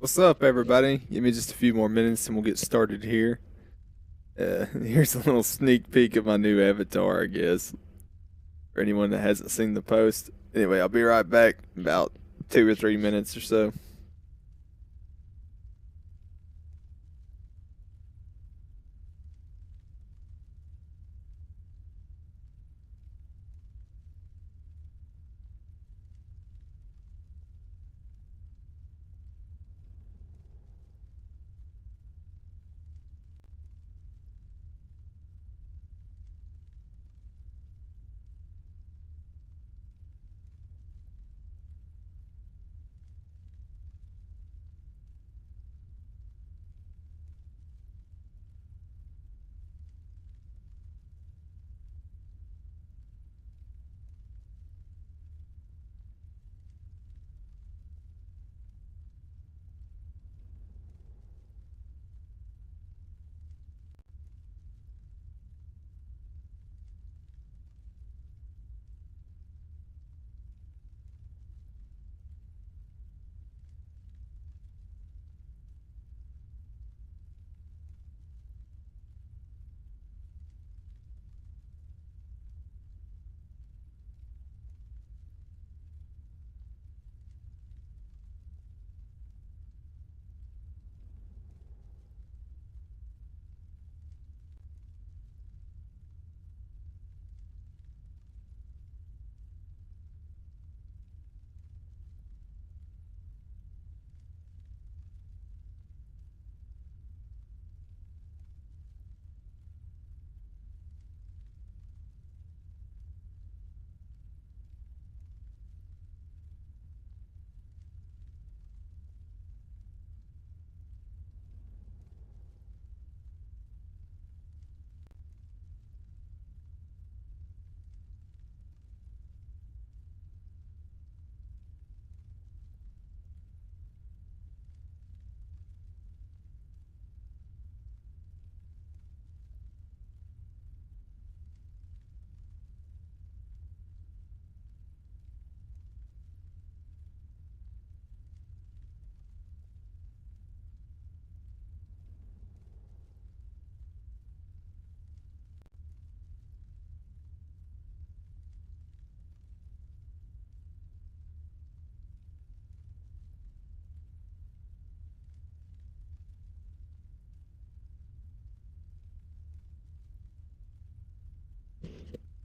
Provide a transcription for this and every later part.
What's up, everybody? Give me just a few more minutes and we'll get started here. Here's a little sneak peek of my new avatar, I guess, for anyone that hasn't seen the post. Anyway, I'll be right back in about 2 or 3 minutes or so.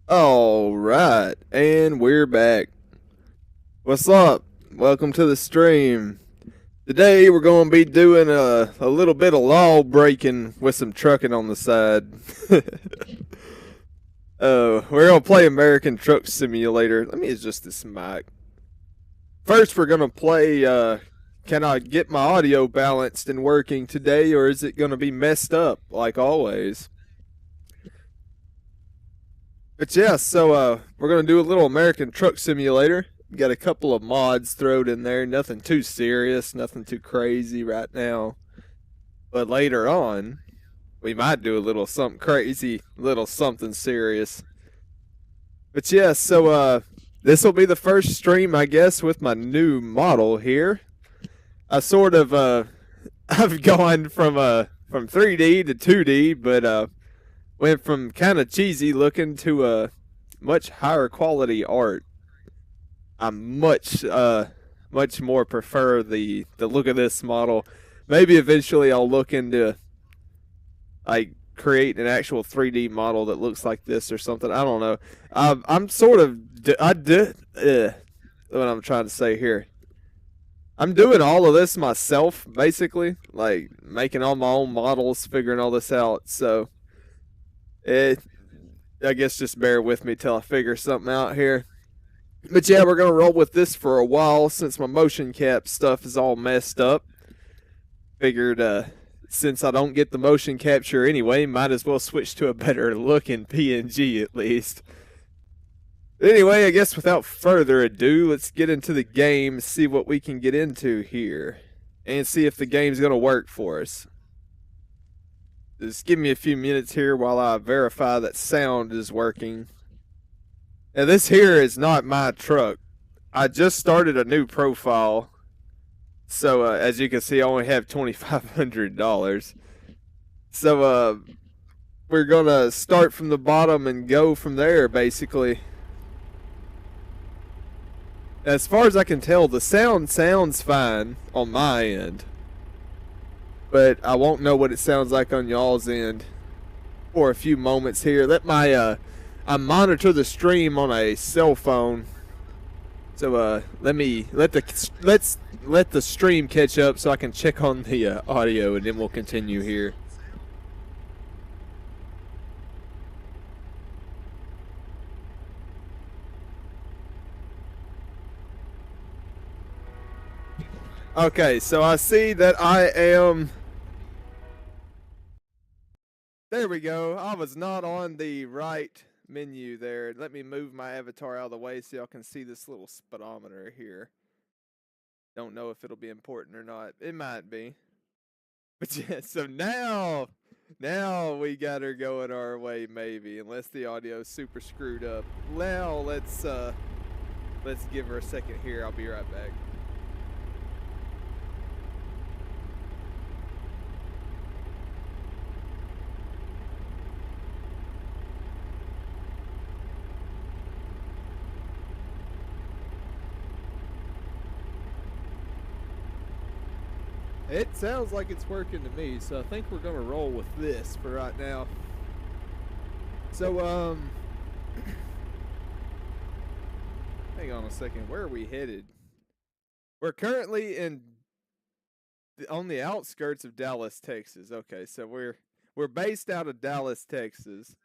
All right, and we're back. What's up? Welcome to the stream. Today we're going to be doing a little bit of law breaking with some trucking on the side. We're going to play American Truck Simulator. Let me adjust this mic. First, we're going to play, can I get my audio balanced and working today, or is it going to be messed up like always? But yeah, so we're going to do a little American Truck Simulator. Got a couple of mods thrown in there. Nothing too serious, nothing too crazy right now. But later on, we might do a little something crazy, a little something serious. But yeah, so this will be the first stream, I guess, with my new model here. I sort of I've gone from 3D to 2D, but went from kind of cheesy looking to a much higher quality art. I much more prefer the look of this model. Maybe eventually I'll look into like create an actual 3D model that looks like this or something. I don't know. I'm sort of what I'm trying to say here. I'm doing all of this myself, basically, like making all my own models, figuring all this out. So I guess just bear with me till I figure something out here. But yeah, we're gonna roll with this for a while since my motion cap stuff is all messed up. Figured since I don't get the motion capture anyway, might as well switch to a better looking PNG at least. Anyway, I guess without further ado, let's get into the game, see what we can get into here, and see if the game's gonna work for us. Just give me a few minutes here while I verify that sound is working. Now this here is not my truck. I just started a new profile. So as you can see, I only have $2,500. So we're gonna start from the bottom and go from there, basically. As far as I can tell, the sound sounds fine on my end, but I won't know what it sounds like on y'all's end for a few moments here. I monitor the stream on a cell phone, so let's let the stream catch up so I can check on the audio, and then we'll continue here. Okay, so I see that I am. There we go. I was not on the right menu there. Let me move my avatar out of the way so y'all can see this little speedometer here. Don't know if it'll be important or not. It might be. But yeah, so now we got her going our way, maybe, unless the audio's super screwed up. Now let's give her a second here. I'll be right back. It sounds like it's working to me, so I think we're gonna roll with this for right now. So hang on a second. Where are we headed? We're currently on the outskirts of Dallas, Texas. Okay, so we're based out of Dallas, Texas.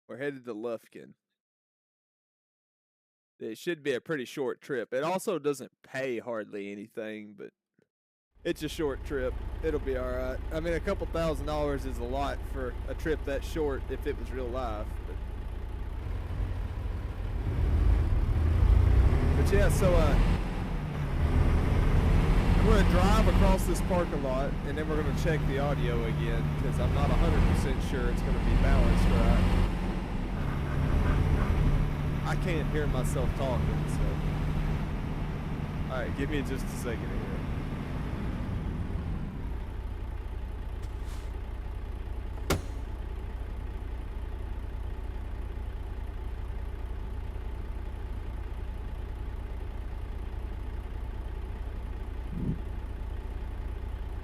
We're headed to Lufkin. It should be a pretty short trip. It also doesn't pay hardly anything, but it's a short trip. It'll be all right. I mean, a couple $1,000s is a lot for a trip that short if it was real life. But yeah, so I'm going to drive across this parking lot, and then we're going to check the audio again, because I'm not 100% sure it's going to be balanced right. I can't hear myself talking, so. Alright, give me just a second here.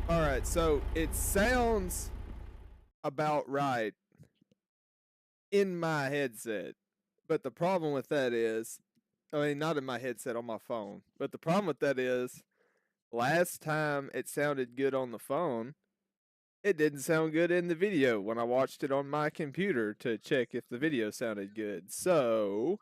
Alright, so it sounds about right in my headset. But the problem with that is, I mean, not in my headset, on my phone. But the problem with that is, last time it sounded good on the phone, it didn't sound good in the video when I watched it on my computer to check if the video sounded good. So,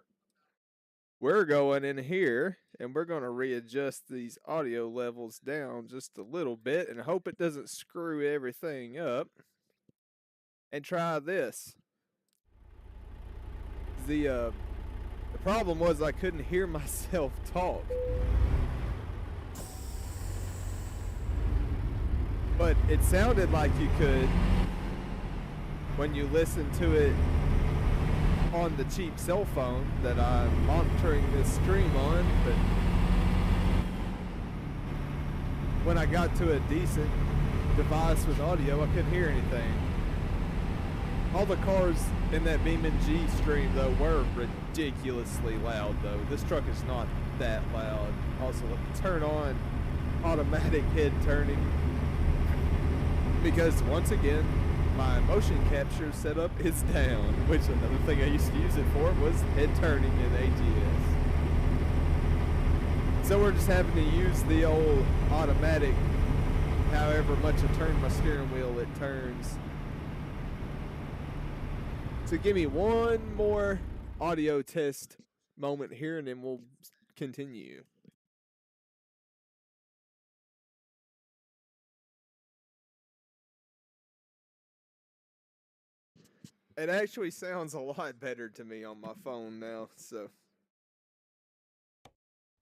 we're going in here, and we're going to readjust these audio levels down just a little bit and hope it doesn't screw everything up. And try this. The problem was I couldn't hear myself talk. But it sounded like you could when you listen to it on the cheap cell phone that I'm monitoring this stream on, but when I got to a decent device with audio, I couldn't hear anything. All the cars in that BeamNG stream, though, were ridiculously loud, though. This truck is not that loud. Also, let me turn on automatic head turning, because, once again, my motion capture setup is down, which another thing I used to use it for was head turning in ATS. So we're just having to use the old automatic, however much I turn my steering wheel, it turns. So give me one more audio test moment here, and then we'll continue. It actually sounds a lot better to me on my phone now, so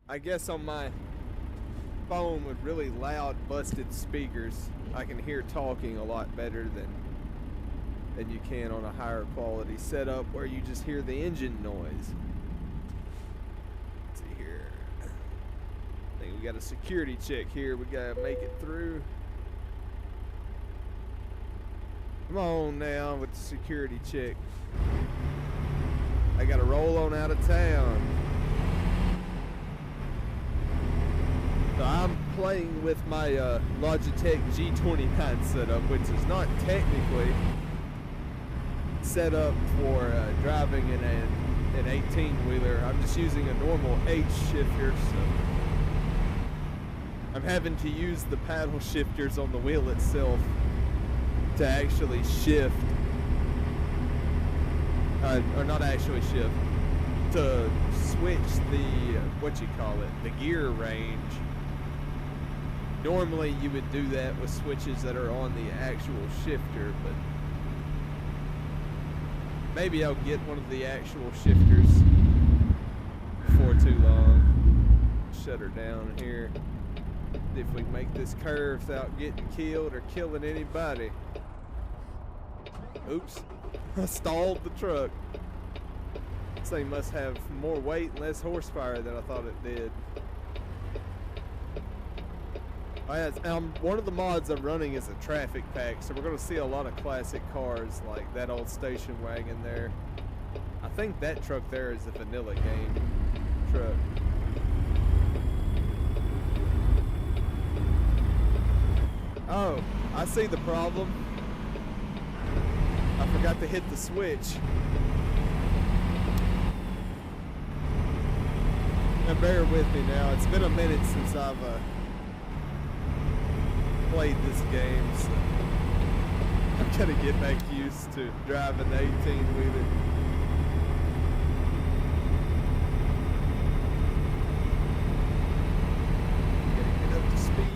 I guess on my phone with really loud, busted speakers, I can hear talking a lot better than you can on a higher quality setup where you just hear the engine noise. Let's see here. I think we we got a security check here. We gotta make it through. Come on now with the security check. I gotta roll on out of town. So I'm playing with my Logitech G29 setup, which is not technically set up for driving in an 18-wheeler. I'm just using a normal H shifter, so I'm having to use the paddle shifters on the wheel itself to actually shift, or not actually shift, to switch the, the gear range. Normally you would do that with switches that are on the actual shifter, but maybe I'll get one of the actual shifters before too long. Shut her down here. See if we can make this curve without getting killed or killing anybody. Oops. I stalled the truck. This thing must have more weight and less horsepower than I thought it did. One of the mods I'm running is a traffic pack, so we're going to see a lot of classic cars like that old station wagon there. I think that truck there is a vanilla game truck. Oh, I see the problem. I forgot to hit the switch. Now bear with me now. It's been a minute since I've played this game, so I'm gonna get back used to driving the 18-wheeler. Gotta get up to speed.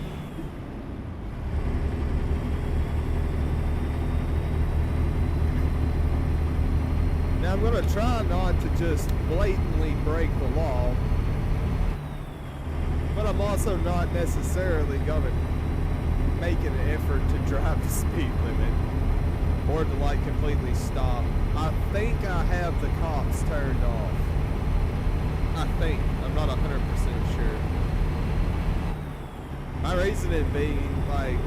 Now I'm gonna try not to just blatantly break the law, but I'm also not necessarily gonna make an effort to drive the speed limit or to like completely stop. I think I have the cops turned off. I think. I'm not 100% sure. My reasoning being, like,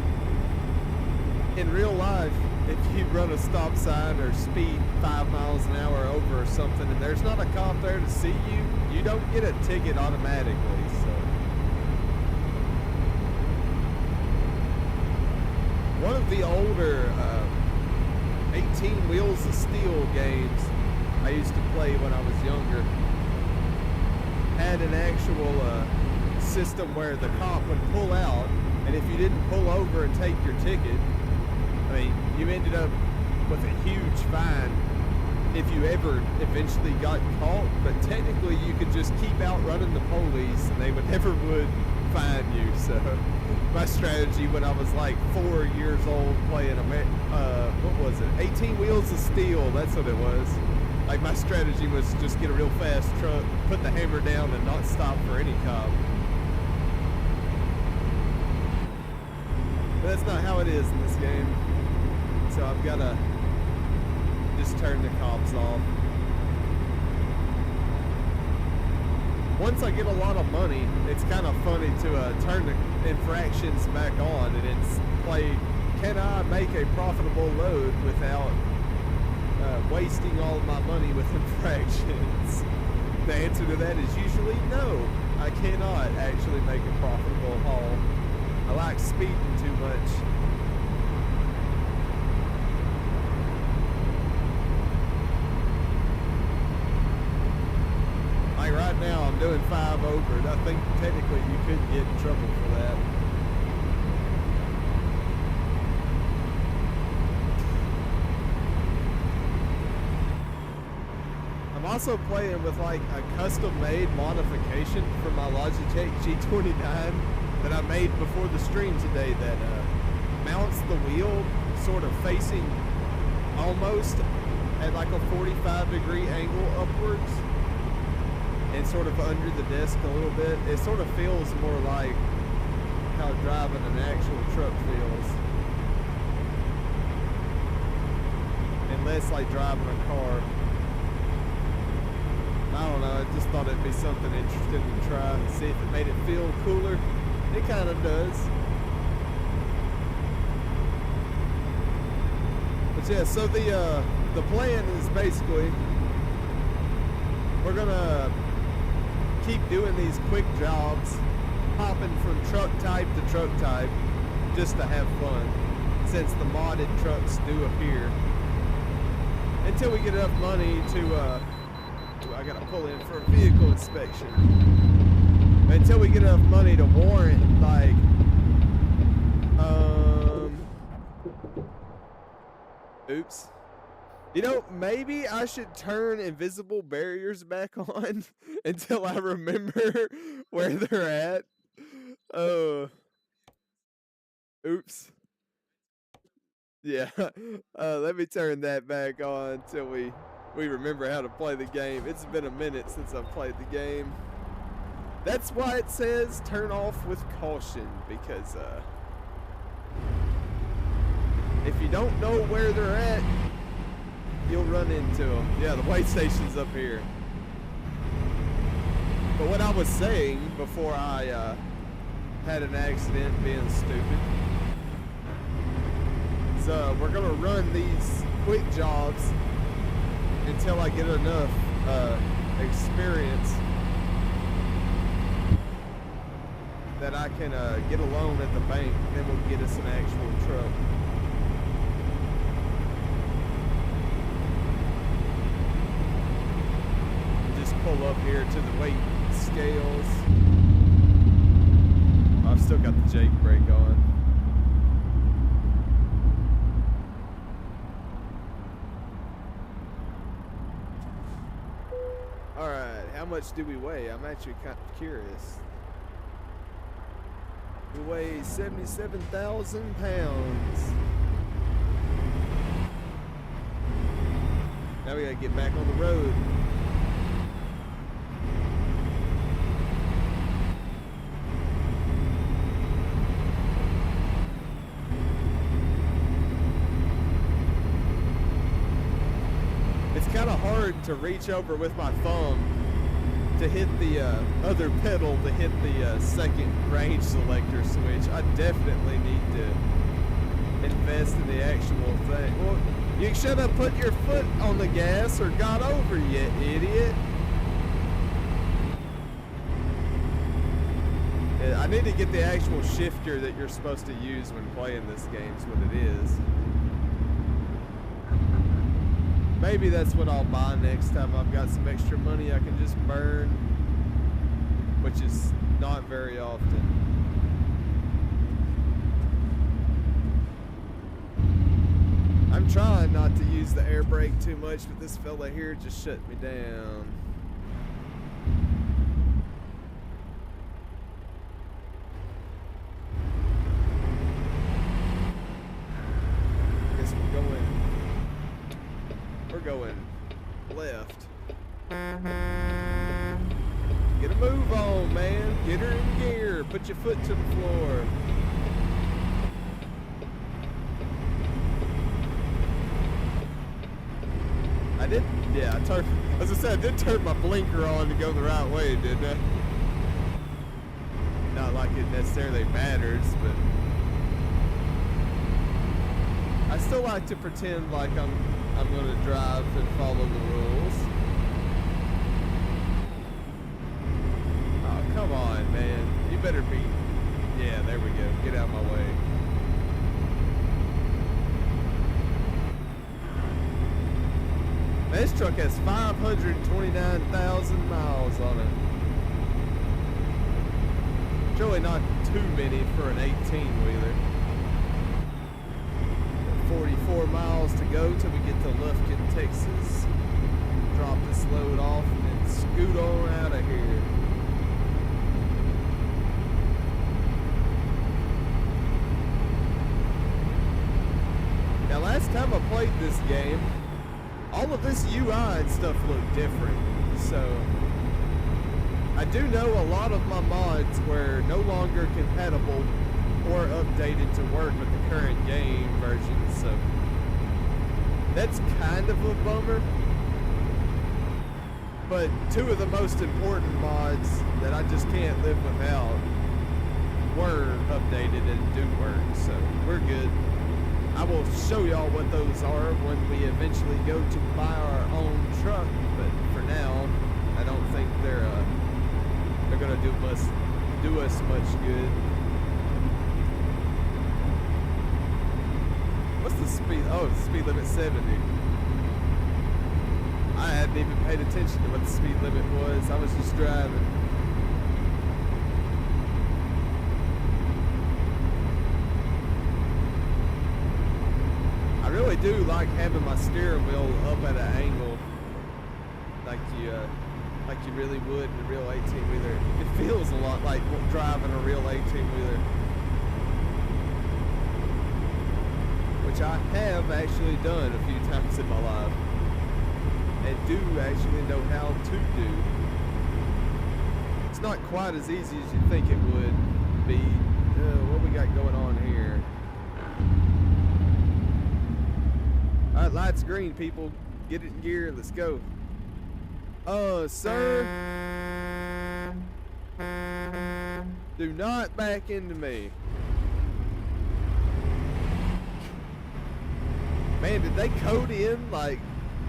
in real life, if you run a stop sign or speed 5 miles an hour over or something and there's not a cop there to see you, you don't get a ticket automatically, so. One of the older 18 Wheels of Steel games I used to play when I was younger had an actual system where the cop would pull out, and if you didn't pull over and take your ticket, I mean, you ended up with a huge fine if you ever eventually got caught, but technically you could just keep outrunning the police and they would never would fine you. So my strategy when I was like 4 years old playing what was it, 18 Wheels of Steel, that's what it was. Like, my strategy was to just get a real fast truck, put the hammer down and not stop for any cop. But that's not how it is in this game. So I've got to just turn the cops off. Once I get a lot of money, it's kind of funny to turn the infractions back on and it's play, can I make a profitable load without wasting all of my money with infractions? The answer to that is usually no. I cannot actually make a profitable haul. I like speeding too much. Like right now, I'm doing 5 over, and I think technically you could get in trouble for that. I'm also playing with like a custom-made modification for my Logitech G29 that I made before the stream today that mounts the wheel sort of facing almost at like a 45-degree angle upwards and sort of under the desk a little bit. It sort of feels more like how driving an actual truck feels, and less like driving a car. I don't know, I just thought it'd be something interesting to try and see if it made it feel cooler. It kind of does. But yeah, so the plan is basically we're gonna keep doing these quick jobs, hopping from truck type to truck type, just to have fun, since the modded trucks do appear. Until we get enough money to, I gotta pull in for a vehicle inspection. Until we get enough money to warrant, like, oops. You know, maybe I should turn invisible barriers back on until I remember where they're at. Oops. Yeah. Let me turn that back on until we remember how to play the game. It's been a minute since I've played the game. That's why it says turn off with caution, because if you don't know where they're at, you'll run into them. Yeah, the way station's up here. But what I was saying before I had an accident being stupid, so we're gonna run these quick jobs until I get enough experience that I can get a loan at the bank, then we'll get us an actual truck. Just pull up here to the weight scales. I've still got the Jake brake on. Alright, how much do we weigh? I'm actually kind of curious. We weigh 77,000 pounds. Now we gotta get back on the road. It's kind of hard to reach over with my thumb to hit the other pedal to hit the second range selector switch. I definitely need to invest in the actual thing. Well, you should have put your foot on the gas or got over, you idiot. I need to get the actual shifter that you're supposed to use when playing this game, is what it is. Maybe that's what I'll buy next time I've got some extra money I can just burn, which is not very often. I'm trying not to use the air brake too much, but this fella here just shut me down. Guess we're going left. Get a move on, man. Get her in gear. Put your foot to the floor. I did, yeah, as I said, I did turn my blinker on to go the right way, didn't I? Not like it necessarily matters, but I still like to pretend like I'm gonna drive and follow the rules. Oh, come on, man. You better be, yeah, there we go. Get out of my way. Man, this truck has 529,000 miles on it. It's really not too many for an 18-wheeler. 44 miles to go till we get to Lufkin, Texas. Drop this load off and then scoot on out of here. Now, last time I played this game, all of this UI and stuff looked different. So, I do know a lot of my mods were no longer compatible or updated to work with the current game version, so that's kind of a bummer. But two of the most important mods that I just can't live without were updated and do work, so we're good. I will show y'all what those are when we eventually go to buy our own truck, but for now, I don't think they're gonna do us much good. What's the speed? Oh, the speed limit 70. I hadn't even paid attention to what the speed limit was. I was just driving. I really do like having my steering wheel up at an angle, like you really would in a real 18-wheeler. It feels a lot like driving a real 18-wheeler, which I have actually done a few times in my life, and do actually know how to do. It's not quite as easy as you think it would be. What we got going on here? Alright, lights green, people. Get it in gear, let's go. Sir, do not back into me. Man, did they code in like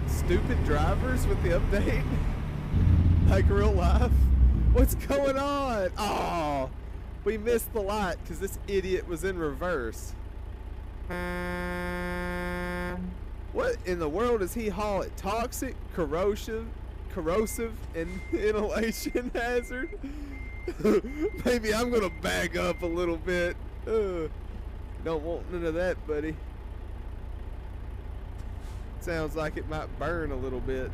stupid drivers with the update? Like real life? What's going on? Oh, we missed the light because this idiot was in reverse. What in the world does he haul it? Toxic, corrosive, and inhalation hazard? Maybe I'm gonna back up a little bit. Don't want none of that, buddy. Sounds like it might burn a little bit.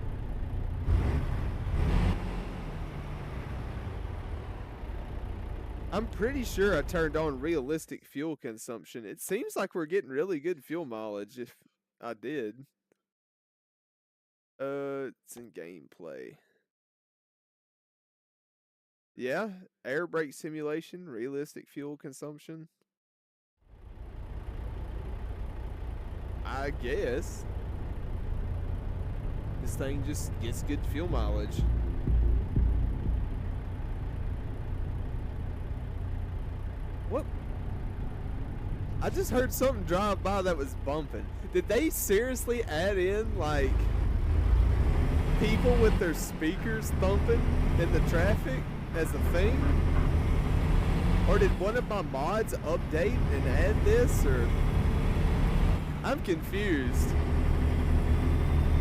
I'm pretty sure I turned on realistic fuel consumption. It seems like we're getting really good fuel mileage if I did. It's in gameplay. Yeah, air brake simulation, realistic fuel consumption. I guess. This thing just gets good fuel mileage. What? I just heard something drive by that was bumping. Did they seriously add in, like, people with their speakers thumping in the traffic as a thing? Or did one of my mods update and add this, or? I'm confused.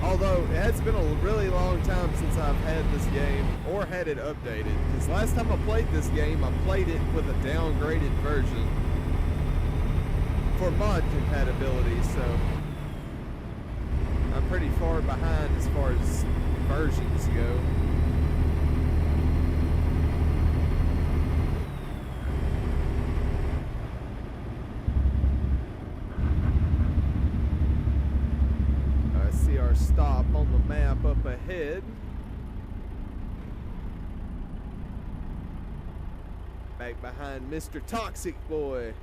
Although, it has been a really long time since I've had this game, or had it updated. Because last time I played this game, I played it with a downgraded version for mod compatibility, so I'm pretty far behind as far as versions go. I see our stop on the map up ahead. Back behind Mr. Toxic Boy.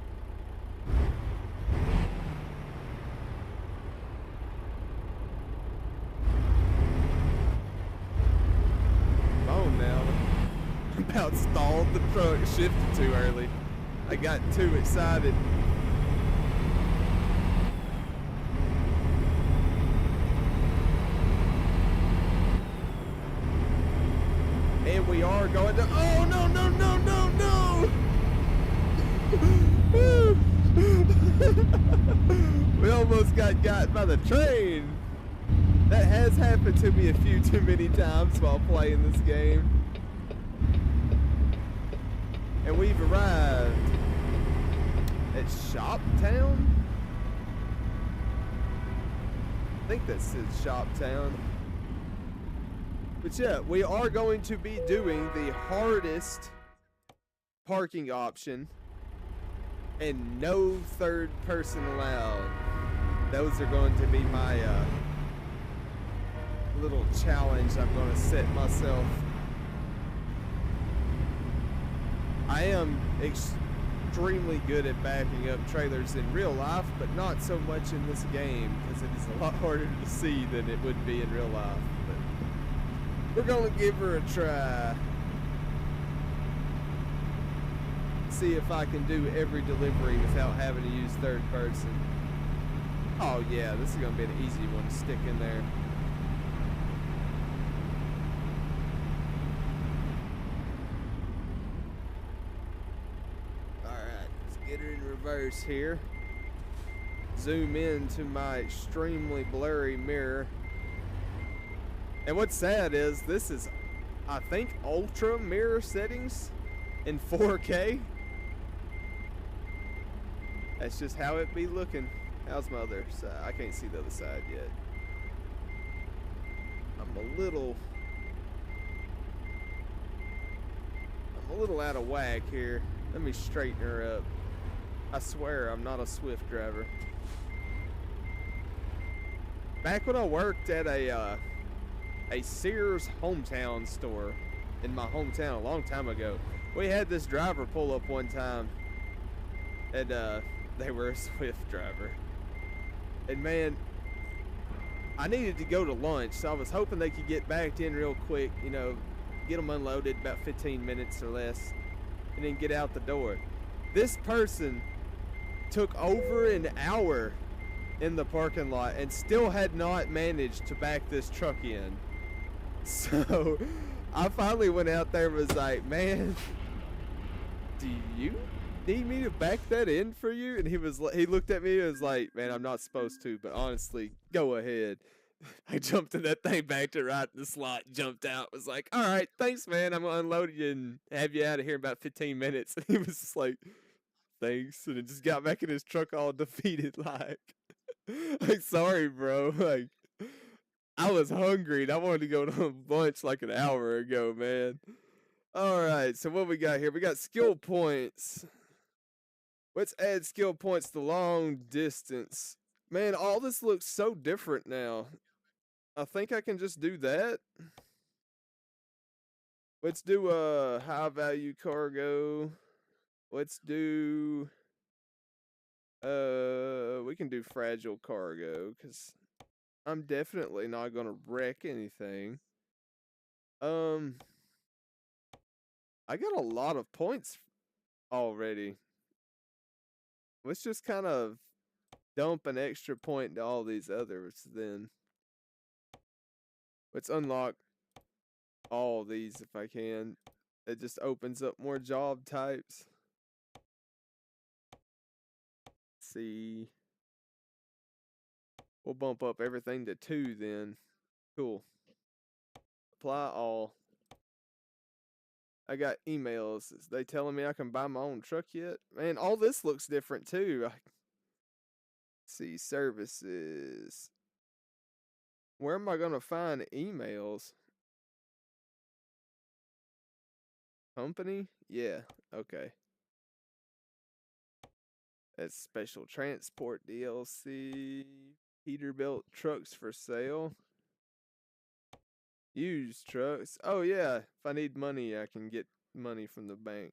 About stalled the truck, shifted too early. I got too excited. And we are going to, oh no, no, no, no, no! We almost got by the train. That has happened to me a few too many times while playing this game. And we've arrived at Shoptown? I think that says Shoptown. But yeah, we are going to be doing the hardest parking option and no third person allowed. Those are going to be my little challenge I'm going to set myself. I am extremely good at backing up trailers in real life, but not so much in this game, because it is a lot harder to see than it would be in real life. But We're gonna give her a try. See if I can do every delivery without having to use third person. Oh yeah, this is gonna be an easy one to stick in there. Alright, let's get her in reverse here. Zoom in to my extremely blurry mirror. And what's sad is this is, I think, ultra mirror settings in 4K. That's just how it be looking. How's my other side? I can't see the other side yet. I'm a little out of whack here. Let me straighten her up. I swear I'm not a Swift driver. Back when I worked at a Sears hometown store in my hometown a long time ago, we had this driver pull up one time, and they were a Swift driver. And man, I needed to go to lunch, so I was hoping they could get backed in real quick, you know, get them unloaded about 15 minutes or less, and then get out the door. This person took over an hour in the parking lot and still had not managed to back this truck in. So I finally went out there and was like, man, do you need me to back that in for you? And he looked at me and was like, man, I'm not supposed to, but honestly, go ahead. I jumped in that thing, backed it right in the slot, jumped out, was like, all right, thanks, man. I'm gonna unload you and have you out of here in about 15 minutes. And he was just like, thanks. And it just got back in his truck all defeated, like sorry, bro. Like, I was hungry and I wanted to go to lunch like an hour ago, man. All right, so what we got here? We got skill points. Let's add skill points to long distance. Man, all this looks so different now. I think I can just do that. Let's do a high value cargo. Let's do we can do fragile cargo because I'm definitely not gonna wreck anything. I got a lot of points already. Let's just kind of dump an extra point to all these others then. Let's unlock all these if I can. It just opens up more job types. Let's see. We'll bump up everything to 2 then. Cool. Apply all. I got emails. Is they telling me I can buy my own truck yet? Man, all this looks different too. See, services. Where am I gonna find emails? Company? Yeah, okay. That's special transport DLC. Peterbilt trucks for sale. Used trucks. Oh yeah, if I need money, I can get money from the bank.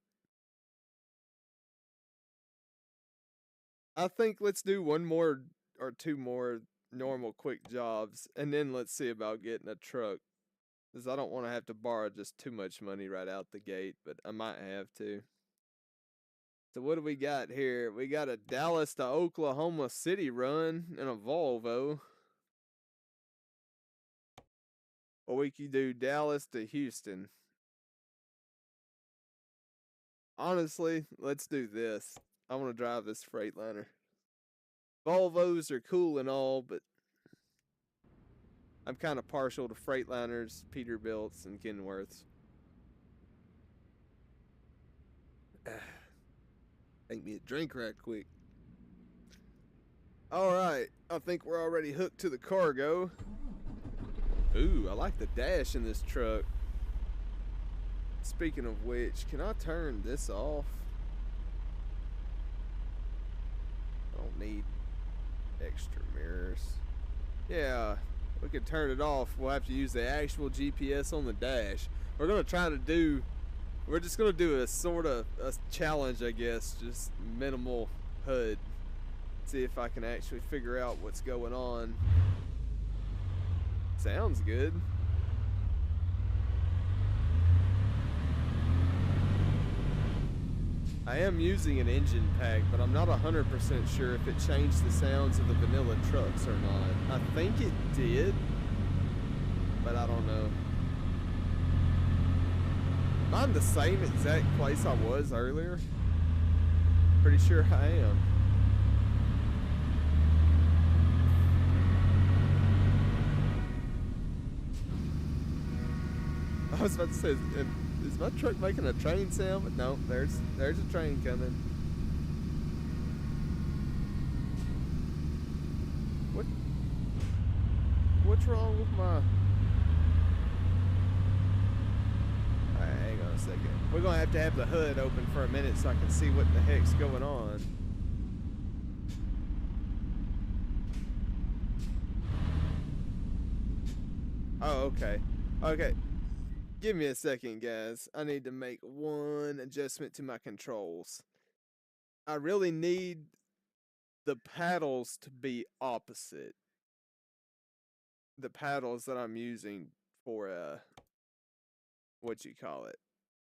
I think let's do 1 more or 2 more normal quick jobs, and then let's see about getting a truck. Because I don't want to have to borrow just too much money right out the gate, but I might have to. So what do we got here? We got a Dallas to Oklahoma City run in a Volvo. Or we could do Dallas to Houston. Honestly, let's do this. I want to drive this Freightliner. Volvos are cool and all, but I'm kind of partial to Freightliners, Peterbilts, and Kenworths. Make me a drink right quick. Alright, I think we're already hooked to the cargo. Ooh, I like the dash in this truck. Speaking of which, can I turn this off? I don't need extra mirrors. Yeah, we can turn it off. We'll have to use the actual GPS on the dash. We're just gonna do a sort of a challenge, I guess, just minimal HUD. See if I can actually figure out what's going on. Sounds good. I am using an engine pack, but I'm not 100% sure if it changed the sounds of the vanilla trucks or not. I think it did, but I don't know. Am I in the same exact place I was earlier? Pretty sure I am. I was about to say, is my truck making a train sound? But no, there's a train coming. What's wrong with my... Alright, hang on a second. We're gonna have to have the hood open for a minute so I can see what the heck's going on. Oh, okay. Okay. Give me a second, guys. I need to make one adjustment to my controls. I really need the paddles to be opposite. The paddles that I'm using for, what you call it?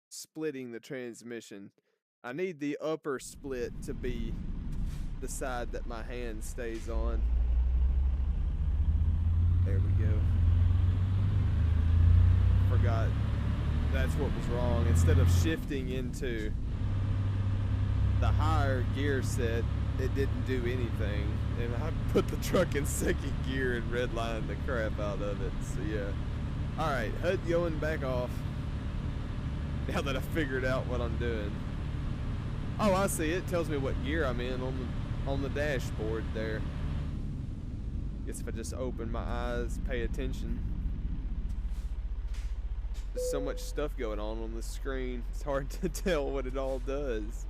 Splitting the transmission. I need the upper split to be the side that my hand stays on. There we go. Forgot that's what was wrong. Instead of shifting into the higher gear set, it didn't do anything, and I put the truck in second gear and redlined the crap out of it. So yeah, all right, HUD going back off now that I figured out what I'm doing. Oh, I see, it tells me what gear I'm in on the dashboard there. Guess if I just open my eyes, pay attention. There's so much stuff going on the screen. It's hard to tell what it all does.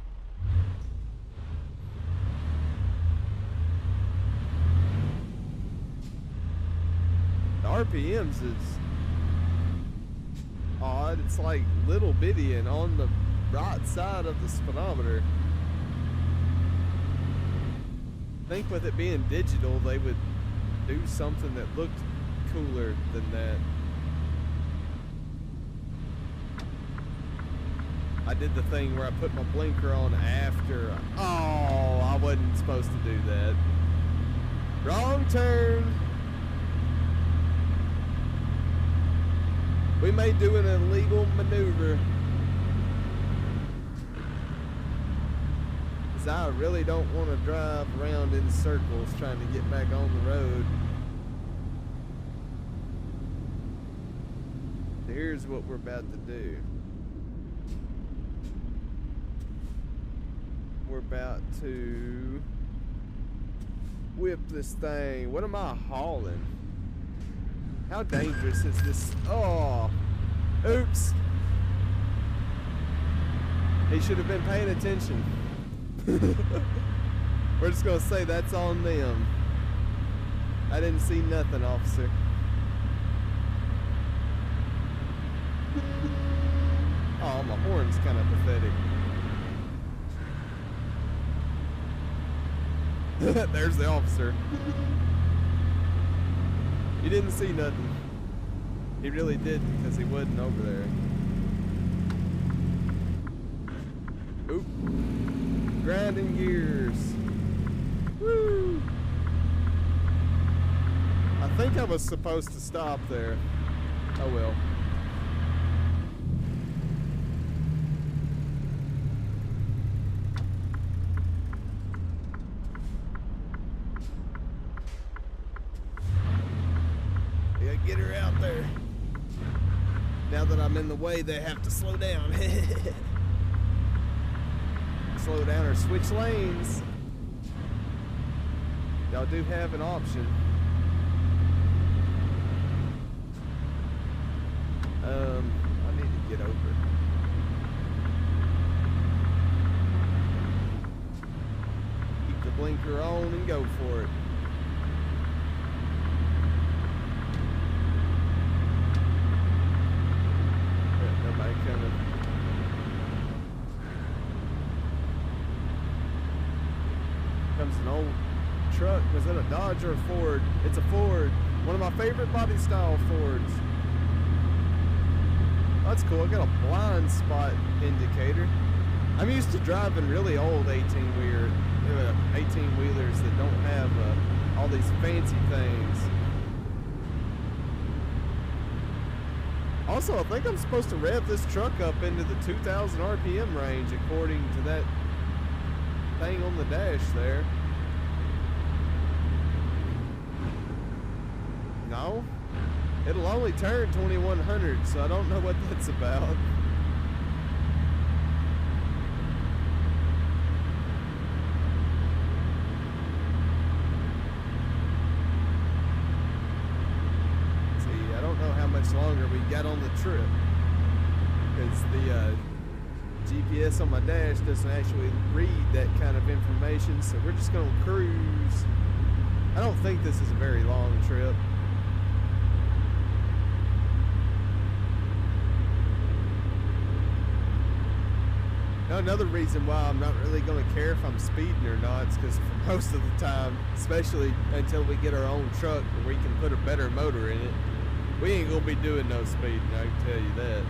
The RPMs is odd. It's like little bitty and on the right side of the speedometer. I think with it being digital, they would do something that looked cooler than that. I did the thing where I put my blinker on after. Oh, I wasn't supposed to do that. Wrong turn. We may do an illegal maneuver. Because I really don't want to drive around in circles trying to get back on the road. Here's what we're about to do. We're about to whip this thing. What am I hauling? How dangerous is this? Oh, oops. He should have been paying attention. We're just gonna say that's on them. I didn't see nothing, officer. Oh, my horn's kind of pathetic. There's the officer. He didn't see nothing. He really didn't, because he wasn't over there. Oop. Grinding gears. Woo! I think I was supposed to stop there. Oh well. Get her out there. Now that I'm in the way, they have to slow down. Slow down or switch lanes. Y'all do have an option. I need to get over. Keep the blinker on and go for it. Comes an old truck. Was it a Dodge or a Ford? It's a Ford. One of my favorite body style Fords. That's cool. I got a blind spot indicator. I'm used to driving really old 18-wheelers that don't have all these fancy things. Also, I think I'm supposed to rev this truck up into the 2,000 RPM range according to that thing on the dash there. No, it'll only turn 2100, so I don't know what that's about. Longer we got on the trip, because the GPS on my dash doesn't actually read that kind of information, so we're just going to cruise. I don't think this is a very long trip. Now, another reason why I'm not really going to care if I'm speeding or not is because for most of the time, especially until we get our own truck where we can put a better motor in it, we ain't gonna be doing no speeding, I can tell you that.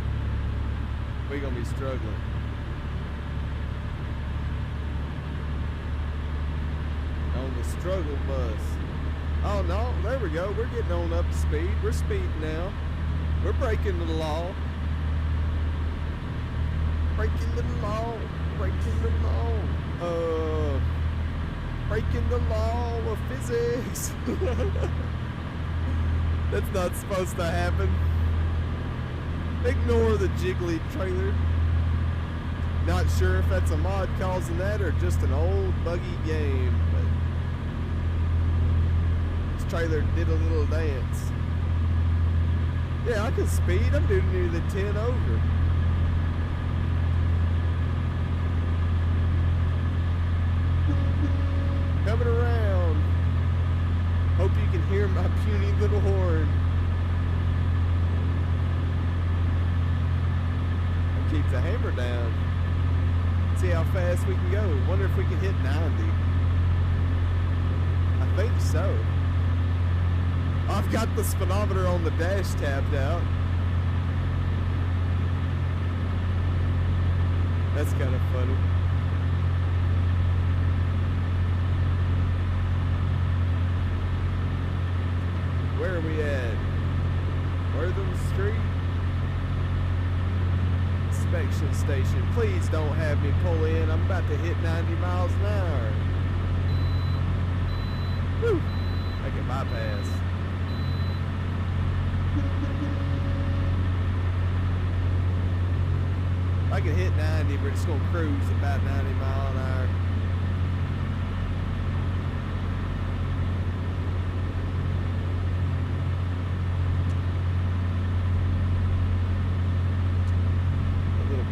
We gonna be struggling. On the struggle bus. Oh no, there we go. We're getting on up to speed. We're speeding now. We're breaking the law. Breaking the law. Breaking the law. Breaking the law of physics. That's not supposed to happen. Ignore the jiggly trailer. Not sure if that's a mod causing that or just an old buggy game, but this trailer did a little dance. Yeah, I can speed. I'm doing near the 10 over. Coming around. Hope you can hear my puny little horn. I'll keep the hammer down. See how fast we can go. Wonder if we can hit 90. I think so. I've got the speedometer on the dash tabbed out. That's kind of funny. Where are we at? Wortham Street? Inspection station. Please don't have me pull in. I'm about to hit 90 miles an hour. Woo! I can bypass. If I can hit 90, we're just gonna cruise about 90 miles an hour.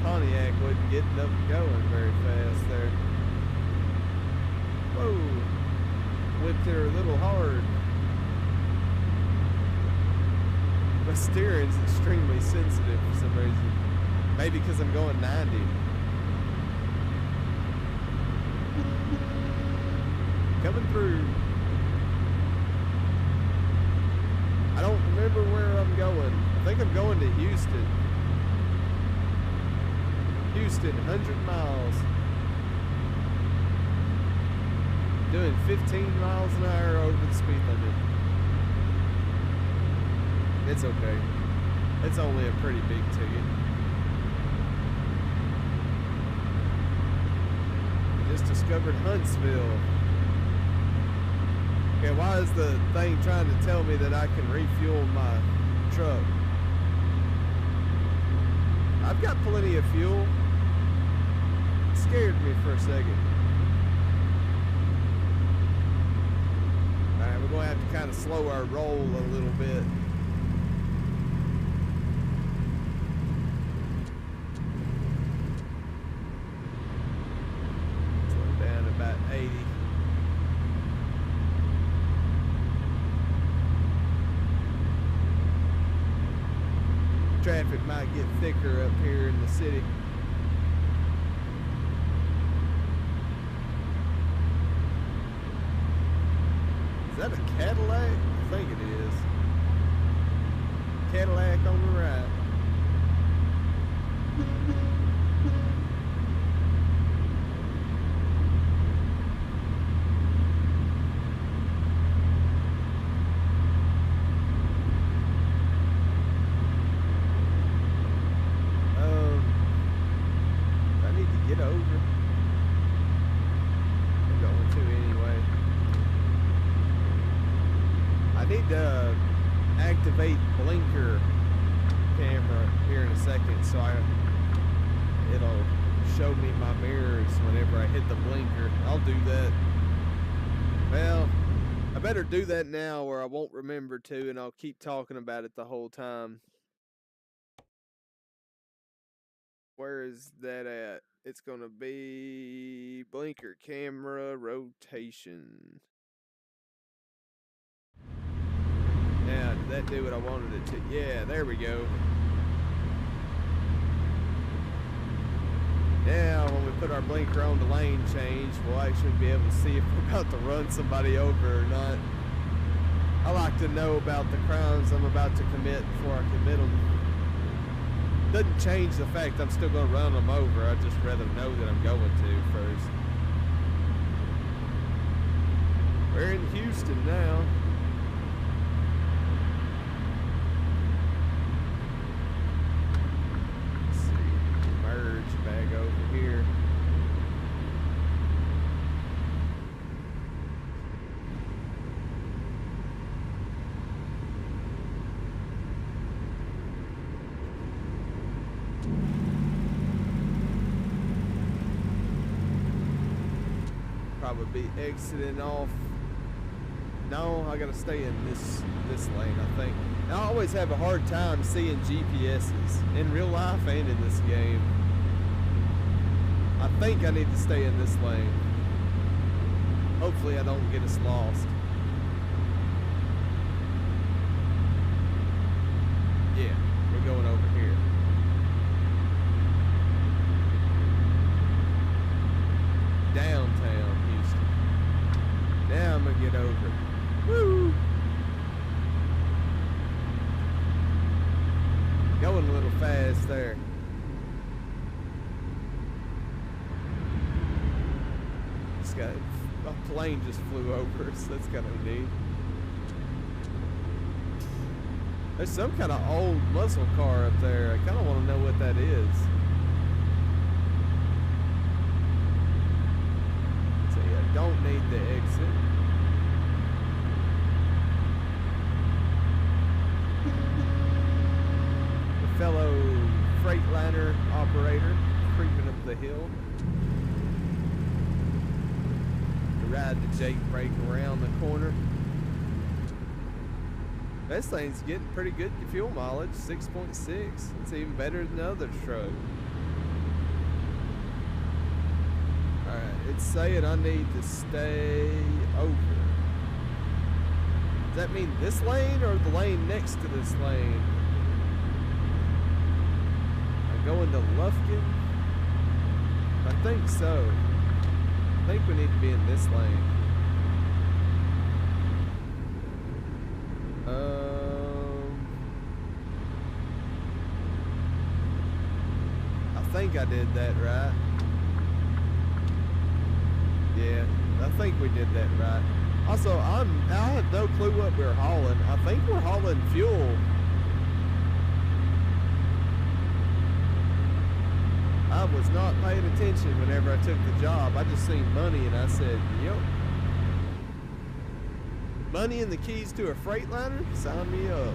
Pontiac wasn't getting up and going very fast there. Whoa! Whipped her a little hard. My steering's extremely sensitive for some reason. Maybe because I'm going 90. Coming through. I don't remember where I'm going. I think I'm going to Houston. Houston, 100 miles. Doing 15 miles an hour over the speed limit. It's okay. It's only a pretty big ticket. I just discovered Huntsville. Okay, why is the thing trying to tell me that I can refuel my truck? I've got plenty of fuel. It scared me for a second. Alright, we're going to have to kind of slow our roll a little bit. Slow down to about 80. Traffic might get thicker up here in the city. Is that a Cadillac? I think it is. Cadillac on the right. get over. I'm going to anyway. I need to activate blinker camera here in a second so it'll show me my mirrors whenever I hit the blinker. I'll do that. Well, I better do that now or I won't remember to, and I'll keep talking about it the whole time. Where is that at? It's going to be blinker camera rotation. Now, did that do what I wanted it to? Yeah, there we go. Now, when we put our blinker on the lane change, we'll actually be able to see if we're about to run somebody over or not. I like to know about the crimes I'm about to commit before I commit them. Doesn't change the fact I'm still going to run them over. I'd just rather know that I'm going to first. We're in Houston now. Let's see, merge back over here. Probably be exiting off. No, I gotta stay in this lane, I think. I always have a hard time seeing GPSs in real life and in this game. I think I need to stay in this lane. Hopefully I don't get us lost. Yeah, we're going over here. Downtown Houston. Now I'm gonna get over. Woo! Going a little fast there. Just got a plane just flew over us. That's kind of neat. There's some kind of old muscle car up there. I kind of want to know what that is. Don't need the exit. The fellow Freightliner operator creeping up the hill. The ride to Jake brake around the corner. This thing's getting pretty good fuel mileage, 6.6. It's even better than the other truck. It's saying I need to stay over. Does that mean this lane or the lane next to this lane? I go into Lufkin? I think so. I think we need to be in this lane. I think I did that right. Yeah, I think we did that right. Also, I have no clue what we're hauling. I think we're hauling fuel. I was not paying attention whenever I took the job. I just seen money and I said, yep. Money and the keys to a Freightliner? Sign me up.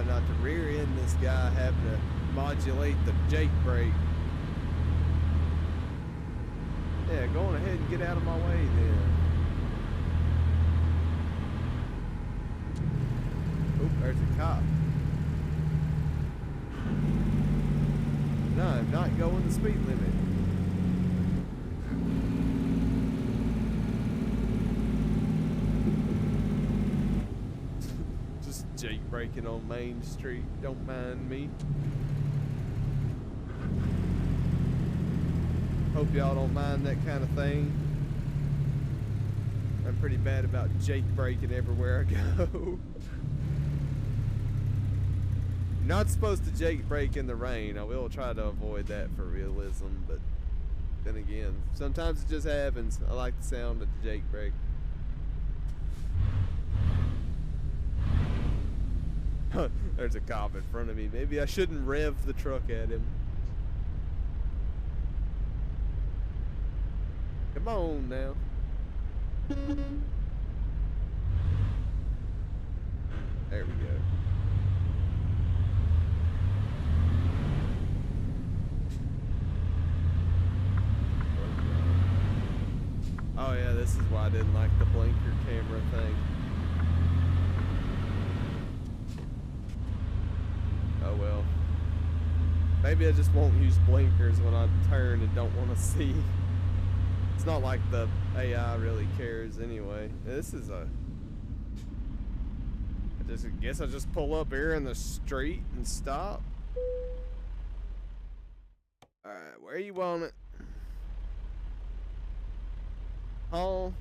Not to rear end this guy, having to modulate the Jake brake. Yeah, go on ahead and get out of my way then. Oop, there's a cop. No, I'm not going the speed limit. Jake braking on Main Street, don't mind me. Hope y'all don't mind that kind of thing. I'm pretty bad about Jake braking everywhere I go. You're not supposed to jake brake in the rain. I will try to avoid that for realism, but then again, sometimes it just happens. I like the sound of the jake brake. There's a cop in front of me. Maybe I shouldn't rev the truck at him. Come on now. There we go. Oh yeah, this is why I didn't like the blinker camera thing. Oh well. Maybe I just won't use blinkers when I turn and don't want to see. It's not like the AI really cares anyway. This is a... I guess I just pull up here in the street and stop. Alright, where you want it? Home.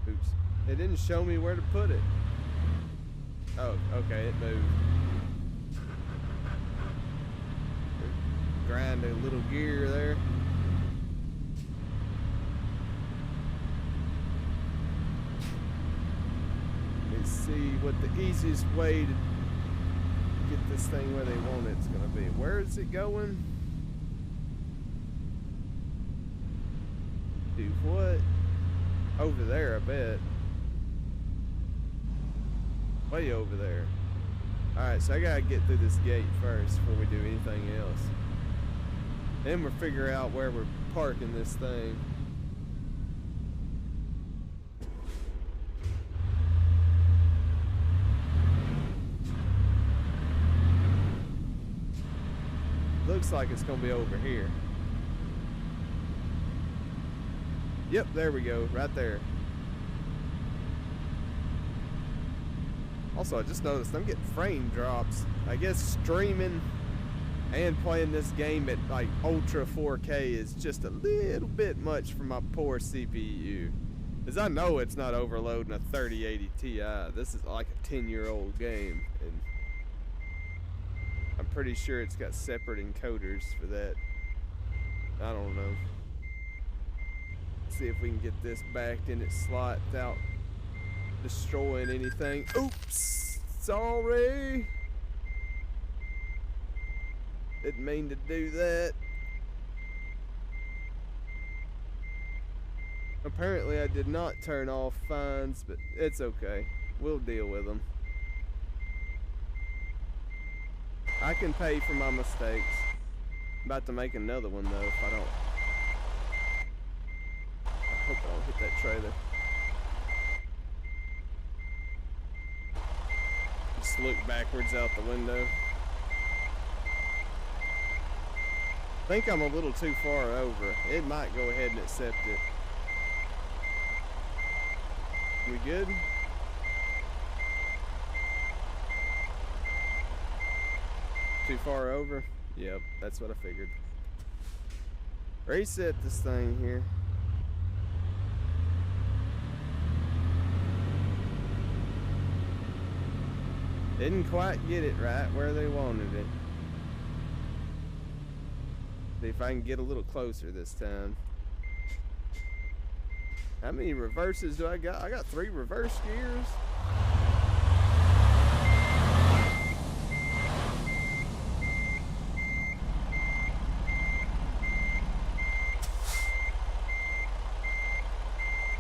Oops. It didn't show me where to put it. Oh, okay, it moved. Grind a little gear there. Let's see what the easiest way to get this thing where they want it's gonna be. Where is it going? Do what? Over there, I bet. Way over there. Alright, so I gotta get through this gate first before we do anything else. Then we'll figure out where we're parking this thing. Looks like it's gonna be over here. Yep, there we go, right there. Also, I just noticed I'm getting frame drops. I guess streaming and playing this game at like ultra 4K is just a little bit much for my poor CPU. As I know it's not overloading a 3080 Ti. This is like a 10-year-old game, and I'm pretty sure it's got separate encoders for that. I don't know. See if we can get this backed in its slot without destroying anything. Oops! Sorry! Didn't mean to do that. Apparently I did not turn off fines, but it's okay. We'll deal with them. I can pay for my mistakes. I'm about to make another one though if I don't. I hope I don't hit that trailer. Just look backwards out the window. I think I'm a little too far over. It might go ahead and accept it. We good? Too far over? Yep, that's what I figured. Reset this thing here. Didn't quite get it right where they wanted it. See if I can get a little closer this time. How many reverses do I got? I got 3 reverse gears.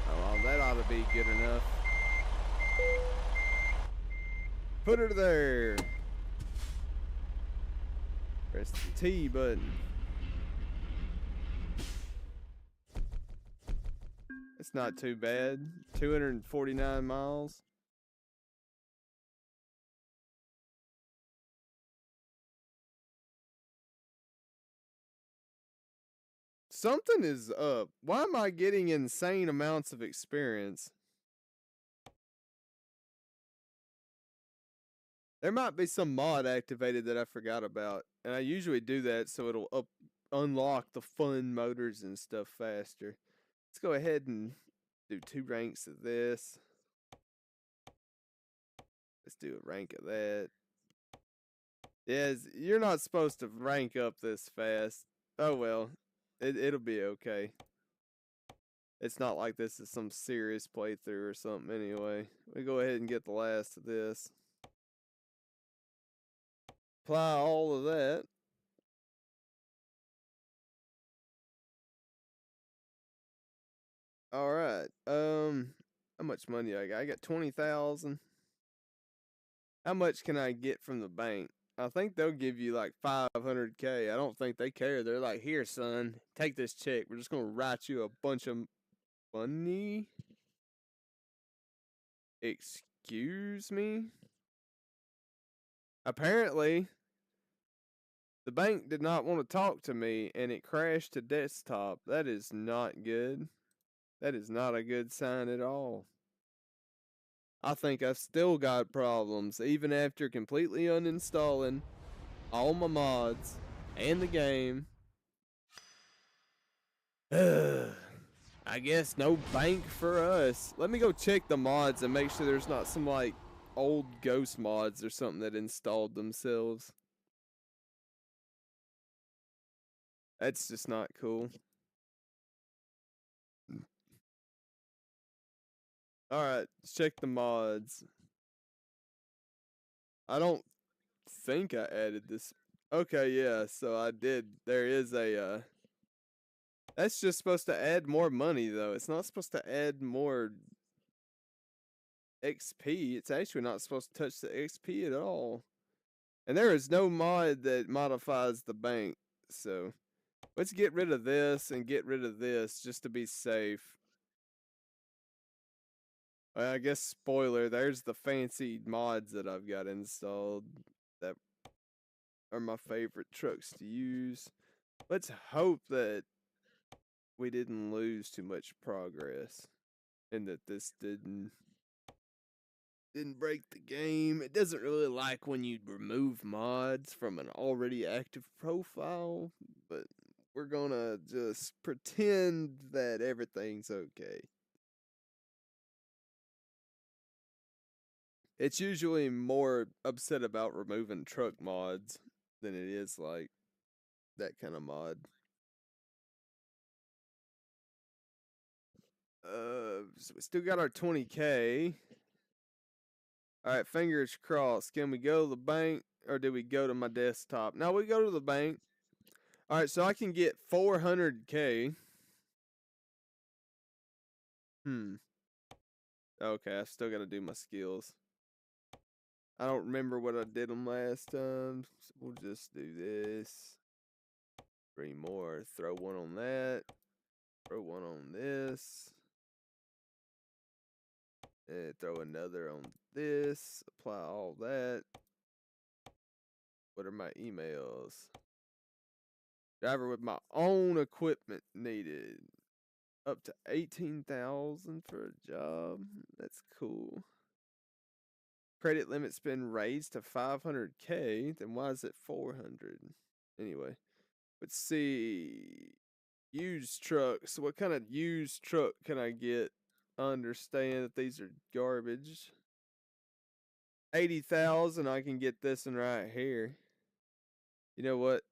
Oh, well, that ought to be good enough. Put her there. Press the T button. It's not too bad. 249 miles. Something is up. Why am I getting insane amounts of experience? There might be some mod activated that I forgot about. And I usually do that so it'll unlock the fun motors and stuff faster. Let's go ahead and do 2 ranks of this. Let's do a rank of that. Yes, you're not supposed to rank up this fast. Oh well, it'll be okay. It's not like this is some serious playthrough or something anyway. We go ahead and get the last of this. Apply all of that. All right. How much money I got? I got 20,000. How much can I get from the bank? I think they'll give you like 500K. I don't think they care. They're like, here, son, take this check. We're just gonna write you a bunch of money. Excuse me? Apparently, the bank did not want to talk to me and it crashed to desktop. That is not good. That is not a good sign at all. I think I've still got problems, even after completely uninstalling all my mods and the game. I guess no bank for us. Let me go check the mods and make sure there's not some like old ghost mods or something that installed themselves. That's just not cool. Alright, let's check the mods. I don't think I added this. Okay, yeah, so I did. There is a, that's just supposed to add more money, though. It's not supposed to add more XP. It's actually not supposed to touch the XP at all. And there is no mod that modifies the bank. So let's get rid of this and get rid of this just to be safe. Well, I guess spoiler, there's the fancy mods that I've got installed that are my favorite trucks to use. Let's hope that we didn't lose too much progress and that this didn't break the game. It doesn't really like when you remove mods from an already active profile, but we're gonna just pretend that everything's okay. It's usually more upset about removing truck mods than it is like that kind of mod. So we still got our 20K. Alright, fingers crossed. Can we go to the bank or do we go to my desktop? Now we go to the bank. Alright, so I can get 400K. Okay, I still gotta do my skills. I don't remember what I did them last time. So we'll just do this. 3 more. Throw one on that. Throw one on this. And throw another on this. Apply all that. What are my emails? Driver with my own equipment needed. Up to 18,000 for a job. That's cool. Credit limit's been raised to 500K. Then why is it 400? Anyway, let's see. Used trucks. What kind of used truck can I get? I understand that these are garbage. 80,000. I can get this one right here. You know what?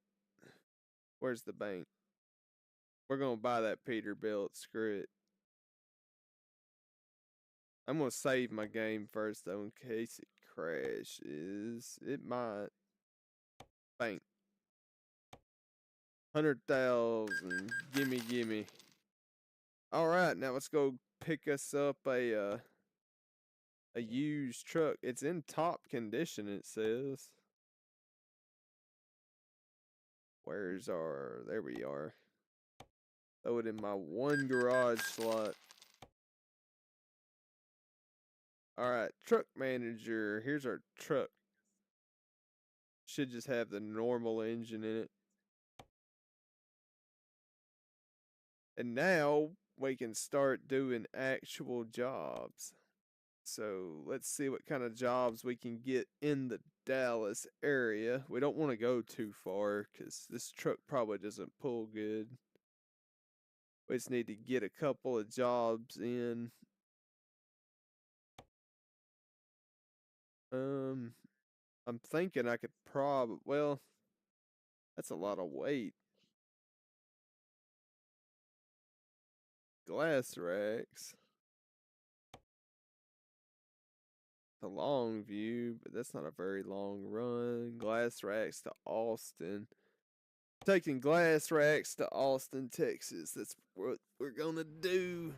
Where's the bank? We're gonna buy that Peterbilt. Screw it. I'm gonna save my game first though, in case it crashes. It might. Bank. 100,000. Gimme, gimme. All right, now let's go pick us up a used truck. It's in top condition, it says. Where's our? There we are. Throw it in my one garage slot. All right, truck manager. Here's our truck. Should just have the normal engine in it. And now we can start doing actual jobs. So let's see what kind of jobs we can get in the Dallas area. We don't want to go too far because this truck probably doesn't pull good. We just need to get a couple of jobs in. Um, I'm thinking I could well, that's a lot of weight. Glass racks. The long view, but that's not a very long run. Glass racks to Austin. Taking glass racks to Austin, Texas. That's what we're gonna do.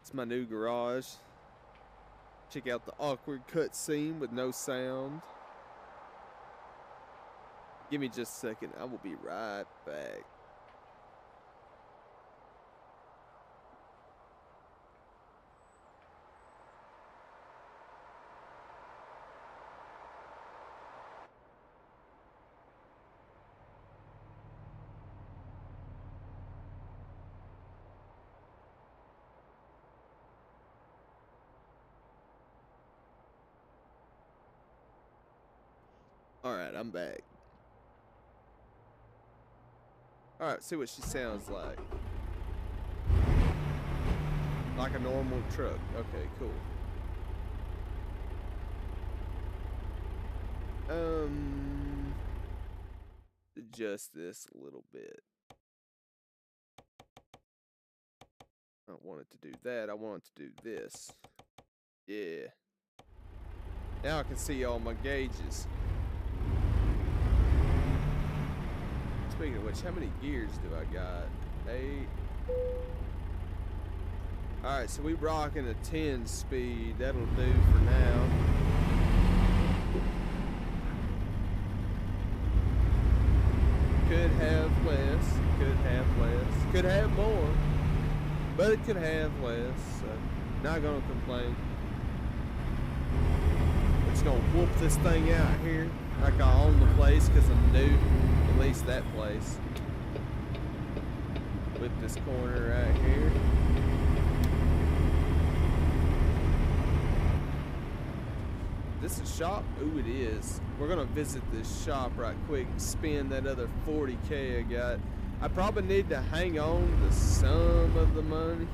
It's my new garage. Check out the awkward cutscene with no sound. Give me just a second. I will be right back. Alright, I'm back. Alright, see what she sounds like. Like a normal truck. Okay, cool. Adjust this a little bit. I don't want it to do that. I want it to do this. Yeah. Now I can see all my gauges. Speaking of which, how many gears do I got? 8. Alright, so we rocking a 10 speed. That'll do for now. Could have less. Could have less. Could have more. But it could have less. So not gonna complain. We're just gonna whoop this thing out here. Like I own the place because I'm new. At least that place. Whip this corner right here. This is shop? Ooh, it is. We're gonna visit this shop right quick and spend that other 40K I got. I probably need to hang on to some of the money.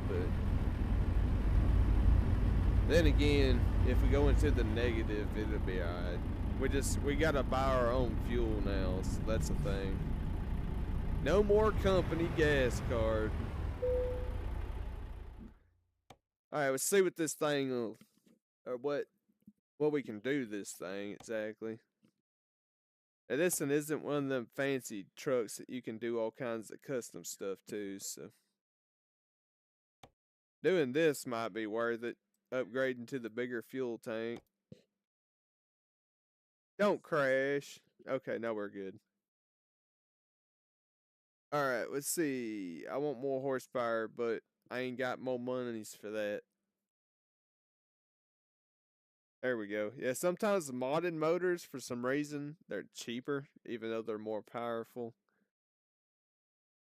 But then again, if we go into the negative, it'll be alright. We gotta buy our own fuel now, so that's the thing. No more company gas card. Alright, let's see what this thing will, or what we can do this thing exactly. Now this one isn't one of them fancy trucks that you can do all kinds of custom stuff to, so doing this might be worth it. Upgrading to the bigger fuel tank. Don't crash. Okay, now we're good. Alright, let's see. I want more horsepower, but I ain't got more monies for that. There we go. Yeah, sometimes the modded motors, for some reason, they're cheaper, even though they're more powerful.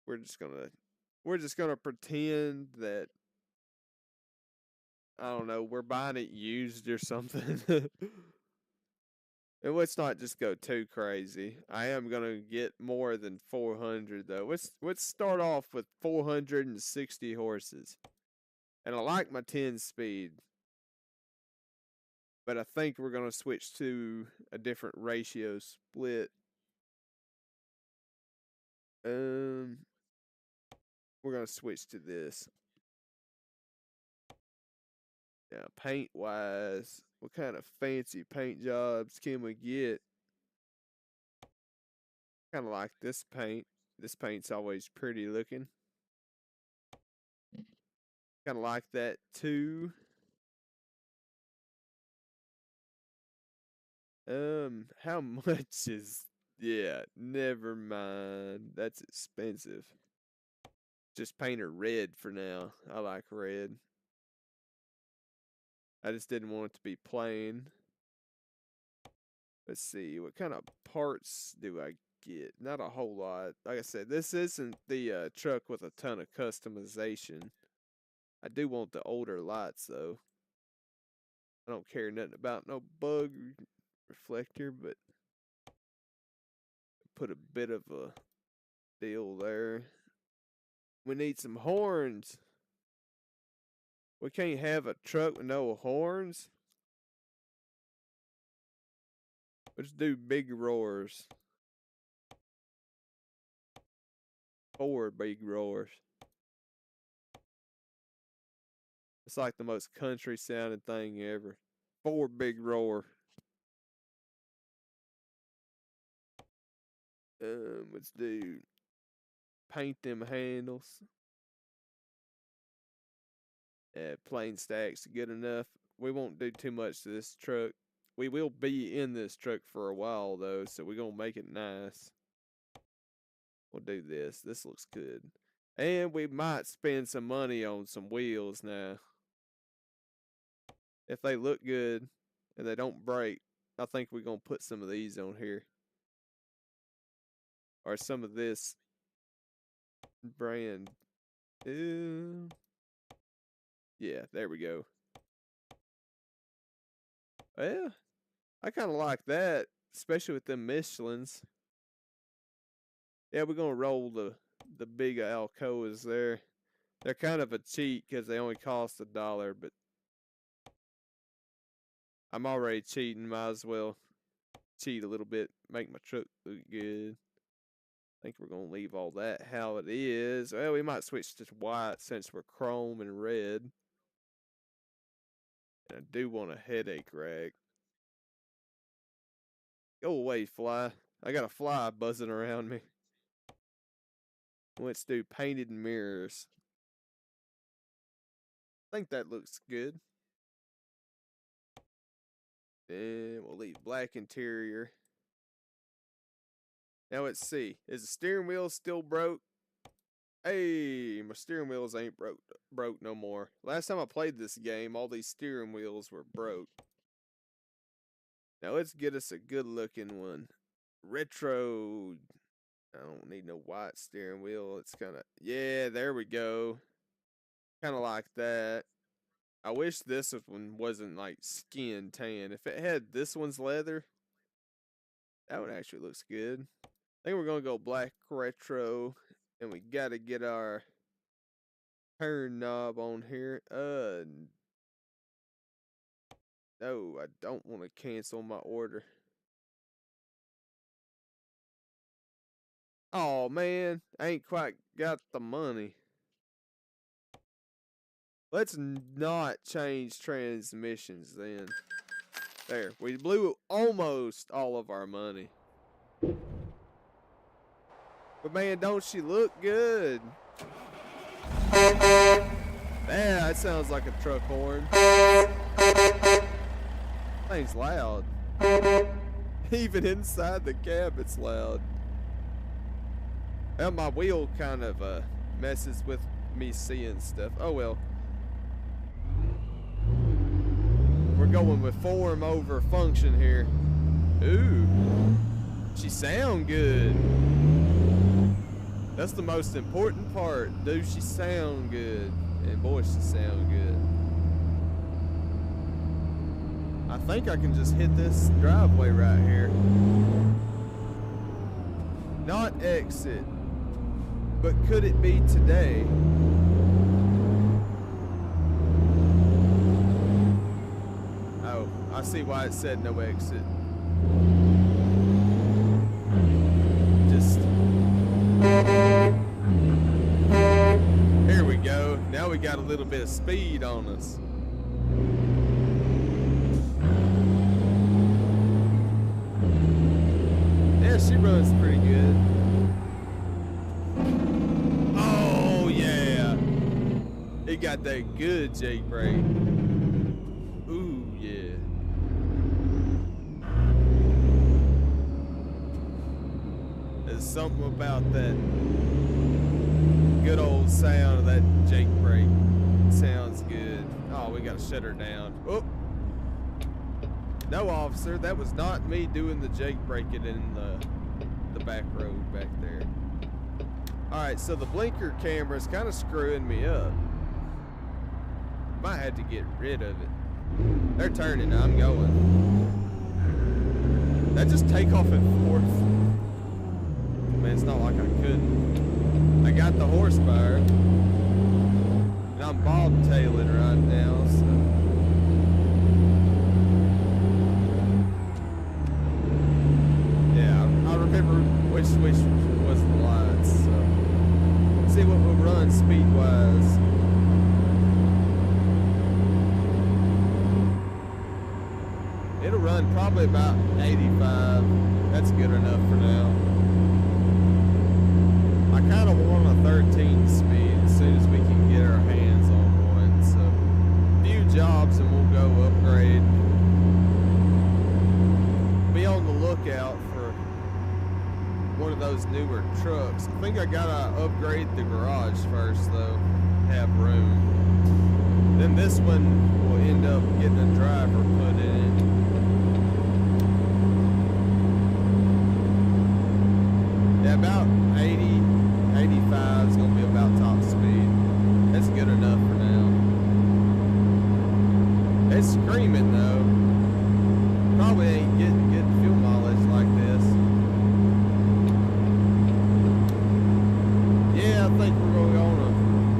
We're just gonna pretend that, I don't know, we're buying it used or something. And let's not just go too crazy. I am gonna get more than 400 though. Let's start off with 460 horses. And I like my 10 speed. But I think we're gonna switch to a different ratio split. We're gonna switch to this. Now, paint wise, what kind of fancy paint jobs can we get? Kind of like this paint. This paint's always pretty looking. Kind of like that too. How much is? Yeah, never mind. That's expensive. Just paint her red for now. I like red. I just didn't want it to be plain. Let's see, what kind of parts do I get? Not a whole lot. Like I said, this isn't the truck with a ton of customization. I do want the older lights though. I don't care nothing about no bug reflector, but put a bit of a deal there. We need some horns. We can't have a truck with no horns. Let's do big roars. 4 big roars. It's like the most country sounding thing ever. 4 big roar. Let's do paint them handles. Plain stacks good enough. We won't do too much to this truck. We will be in this truck for a while though, so we're gonna make it nice. We'll do this. This looks good. And we might spend some money on some wheels now. If they look good and they don't break, I think we're gonna put some of these on here. Or some of this brand. Yeah, there we go. Well, I kind of like that, especially with them Michelins. Yeah, we're gonna roll the big Alcoas there. They're kind of a cheat because they only cost $1, but I'm already cheating. Might as well cheat a little bit, make my truck look good. I think we're gonna leave all that how it is. Well, we might switch to white since we're chrome and red. And I do want a headache rag. Go away, fly. I got a fly buzzing around me. Let's do painted mirrors. I think that looks good. Then we'll leave black interior. Now let's see. Is the steering wheel still broke? Hey, my steering wheels ain't broke no more. Last time I played this game, all these steering wheels were broke. Now let's get us a good looking one. Retro. I don't need no white steering wheel. It's kind of, yeah, there we go. Kind of like that. I wish this one wasn't like skin tan. If it had this one's leather, that one actually looks good. I think we're going to go black retro. And we got to get our turn knob on here. No, I don't want to cancel my order. Oh, man. I ain't quite got the money. Let's not change transmissions then. There. We blew almost all of our money. But, man, don't she look good? Yeah, that sounds like a truck horn. Thing's loud. Even inside the cab, it's loud. Well, my wheel kind of messes with me seeing stuff. Oh, well. We're going with form over function here. Ooh. She sound good. That's the most important part. Do she sound good? And boy, she sound good. I think I can just hit this driveway right here. Not exit. But could it be today? Oh, I see why it said no exit. Just... Here we go. Now we got a little bit of speed on us. Yeah, she runs pretty good. Oh, yeah. It got that good Jake brake. Ooh, yeah. There's something about that good old sound of that Jake brake. Sounds good. Oh, we gotta shut her down. Oh. No, officer, that was not me doing the Jake braking in the back road back there. Alright, so the blinker camera is kind of screwing me up. Might have to get rid of it. They're turning, I'm going. That just take off at fourth. Man, it's not like I couldn't. I got the horsepower. And And I'm bobtailing right now, so. Yeah, I remember which switch was the lights, so. See what we'll run speed-wise. It'll run probably about 85. That's good enough for now. I kind of want a 13 speed as soon as we can get our hands on one. So, a few jobs and we'll go upgrade. Be on the lookout for one of those newer trucks. I think I gotta upgrade the garage first though, have room. Then this one will end up getting a driver put in it. Yeah, about 80, 85 is gonna be about top speed. That's good enough for now. It's screaming though. Probably ain't getting good fuel mileage like this. Yeah, I think we're gonna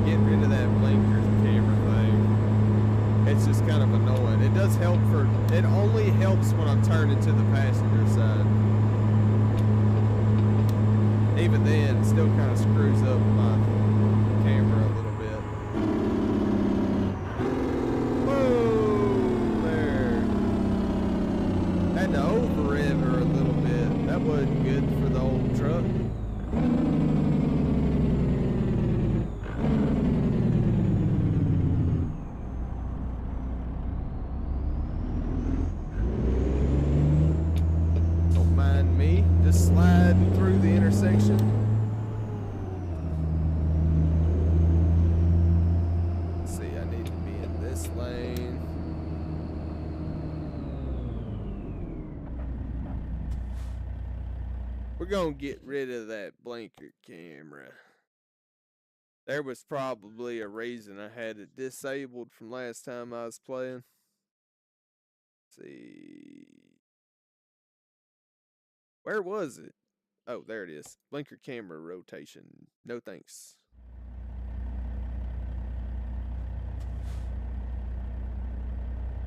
get rid of that blinker camera thing. It's just kind of annoying. It does help it only helps when I'm turning to the passenger side. Even then, it still kind of screws up my camera a little bit. Whoa, there. Had to over-rev her a little bit. That wasn't good for the old truck. Don't mind me, just sliding through the intersection. Let's see, I need to be in this lane. We're gonna get rid of that blinker camera. There was probably a reason I had it disabled from last time I was playing. Let's see. Where was it? Oh, there it is. Blinker camera rotation. No thanks.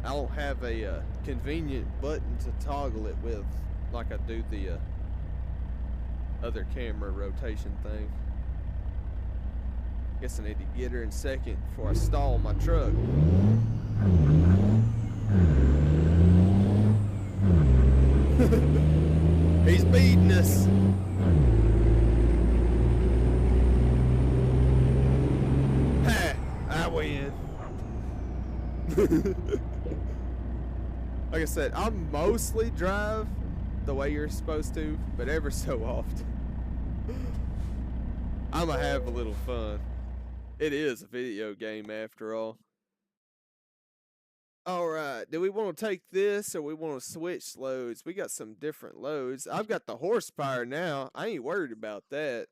I don't have a convenient button to toggle it with like I do the other camera rotation thing. Guess I need to get her in second before I stall my truck. He's beating us. Ha! I win. Like I said, I mostly drive the way you're supposed to, but ever so often, I'm gonna have a little fun. It is a video game after all. All right, do we want to take this or we want to switch loads? We got some different loads. I've got the horsepower now. I ain't worried about that.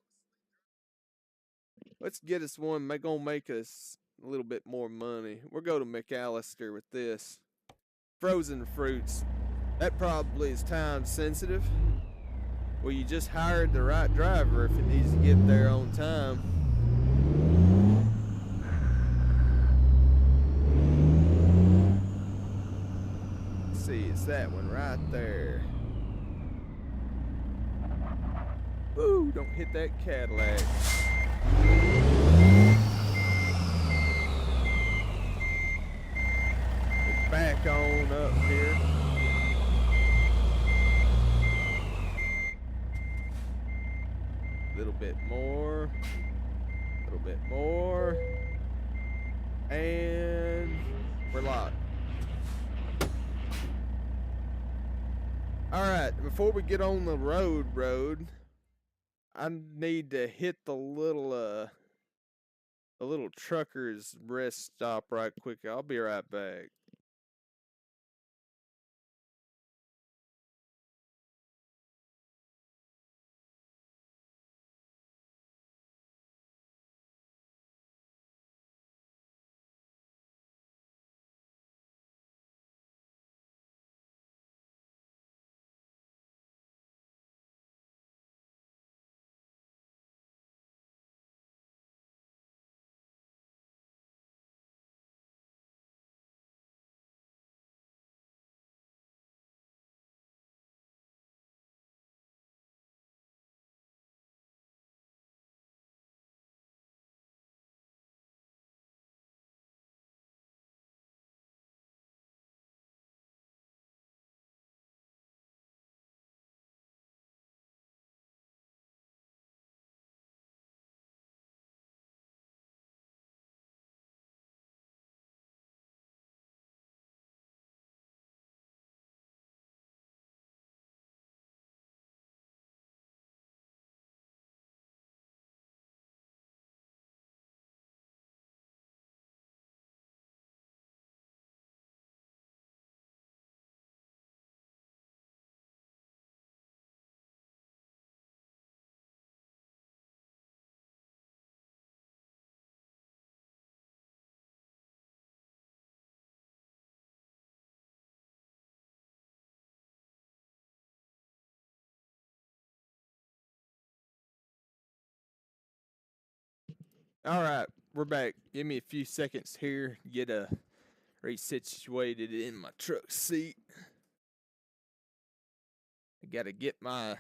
Let's get us one gonna make us a little bit more money. We'll go to McAllister with this. Frozen fruits. That probably is time sensitive. Well, you just hired the right driver if it needs to get there on time. Let's see, it's that one right there. Ooh, don't hit that Cadillac. We're back on up here. A little bit more. A little bit more. And we're locked. Alright, before we get on the road, I need to hit the little trucker's rest stop right quick. I'll be right back. All right, we're back. Give me a few seconds here to get resituated in my truck seat. I gotta get my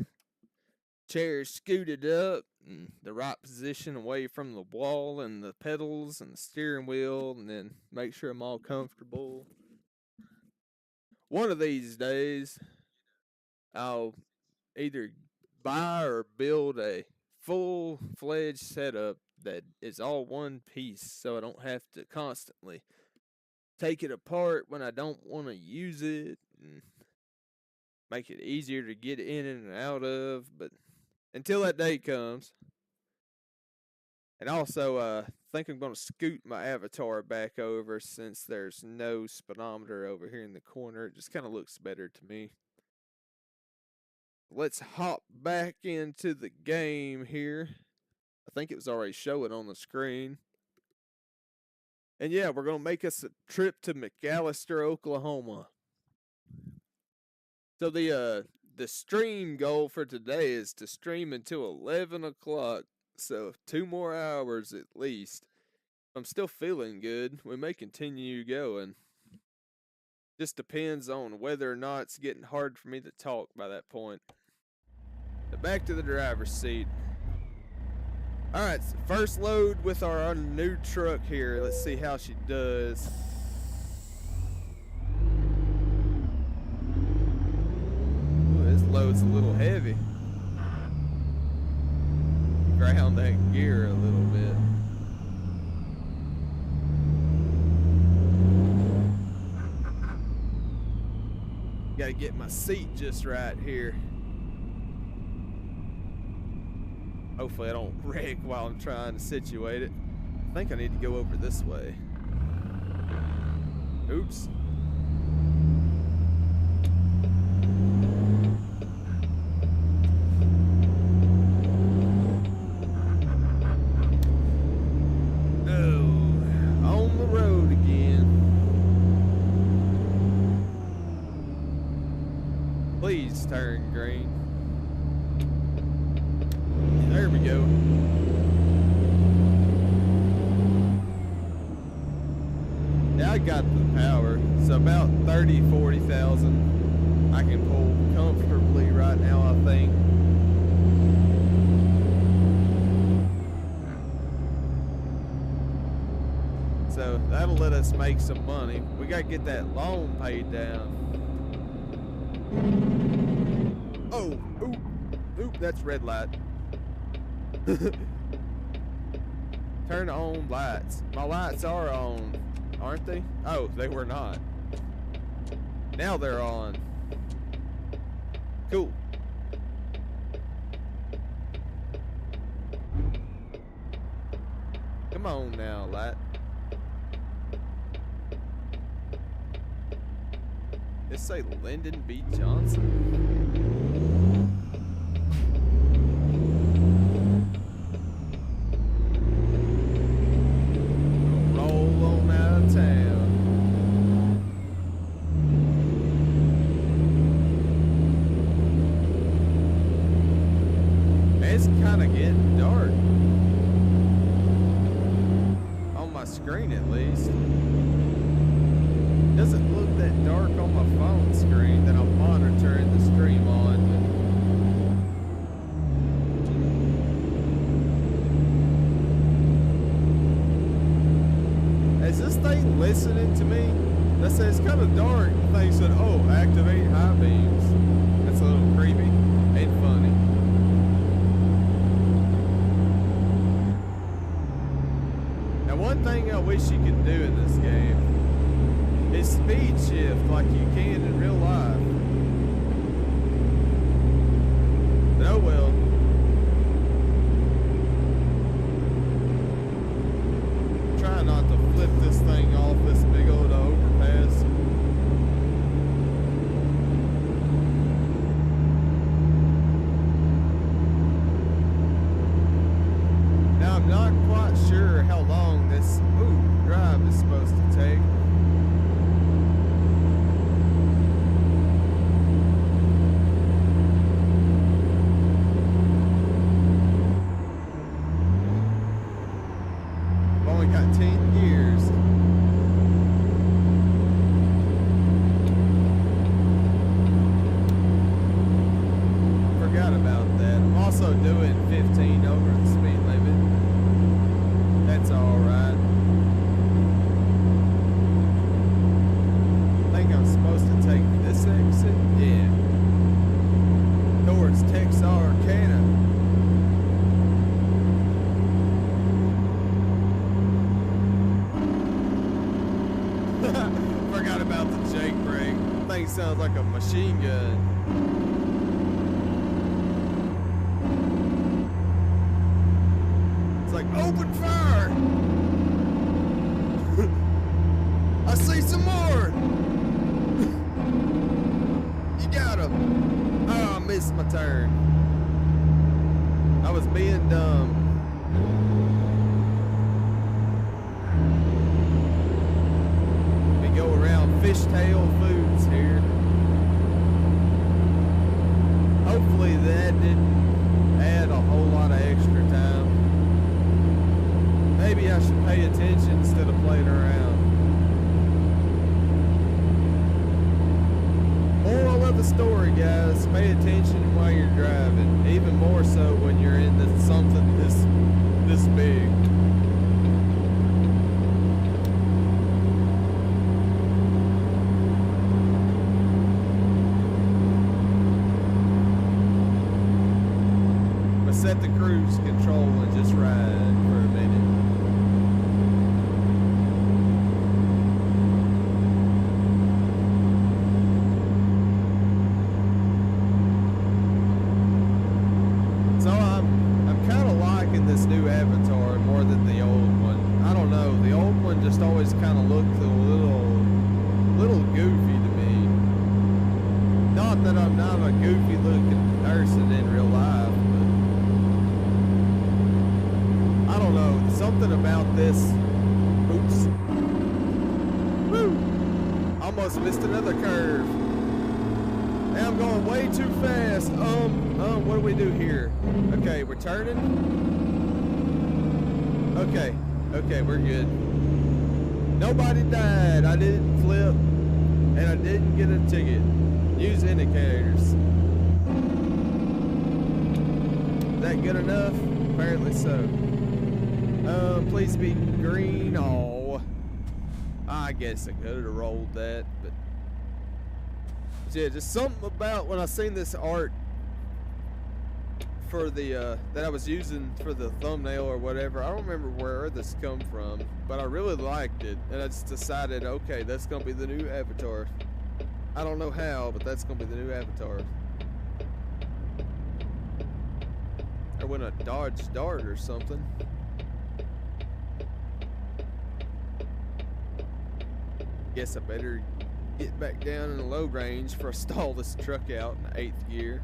chair scooted up in the right position away from the wall and the pedals and the steering wheel, and then make sure I'm all comfortable. One of these days, I'll either buy or build a full-fledged setup that is all one piece, so I don't have to constantly take it apart when I don't want to use it, and make it easier to get in and out of. But until that day comes, and also think I'm going to scoot my avatar back over since there's no speedometer over here in the corner. It just kind of looks better to me. Let's hop back into the game here. I think it was already showing on the screen. And yeah, we're going to make us a trip to McAllister, Oklahoma. So the stream goal for today is to stream until 11 o'clock. So 2 more hours at least. I'm still feeling good. We may continue going. Just depends on whether or not it's getting hard for me to talk by that point. So back to the driver's seat. Alright, so first load with our new truck here. Let's see how she does. Ooh, this load's a little heavy. Ground that gear a little bit. Gotta get my seat just right here. Hopefully I don't wreck while I'm trying to situate it. I think I need to go over this way. Oops. Oh, on the road again. Please turn green. There we go. Yeah, I got the power. So about 40,000 I can pull comfortably right now, I think. So that'll let us make some money. We gotta get that loan paid down. Oh, oop, that's red light. Turn on lights. My lights are on, aren't they? Oh, they were not. Now they're on. Cool. Come on now, light. It say Lyndon B. Johnson. Roll on out of town. It's kind of getting dark. On my screen, at least. Doesn't look that dark on my phone screen that I'm monitoring the stream on. Is this thing listening to me? That says it's kind of dark. The thing said, oh, activate high beams. That's a little creepy and funny. Now, one thing I wish you could do in this game is speed shift like you can in real life. Oh well. Try not to flip this thing off this big old overpass. Now I'm not quite sure how long this drive is supposed to take. forgot about that. I'm also doing 15 over the speed limit. That's alright. I think I'm supposed to take this exit. Yeah. Towards Texarkana. Forgot about the Jake brake. Thing sounds like a machine gun. It's like open fire. I see some more. You got him. Oh, I missed my turn. I was being dumb. We go around Fishtail Foods here. Hopefully that didn't add a whole lot of extra time. Maybe I should pay attention instead of playing around. Moral of the story, guys, pay attention while you're driving. Even more so when you're in something this big. Set the cruise control and just ride for a minute. So I'm kind of liking this new avatar more than the old one. I don't know, the old one just always kind of looked a little goofy to me. Not that I'm not a goofy looking person in real life. I don't know, something about this. Oops. Woo! Almost missed another curve. Now I'm going way too fast. What do we do here? Okay, we're turning. Okay, we're good. Nobody died. I didn't flip, and I didn't get a ticket. Use indicators. Is that good enough? Apparently so. Please be green. Oh, I guess I could have rolled that, but yeah, just something about when I seen this art for the that I was using for the thumbnail or whatever. I don't remember where this come from, but I really liked it, and I just decided, okay, that's gonna be the new avatar. I don't know how, but that's gonna be the new avatar. I went a Dodge Dart or something. Guess I better get back down in the low range before I stall this truck out in the 8th gear.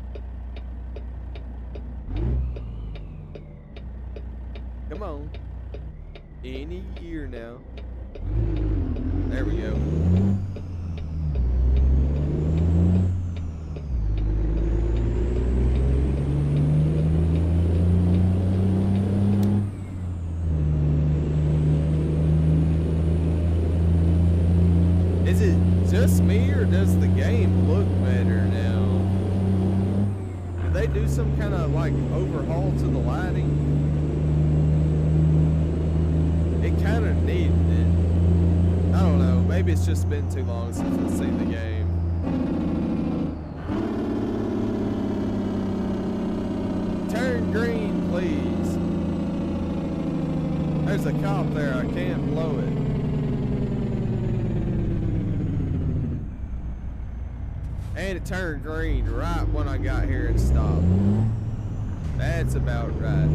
Come on. Any gear now. There we go. Is it just me, or does the game look better now? Did they do some kind of like overhaul to the lighting? It kind of needed it. I don't know, maybe it's just been too long since I've seen the game. Turn green, please. There's a cop there, I can't blow it. And it turned green right when I got here and stopped. That's about right.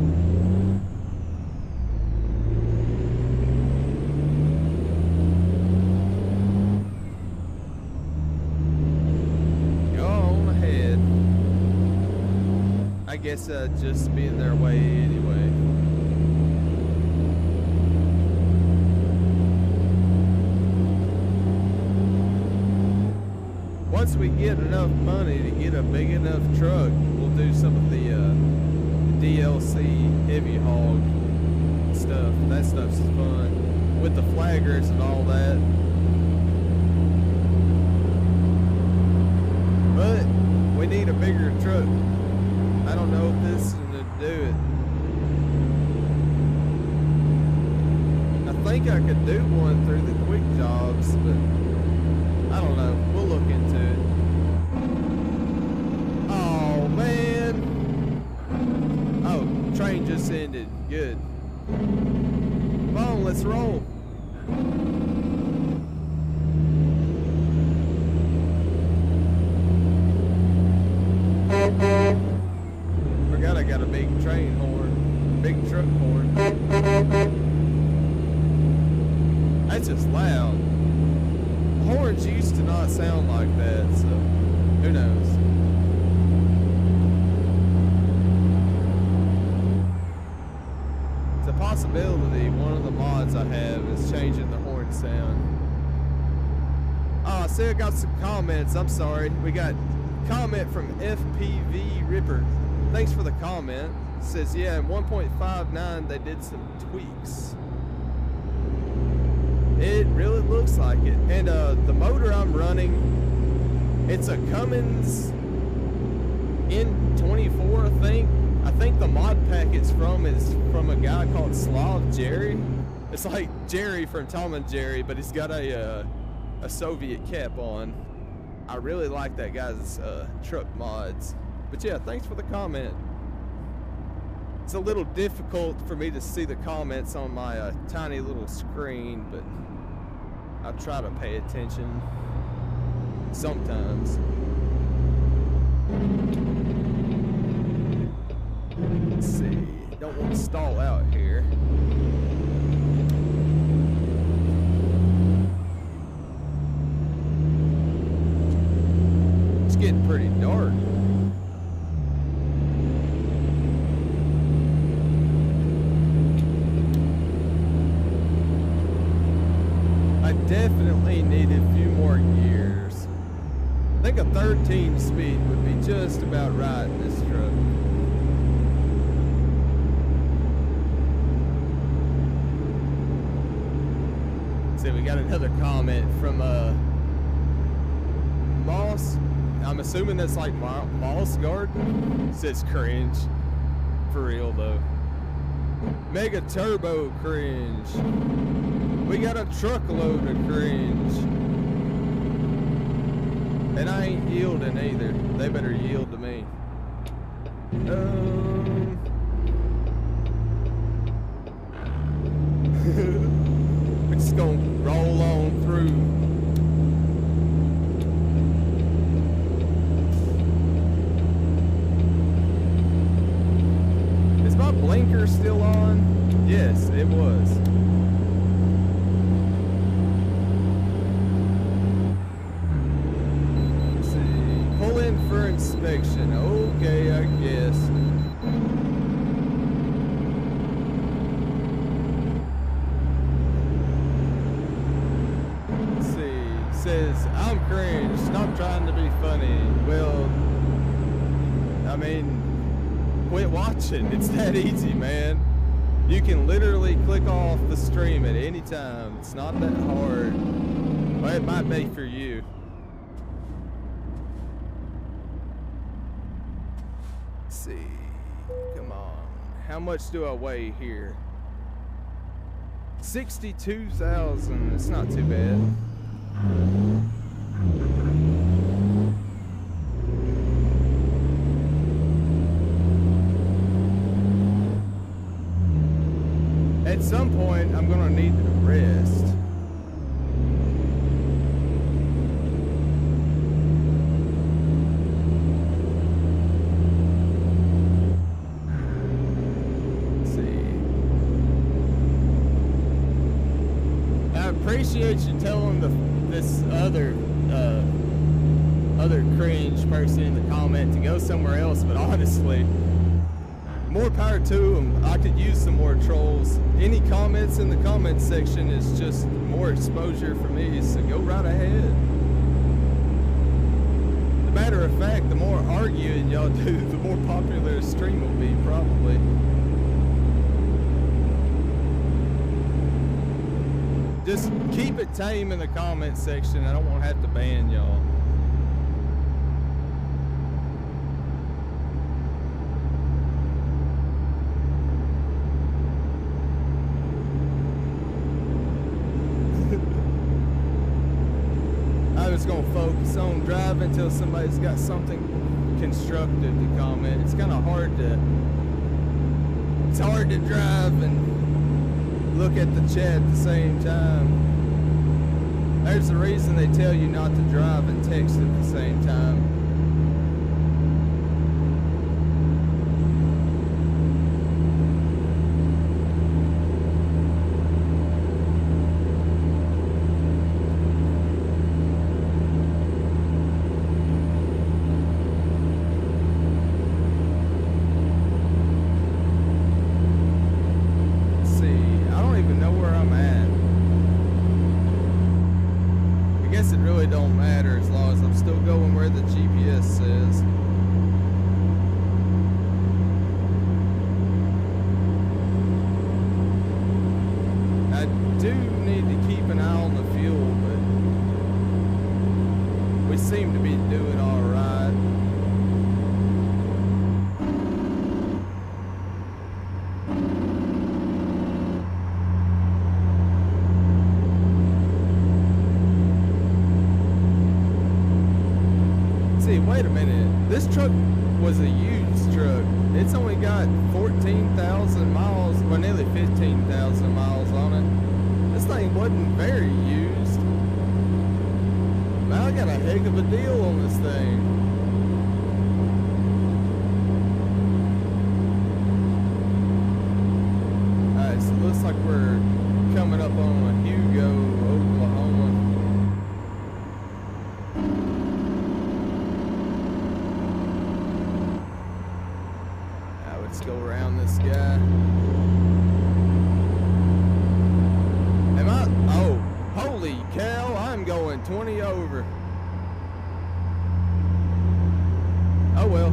Go on ahead. I guess I'd just be in their way anyway. Once we get enough money to get a big enough truck, we'll do some of the DLC heavy hog stuff. That stuff's fun with the flaggers and all that. But we need a bigger truck. I don't know if this is gonna do it. I think I could do one through the quick jobs, but I don't know. We'll look into it. Oh man. Oh, train just ended. Good. Come on, let's roll. Forgot I got a big train horn, big truck horn. That's just loud. Horns used to not sound like that, so who knows? It's a possibility one of the mods I have is changing the horn sound. Oh, I see I got some comments. I'm sorry. We got comment from FPV Ripper. Thanks for the comment. It says, yeah, in 1.59 they did some tweaks. It really looks like it. And the motor I'm running, it's a Cummins N24, I think. I think the mod pack it's from is from a guy called Slav Jerry. It's like Jerry from Tom and Jerry, but he's got a Soviet cap on. I really like that guy's truck mods. But yeah, thanks for the comment. It's a little difficult for me to see the comments on my tiny little screen, but I try to pay attention sometimes. Let's see, don't want to stall out here. It's getting pretty dark. I definitely need a few more gears. I think a 13 speed would be just about right in this truck. See, we got another comment from Moss. I'm assuming that's like Moss Garden. It says cringe. For real though. Mega turbo cringe. We got a truckload of cringe. And I ain't yielding either. They better yield to me. We're just gonna roll on through. Is my blinker still on? Yes, it was. Let's see. Pull in for inspection. Okay, I guess. Says, I'm cringe, stop trying to be funny. Well, I mean, quit watching. It's that easy, man. You can literally click off the stream at any time. It's not that hard. Well, it might be for you. Let's see. Come on. How much do I weigh here? 62,000. It's not too bad. At some point, I'm gonna need to rest. Let's see. I appreciate you telling this other cringe person in the comment to go somewhere else, but honestly, more power to them. I could use some more trolls. Any comments in the comment section is just more exposure for me, so go right ahead. As a matter of fact, the more arguing y'all do, the more popular a stream will be, probably. Just keep it tame in the comment section. I don't want to have to ban y'all. focus on driving until somebody's got something constructive to comment. It's kind of hard to drive and look at the chat at the same time. There's the reason they tell you not to drive and text at the same time. Wait a minute, this truck was a used truck. It's only got 14,000 miles, well nearly 15,000 miles on it. This thing wasn't very used. Man, I got a heck of a deal on this thing. Alright, so it looks like we're coming up on a Hugo, Oklahoma. Let's go around this guy. Am I? Oh, holy cow, I'm going 20 over. Oh well.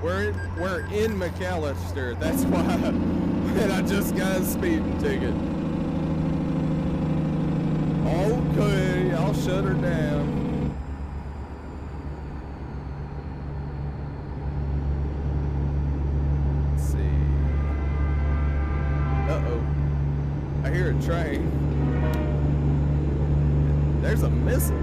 We're in McAllister. That's why. And I just got a speeding ticket. Okay, I'll shut her down. Let's see. Uh-oh. I hear a train. There's a missile.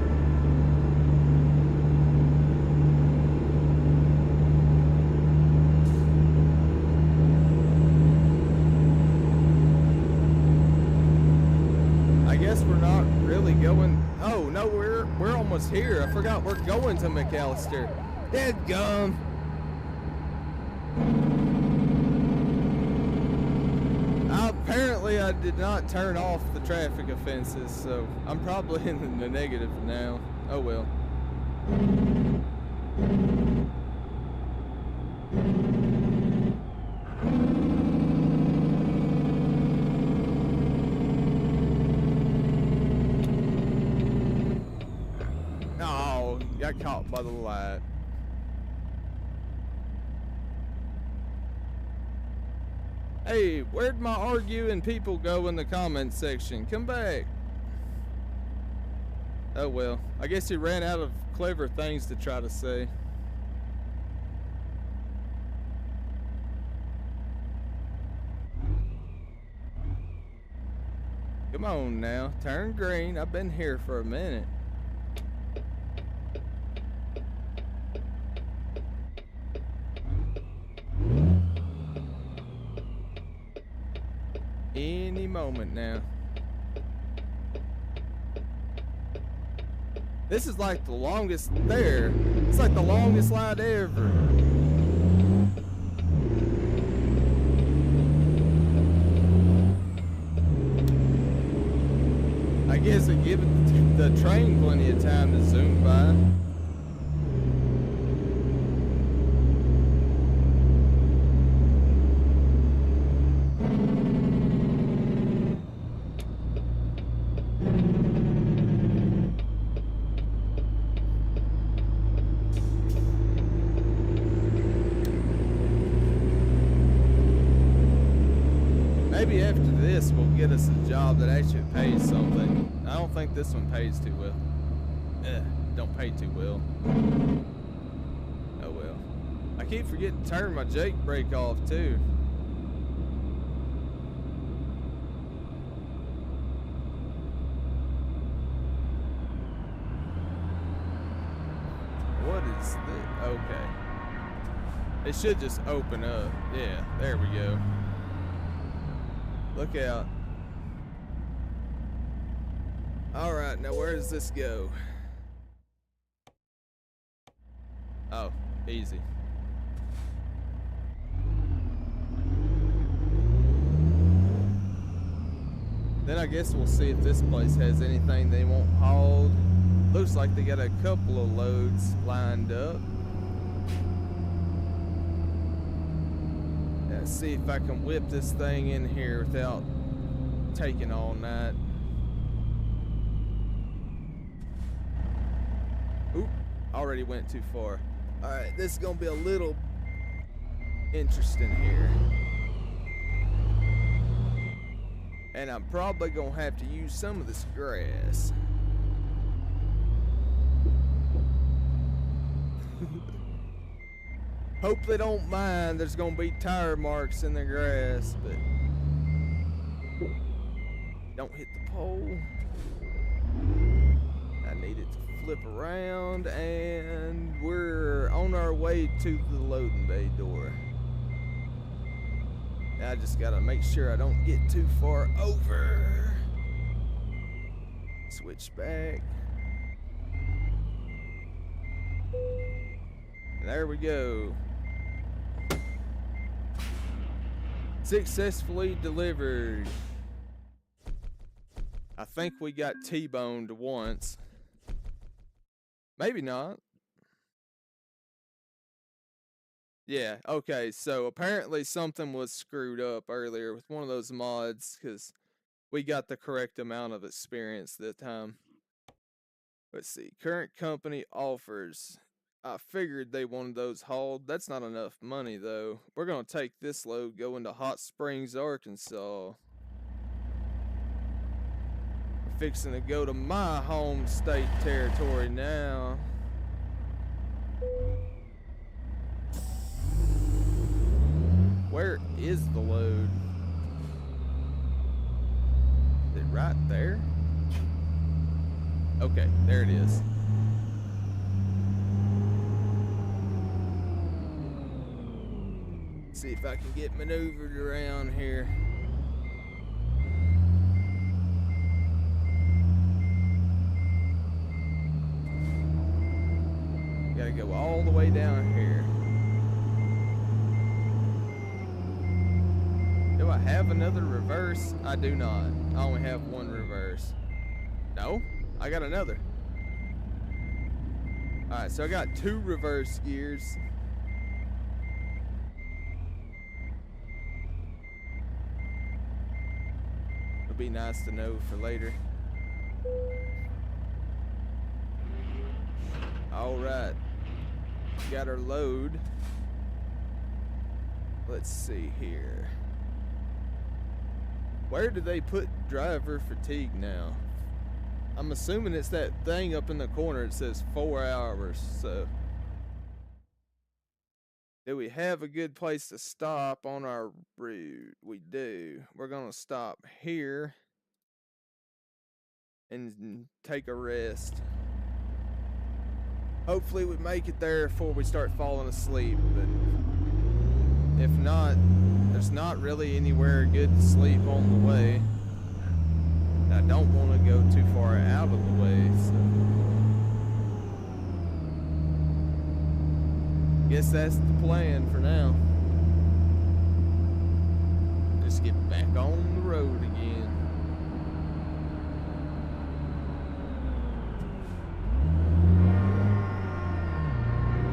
We're not really going. Oh no, we're almost here. I forgot we're going to McAllister. Deadgum. Apparently I did not turn off the traffic offenses, so I'm probably in the negative now. Oh well. Got caught by the light. Hey, where'd my arguing people go in the comments section? Come back. Oh well, I guess he ran out of clever things to try to say. Come on now, turn green. I've been here for a minute. Any moment now. This is like the longest there. It's like the longest light ever. I guess it gives the train plenty of time to zoom by. Maybe after this we'll get us a job that actually pays something. I don't think this one pays too well. Don't pay too well. Oh well. I keep forgetting to turn my Jake brake off too. What's the... Okay. It should just open up. Yeah, there we go. Look out. Alright, now where does this go? Oh, easy. Then I guess we'll see if this place has anything they want hauled. Looks like they got a couple of loads lined up. Let's see if I can whip this thing in here without taking all night. Oop, already went too far. Alright, this is gonna be a little interesting here. And I'm probably gonna have to use some of this grass. Hope they don't mind. There's gonna be tire marks in the grass, but don't hit the pole. I need it to flip around, and we're on our way to the loading bay door. Now I just gotta make sure I don't get too far over. Switch back. There we go. Successfully delivered. I think we got T-boned once. Maybe not. Yeah, okay, so apparently something was screwed up earlier with one of those mods, because we got the correct amount of experience that time. Let's see, current company offers. I figured they wanted those hauled. That's not enough money, though. We're going to take this load, go into Hot Springs, Arkansas. We're fixing to go to my home state territory now. Where is the load? Is it right there? Okay, there it is. See if I can get maneuvered around here. Gotta go all the way down here. Do I have another reverse? I do not. I only have one reverse. No, I got another. Alright, so I got 2 reverse gears. Be nice to know for later. All right, got our load. Let's see here. Where do they put driver fatigue now? I'm assuming it's that thing up in the corner. It says 4 hours. So do we have a good place to stop on our route? We do. We're gonna stop here and take a rest. Hopefully we make it there before we start falling asleep, but if not, there's not really anywhere good to sleep on the way. I don't want to go too far out of the way, so guess that's the plan for now. Just get back on the road again.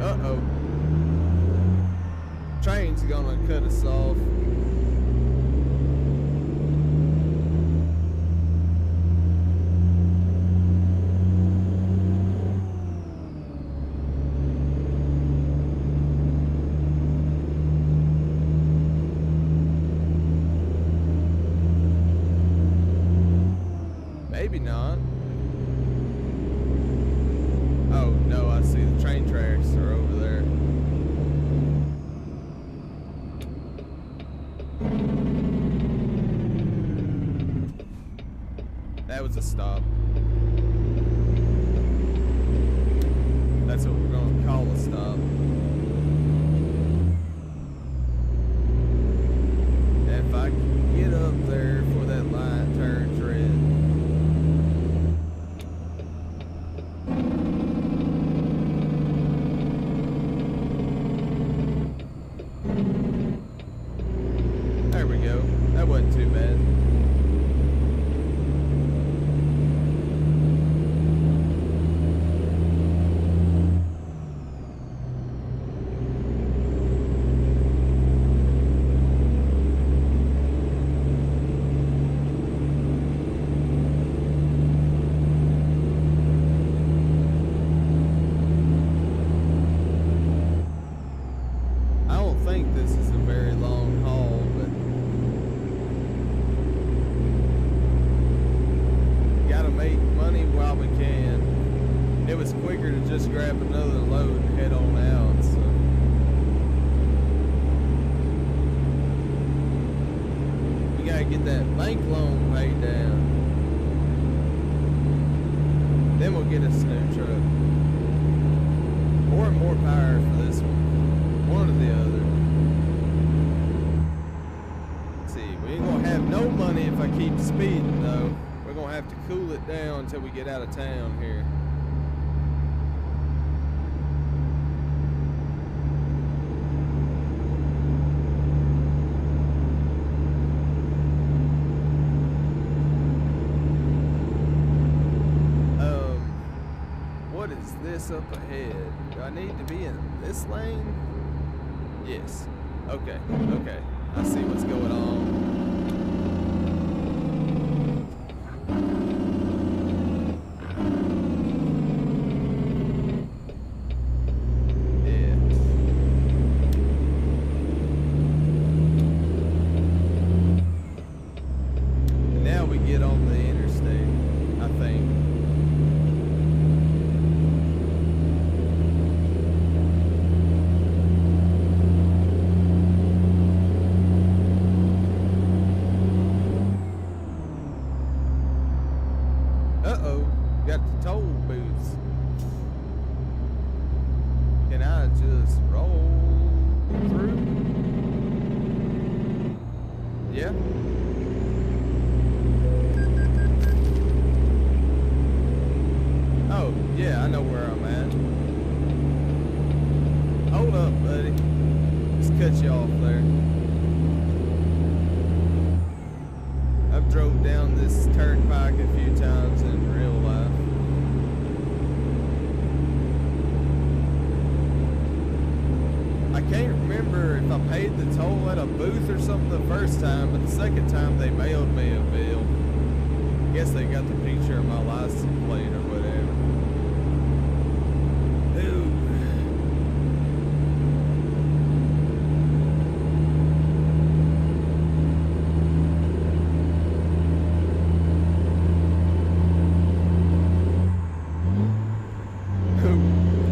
Uh-oh. Train's gonna cut us off. Maybe not. Oh, no, I see the train tracks are over there. That was a stop. That's what we're gonna call a stop. If I can get up there before that light turns red. There we go. That wasn't too bad. I don't think this is a very long haul, but gotta make money while we can. It was quicker to just grab another load and head on out, so. We gotta get that bank loan paid down. Then we'll get us a new truck. Or more power for this one. One or the other. Let's see, we ain't gonna have no money if I keep speeding though. We're gonna have to cool it down until we get out of town here. What is this up ahead? Do I need to be in this lane? Yes. Okay, okay. I see what's going on. Get on the interstate, I think. Uh-oh, got the toll booths. Can I just roll through? Yeah. Oh, yeah, I know where I'm at. Hold up, buddy. Just cut you off there. I've drove down this turnpike a few times in real life. I can't remember if I paid the toll at a booth or something the first time, but the second time they mailed me a bill. I guess they got the picture of my license plate or whatever.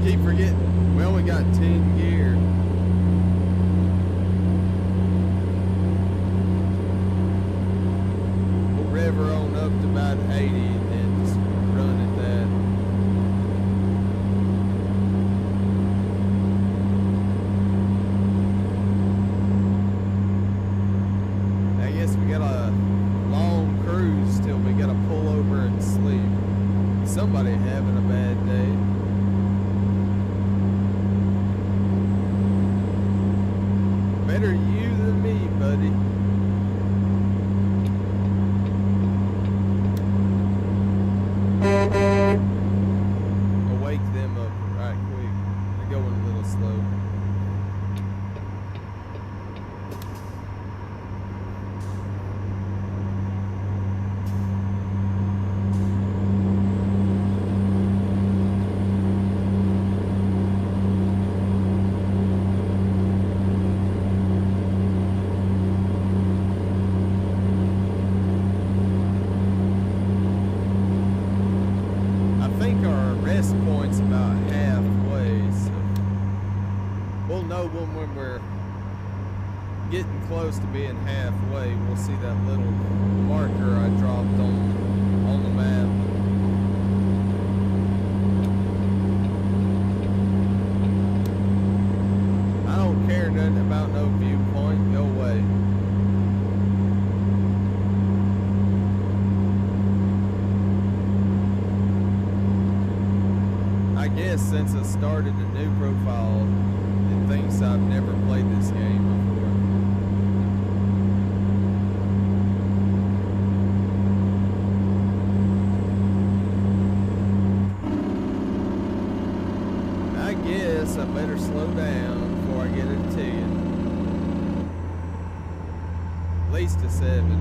Keep forgetting, we only got 10 gear. We'll rev her on up to about 80 and then just run at that. I guess we got a long cruise till we gotta pull over and sleep. Somebody having a bad day. Better you than me, buddy. I'll wake them up right quick. They're going a little slow. Rest point's about halfway, so we'll know when we're getting close to being halfway. We'll see that little marker I dropped on the map. guess since I started a new profile, it thinks I've never played this game before. I guess I better slow down before I get it to you. At least to 70.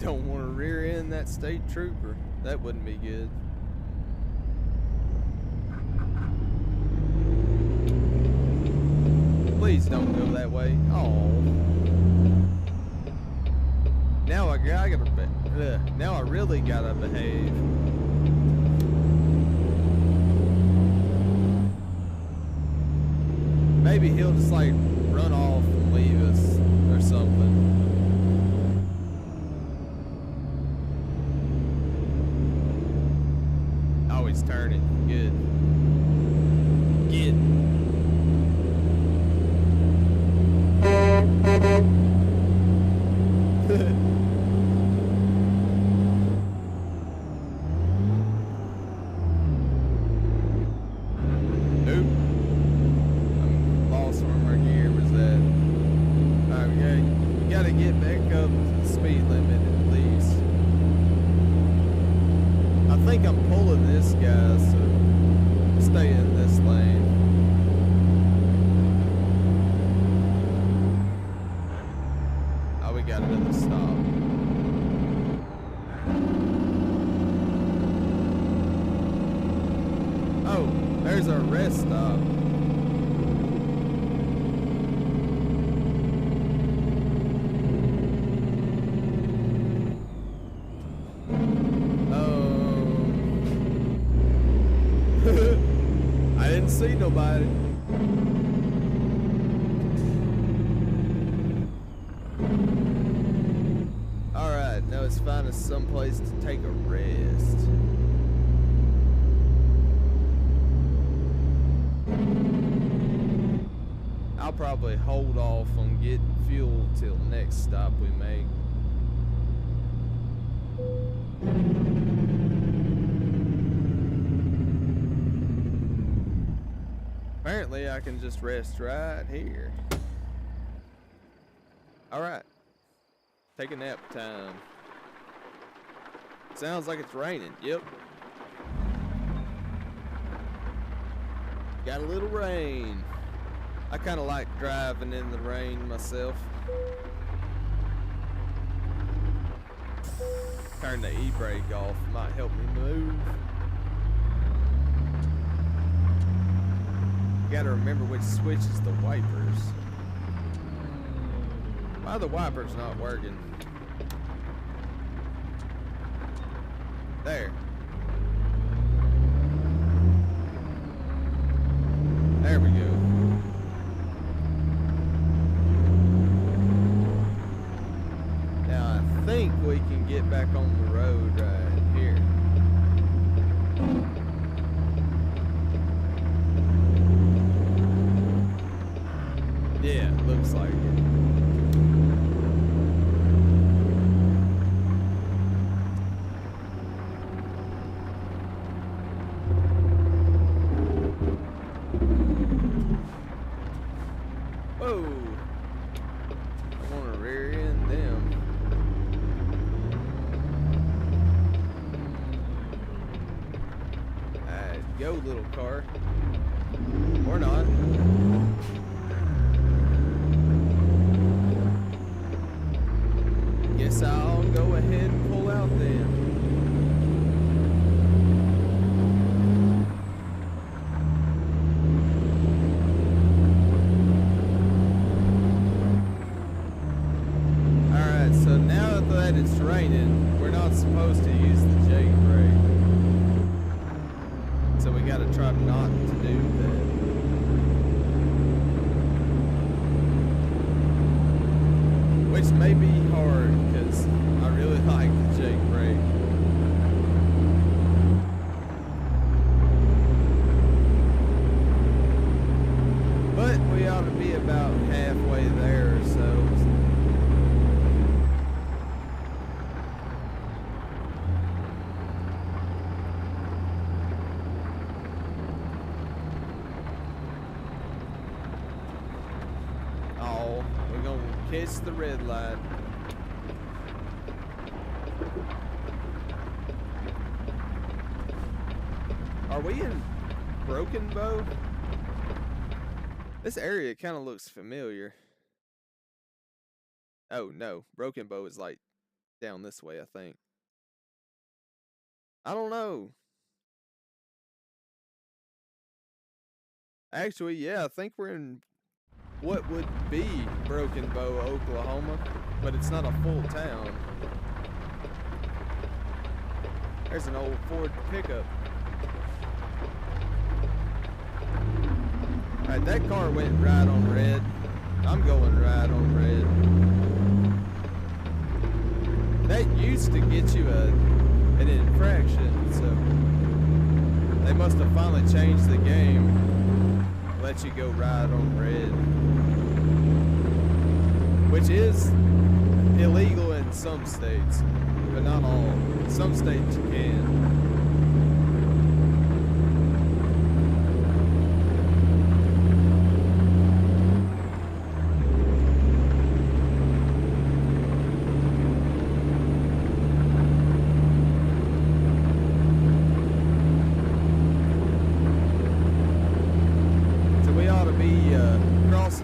Don't want to rear end that state trooper. That wouldn't be good. Please don't go that way. Oh. Now now I really gotta behave. Maybe he'll just like run off and leave us or something. Oh, he's turning. Good. Get. There's our rest stop. I didn't see nobody. Alright, now let's find us someplace to take a rest. I'll probably hold off on getting fuel till next stop we make. Apparently I can just rest right here. Alright. Take a nap time. Sounds like it's raining. Yep. Got a little rain. I kind of like driving in the rain myself. Turn the e-brake off. Might help me move. Gotta remember which switch is the wipers. Why are the wipers not working? There. There we go. Now I think we can get back on the road right here. Yeah, looks like it. Whoa! I want to rear end them. Alright, go little car. Or not. Guess I'll go ahead and pull out then. Alright, so now that it's raining, we're not supposed to use the J brake. So we gotta try not to do that. ought to be about halfway there or so. Oh, we're gonna catch the red light. Are we in Broken Bow? This area kind of looks familiar. Oh no, Broken Bow is like down this way, I think. I don't know. Actually, yeah, I think we're in what would be Broken Bow, Oklahoma, but it's not a full town. There's an old Ford pickup. Alright, that car went right on red. I'm going right on red. That used to get you an infraction, so they must have finally changed the game. Let you go right on red. Which is illegal in some states, but not all. In some states you can.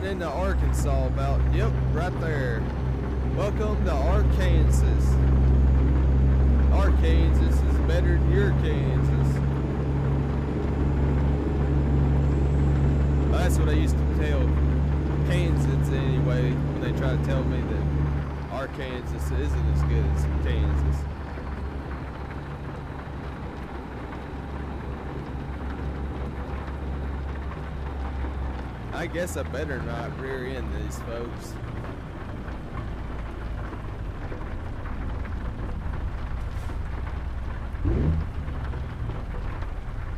Into Arkansas about, yep, right there. Welcome to Arkansas. Arkansas is better than your Kansas. Well, that's what I used to tell Kansans anyway, when they try to tell me that Arkansas isn't as good as Kansas. I guess I better not rear end these folks.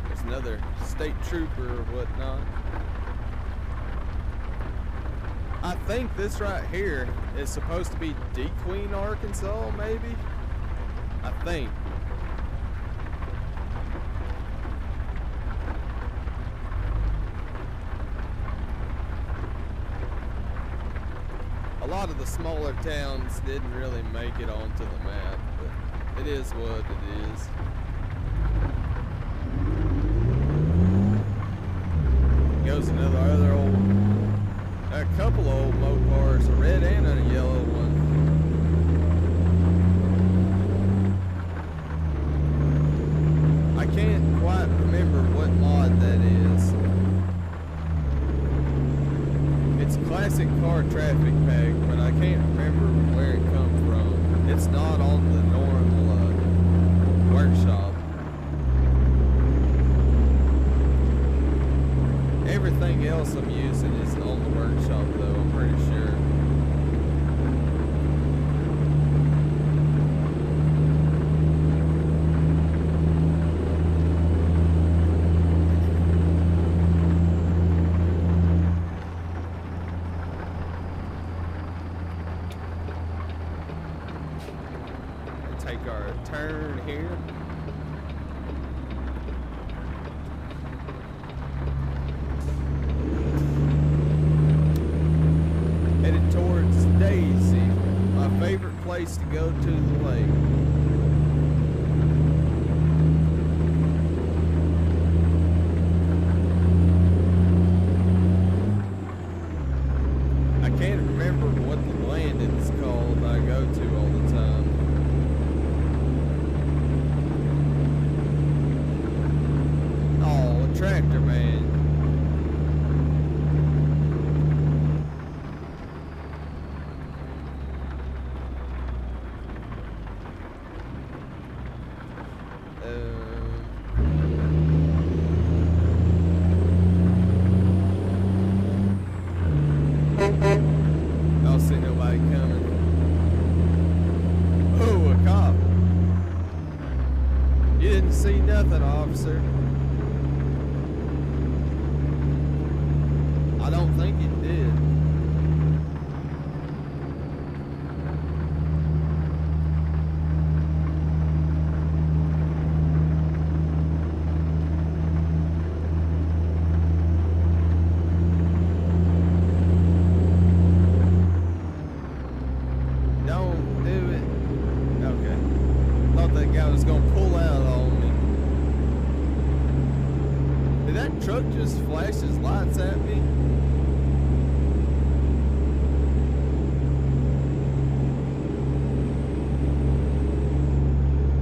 There's another state trooper or whatnot. I think this right here is supposed to be DeQueen, Arkansas, maybe? I think. A lot of the smaller towns didn't really make it onto the map, but it is what it is. Goes another a couple of old Mopars, a red and a yellow one. I can't quite remember what mod that is. It's classic car traffic pack, but I can't remember where it come from. It's not on the normal workshop. Everything else I'm using is on the workshop though, I'm pretty sure. Take our turn here. Headed towards Daisy, my favorite place to go to the lake. I can't remember what the landing's called I go to all the time. Tractor man. I don't see nobody coming. Oh, a cop. You didn't see nothing, officer. I don't think it did. that truck just flashes lights at me.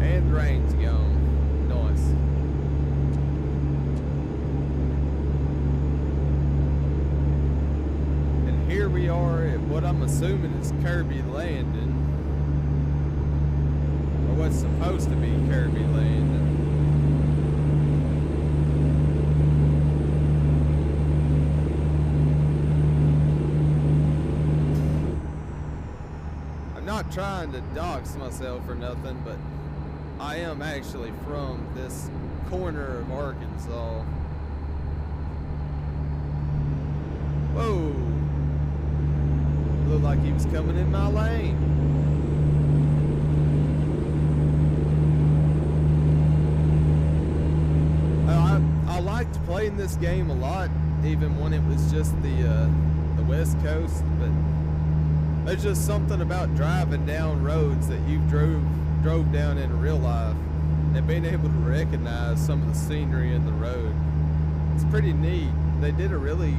And the rain's gone. Nice. And here we are at what I'm assuming is Kirby Landing. Or what's supposed to be Kirby Landing. I'm not trying to dox myself or nothing, but I am actually from this corner of Arkansas. Whoa! Looked like he was coming in my lane. I liked playing this game a lot, even when it was just the West Coast. But there's just something about driving down roads that you drove down in real life and being able to recognize some of the scenery in the road. It's pretty neat. They did a really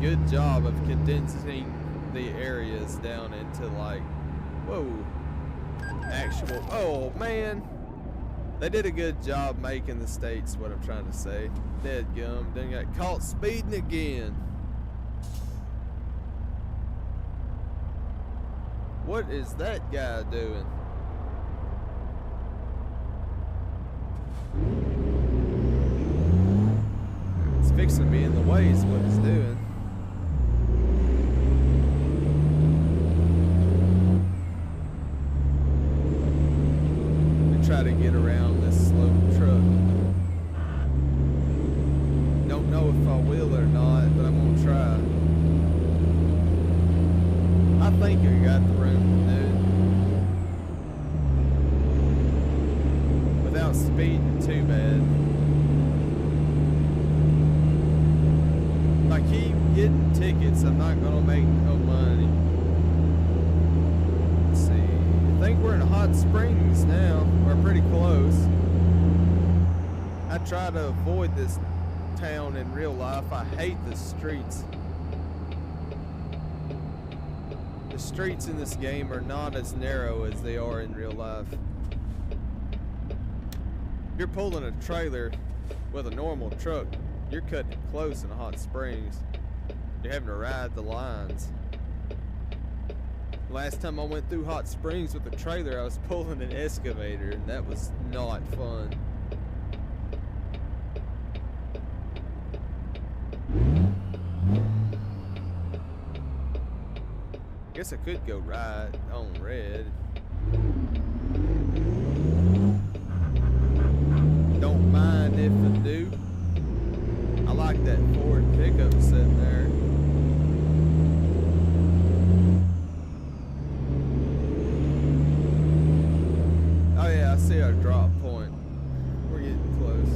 good job of condensing the areas down into like, whoa, actual, oh man. They did a good job making the states, what I'm trying to say. Deadgum, done got caught speeding again. What is that guy doing? It's fixing to be in the way is what he's doing. And try to get around this slow truck. Don't know if I will or not, but I'm gonna try. I think I got the room to do it without speeding too bad. If I keep getting tickets, I'm not gonna make no money. Let's see. I think we're in Hot Springs now. We're pretty close. I try to avoid this town in real life. I hate the streets. The streets in this game are not as narrow as they are in real life. If you're pulling a trailer with a normal truck, you're cutting it close in Hot Springs. You're having to ride the lines. Last time I went through Hot Springs with a trailer, I was pulling an excavator, and that was not fun. I guess I could go right on red. Don't mind if I do. I like that Ford pickup sitting there. Oh yeah, I see our drop point. We're getting close.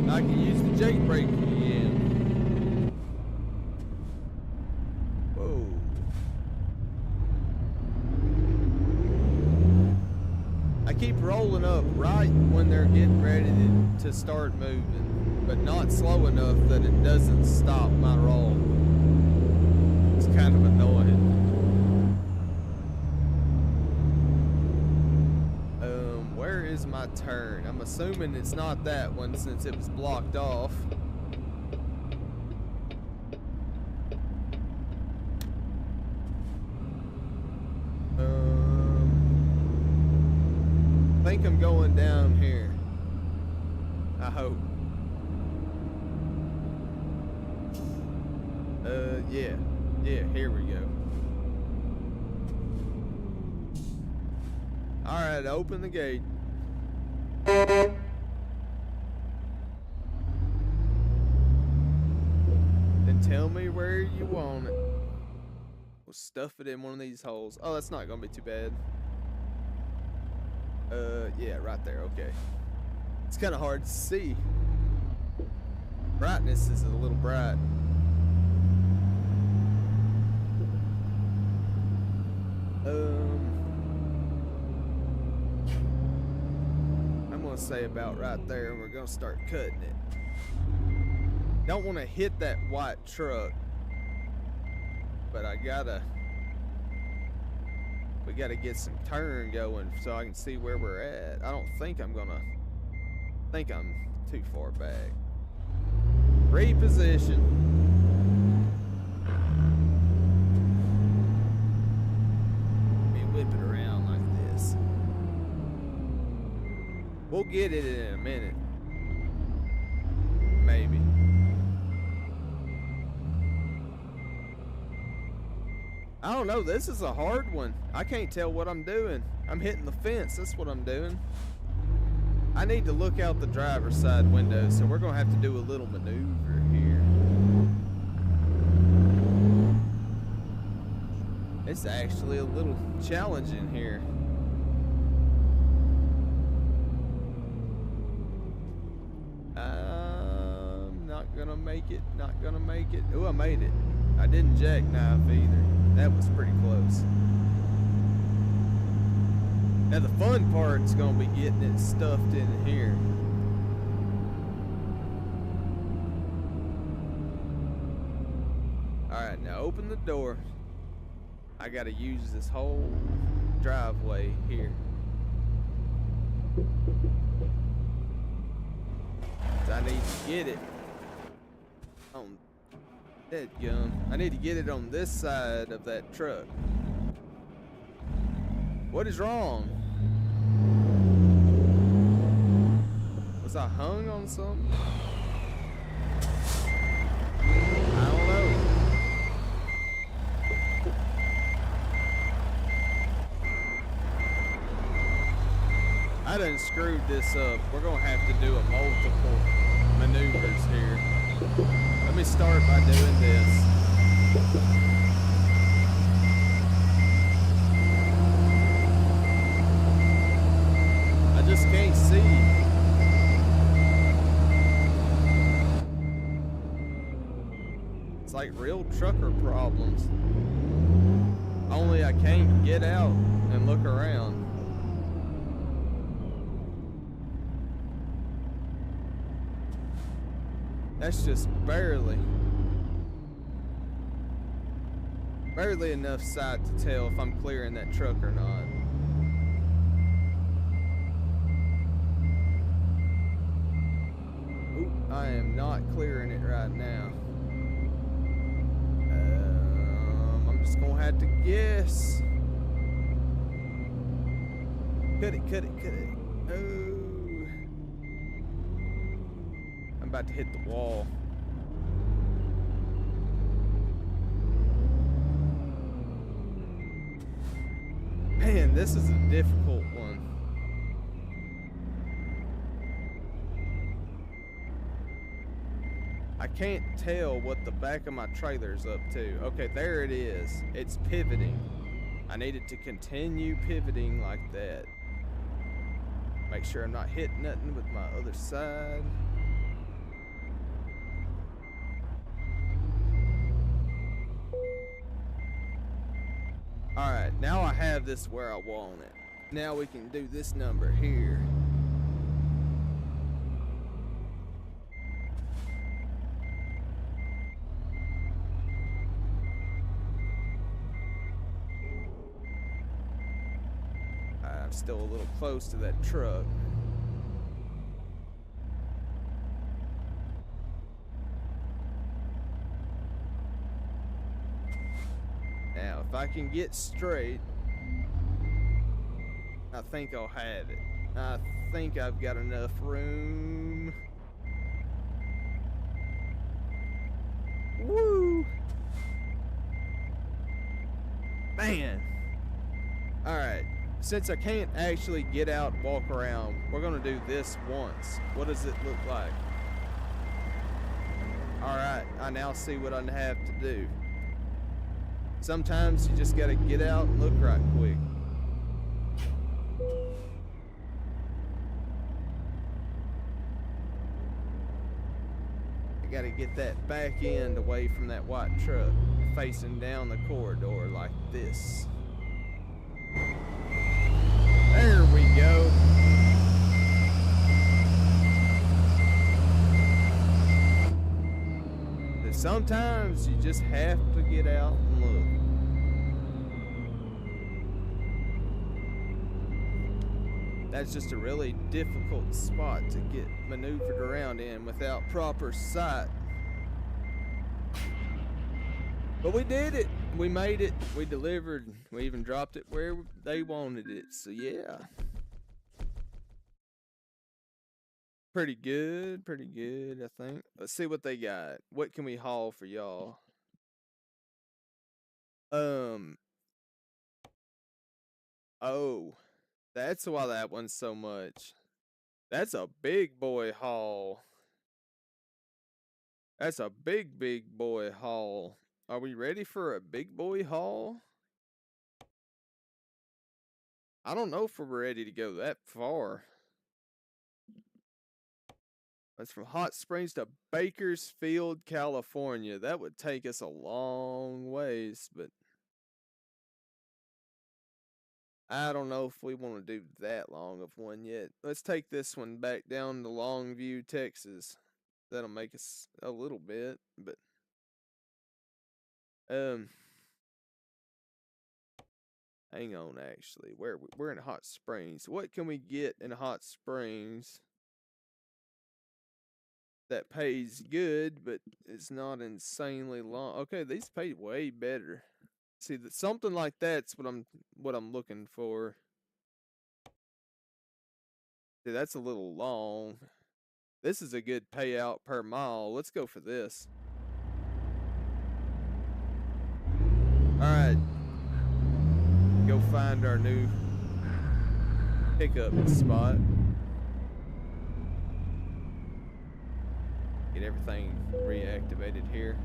I can use the jailbreak again. Whoa. I keep rolling up right when they're getting ready to start moving, but not slow enough that it doesn't stop my roll. It's kind of annoying. Where is my turn? I'm assuming it's not that one since it was blocked off. I think I'm going down here. I hope. Yeah, here we go. Alright, open the gate. Then tell me where you want it. We'll stuff it in one of these holes. Oh, that's not gonna be too bad. Yeah, right there, okay. It's kinda hard to see. Brightness is a little bright. say about right there, and we're gonna start cutting it. Don't want to hit that white truck, but we gotta get some turn going so I can see where we're at. I don't think I'm too far back. Reposition. Let me whip it around like this. We'll get it in a minute. Maybe. I don't know, this is a hard one. I can't tell what I'm doing. I'm hitting the fence, that's what I'm doing. I need to look out the driver's side window, so we're gonna have to do a little maneuver here. It's actually a little challenging here. Not gonna make it, not gonna make it. Oh, I made it. I didn't jackknife either. That was pretty close. Now the fun part's gonna be getting it stuffed in here. Alright, now open the door. I gotta use this whole driveway here. I need to get it on that gun. I need to get it on this side of that truck. What is wrong? Was I hung on something? I don't know. I done screwed this up. We're gonna have to do a multiple maneuvers here. Let me start by doing this. I just can't see. It's like real trucker problems. Only I can't get out and look around. That's just barely enough sight to tell if I'm clearing that truck or not. Oop, I am not clearing it right now. I'm just gonna have to guess. Cut it. Oh. I'm about to hit the wall. Man, this is a difficult one. I can't tell what the back of my trailer's up to. Okay, there it is. It's pivoting. I need it to continue pivoting like that. Make sure I'm not hitting nothing with my other side. Alright, now I have this where I want it. Now we can do this number here. I'm still a little close to that truck. Now, if I can get straight, I think I'll have it. I think I've got enough room. Woo! Man! Alright, since I can't actually get out and walk around, we're gonna do this once. What does it look like? Alright, I now see what I have to do. Sometimes you just gotta get out and look right quick. I gotta get that back end away from that white truck, facing down the corridor like this. There we go. sometimes you just have to get out and look. That's just a really difficult spot to get maneuvered around in without proper sight. But we did it. We made it. We delivered. We even dropped it where they wanted it. So yeah. Pretty good, I think. Let's see what they got. What can we haul for y'all? Oh, that's why that one's so much. That's a big boy haul. That's a big boy haul. Are we ready for a big boy haul? I don't know if we're ready to go that far. That's from Hot Springs to Bakersfield, California. That would take us a long ways, but I don't know if we want to do that long of one yet. Let's take this one back down to Longview, Texas. That'll make us a little bit, but hang on. Actually, we're in Hot Springs. What can we get in Hot Springs that pays good, but it's not insanely long? Okay, these pay way better. See, that something like that's what I'm looking for. See, that's a little long. This is a good payout per mile. Let's go for this. Alright. Go find our new pickup spot. Get everything reactivated here.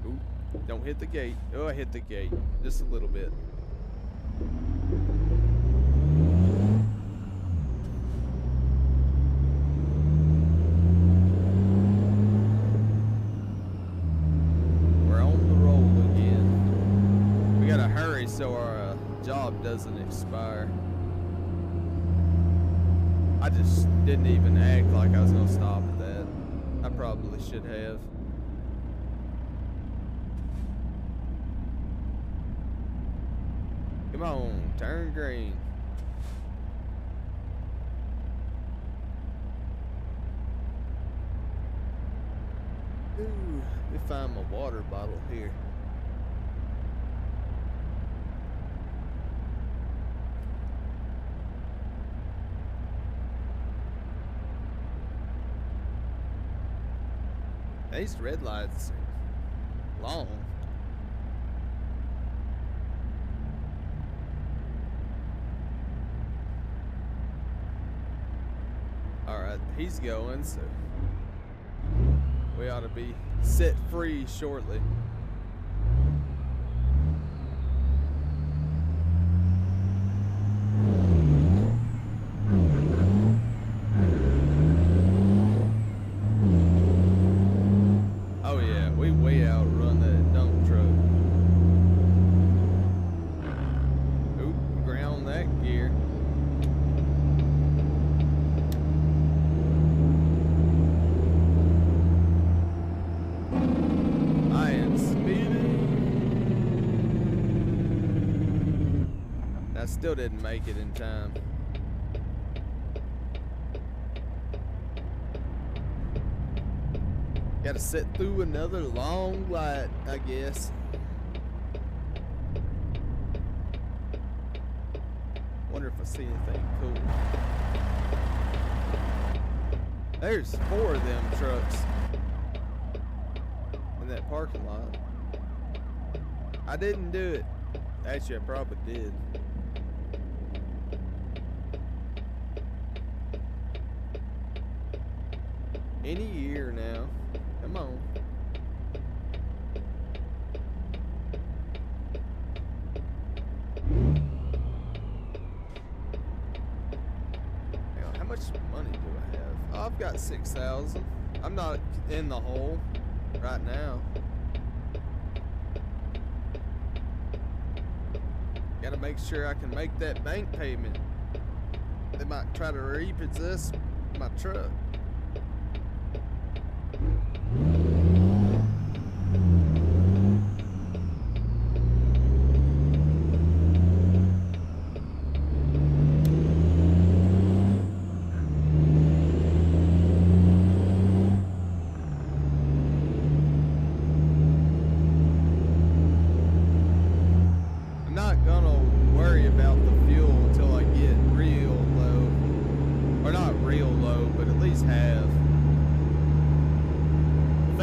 Ooh, don't hit the gate. Oh, I hit the gate. Just a little bit. So our job doesn't expire. I just didn't even act like I was gonna stop at that. I probably should have. Come on, turn green. Ooh, let me find my water bottle here. These red lights are long. Alright, he's going, so we ought to be set free shortly. Still didn't make it in time. Gotta sit through another long light, I guess. Wonder if I see anything cool. There's 4 of them trucks in that parking lot. I didn't do it. Actually, I probably did. Any year now. Come on. Hang on, how much money do I have? Oh, I've got 6,000. I'm not in the hole right now. Gotta make sure I can make that bank payment. They might try to repossess my truck.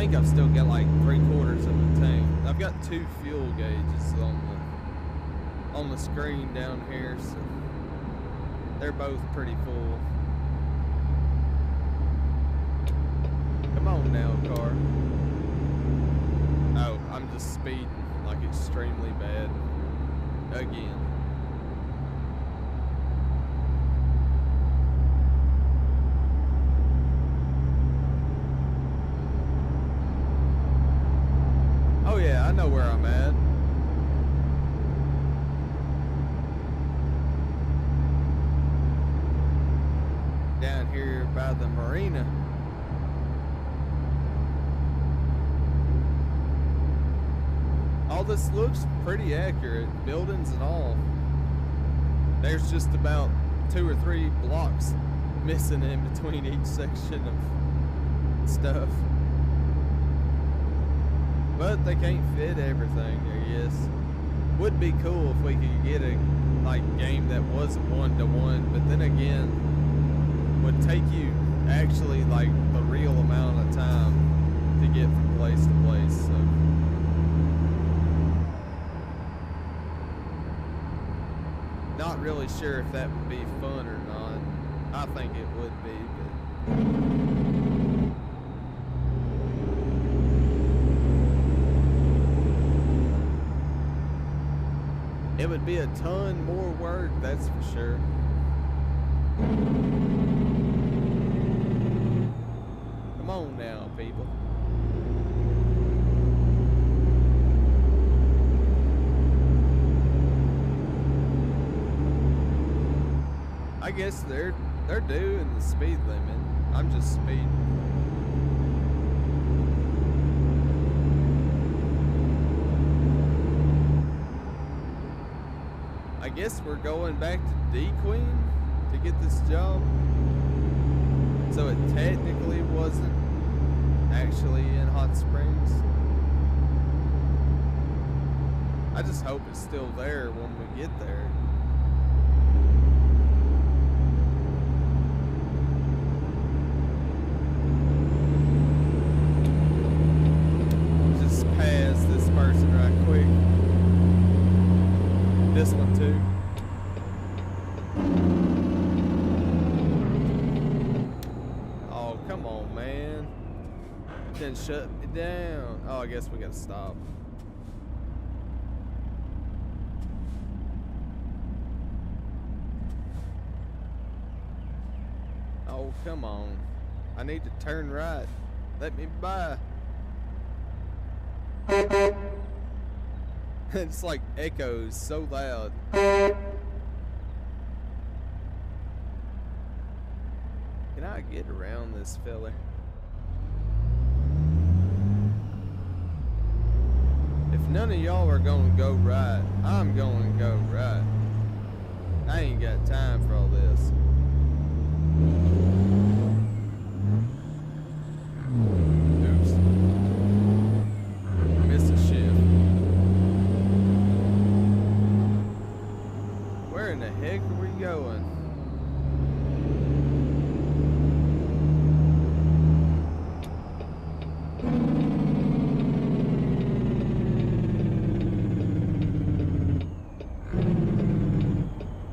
think I've still got like 3/4 of a tank. I've got 2 fuel gauges on the screen down here, so they're both pretty full. Come on now, car. Oh, I'm just speeding like extremely bad again. Oh yeah, I know where I'm at. Down here by the marina. All this looks pretty accurate, buildings and all. There's just about 2 or 3 blocks missing in between each section of stuff. But they can't fit everything, I guess. Would be cool if we could get a game that wasn't 1-to-1, but then again, would take you actually the real amount of time to get from place to place. So not really sure if that would be fun or not. I think it would be, but it would be a ton more work, that's for sure. Come on now, people. I guess they're doing the speed limit. I'm just speeding. I guess we're going back to D-Queen to get this job. So it technically wasn't actually in Hot Springs. I just hope it's still there when we get there. Just pass this person right quick. This one too. Oh, come on, man. Then shut me down. Oh, I guess we gotta stop. Oh, come on. I need to turn right. Let me by. It's like echoes so loud. Can I get around this fella? If none of y'all are gonna go right, I'm gonna go right. I ain't got time for all this. Oops. Missed a shift. Where in the heck are we going?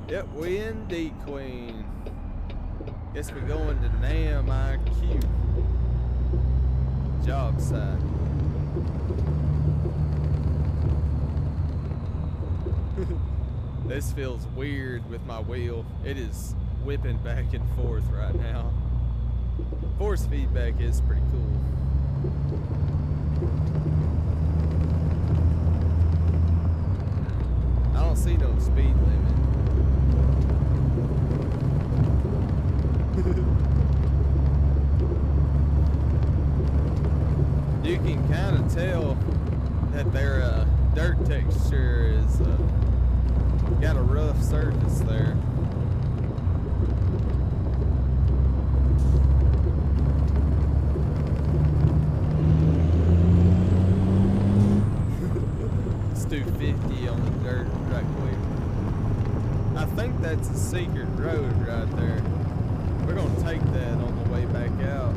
Yep, we in D-Queen. Guess we're going to NAM IQ. Job site. This feels weird with my wheel. It is whipping back and forth right now. Force feedback is pretty cool. I don't see no speed limit. You can kind of tell that their dirt texture is got a rough surface there. Let's do 50 on the dirt right quick. I think that's a secret road right there. We're gonna take that on the way back out.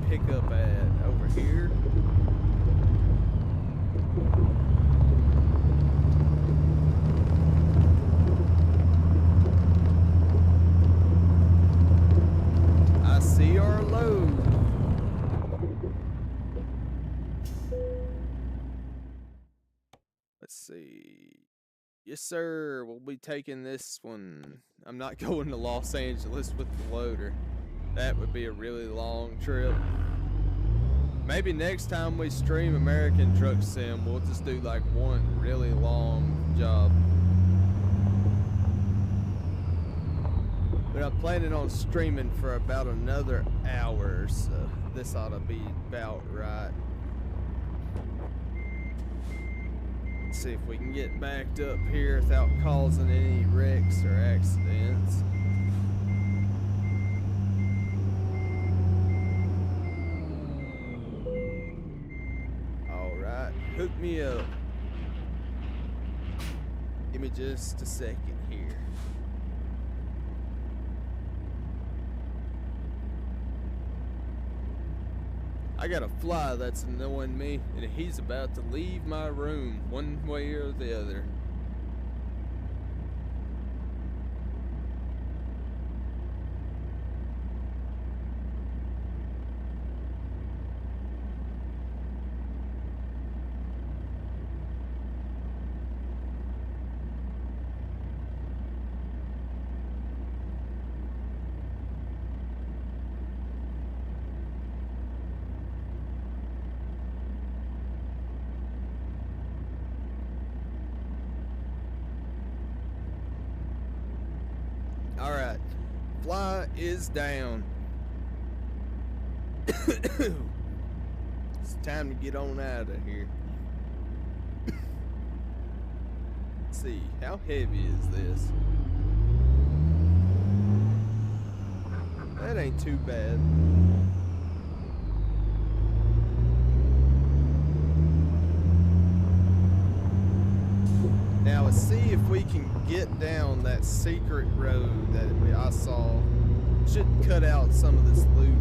pick up at over here. I see our load. Let's see. Yes, sir. We'll be taking this one. I'm not going to Los Angeles with the loader. That would be a really long trip. Maybe next time we stream American Truck Sim, we'll just do like one really long job. But I'm planning on streaming for about another hour, so this ought to be about right. Let's see if we can get backed up here without causing any wrecks or accidents. Alright, hook me up. Give me just a second here. I got a fly that's annoying me, and he's about to leave my room one way or the other. Alright, fly is down. It's time to get on out of here. Let's see, how heavy is this? That ain't too bad. Now let's see if we can get down that secret road that I saw. Should cut out some of this loot.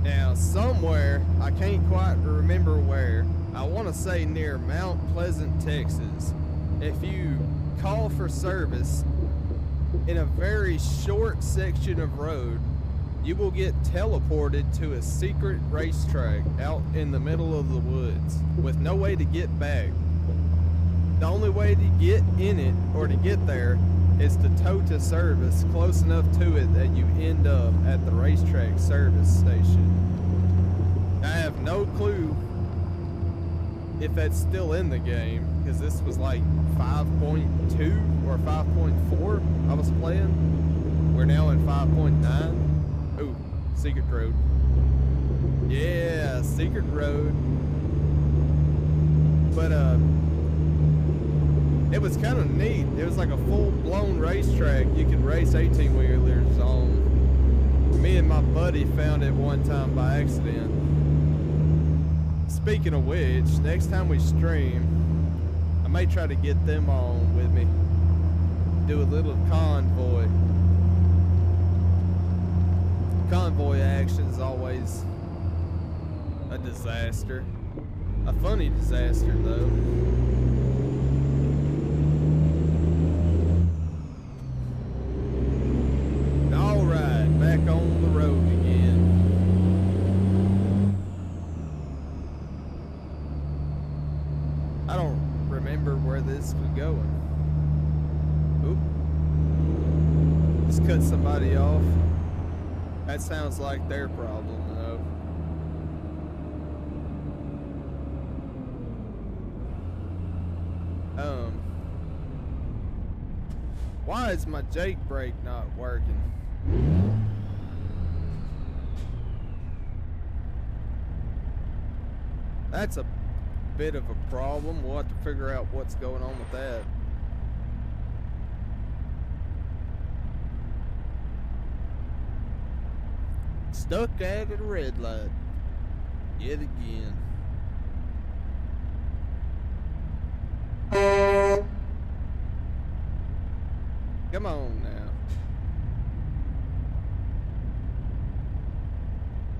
Now somewhere, I can't quite remember where, I want to say near Mount Pleasant, Texas, if you call for service in a very short section of road, you will get teleported to a secret racetrack out in the middle of the woods with no way to get back. The only way to get in it or to get there is to tow to service close enough to it that you end up at the racetrack service station. I have no clue if that's still in the game, because this was like 5.2 or 5.4 I was playing. We're now in 5.9. Ooh, secret road. Yeah, secret road. But it was kind of neat. It was like a full-blown racetrack you could race 18-wheelers on. Me and my buddy found it one time by accident. Speaking of which, next time we stream, I may try to get them on with me. Do a little convoy. Convoy action is always a disaster. A funny disaster, though. Alright, back on the road again. I don't remember where this was going. Oop. Just cut somebody off. That sounds like their problem, though. Why is my Jake brake not working? That's a bit of a problem. We'll have to figure out what's going on with that. Stuck at a red light yet again. Come on now.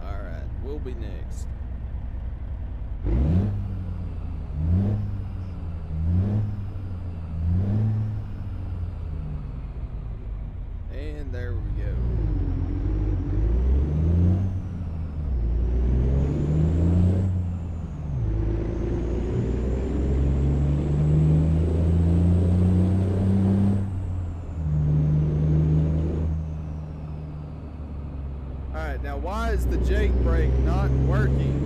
Alright, we'll be next. And there we go. Alright, now why is the Jake brake not working?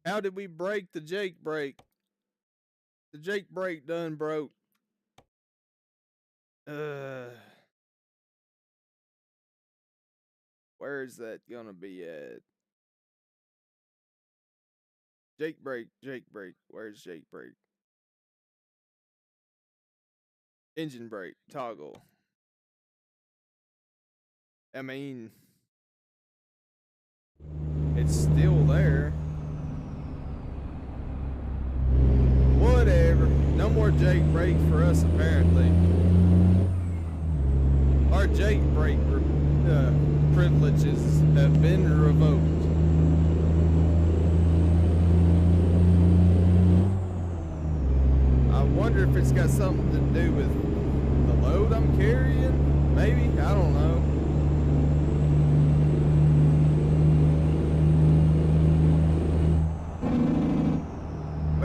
How did we break the Jake brake? The Jake brake done broke. Where is that gonna be at? Jake brake, Jake brake. Where's Jake brake? Engine brake, toggle. I mean, it's still there. Whatever. No more Jake brake for us, apparently. Our Jake brake privileges have been revoked. I wonder if it's got something to do with the load I'm carrying. Maybe, I don't know.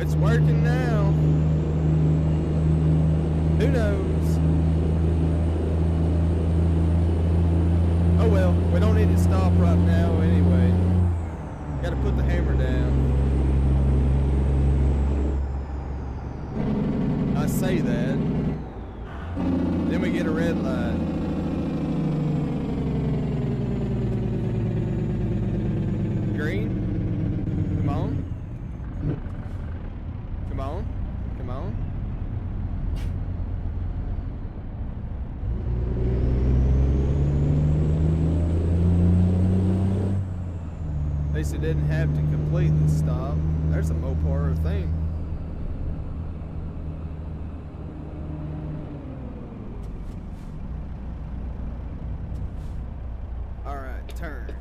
It's working now. Who knows? Oh well, we don't need to stop right now anyway. Gotta put the hammer down. I say that. Then we get a red light. Green? Come on. Come on. Come on. At least it didn't have to completely stop. There's a Mopar thing. Alright, turn.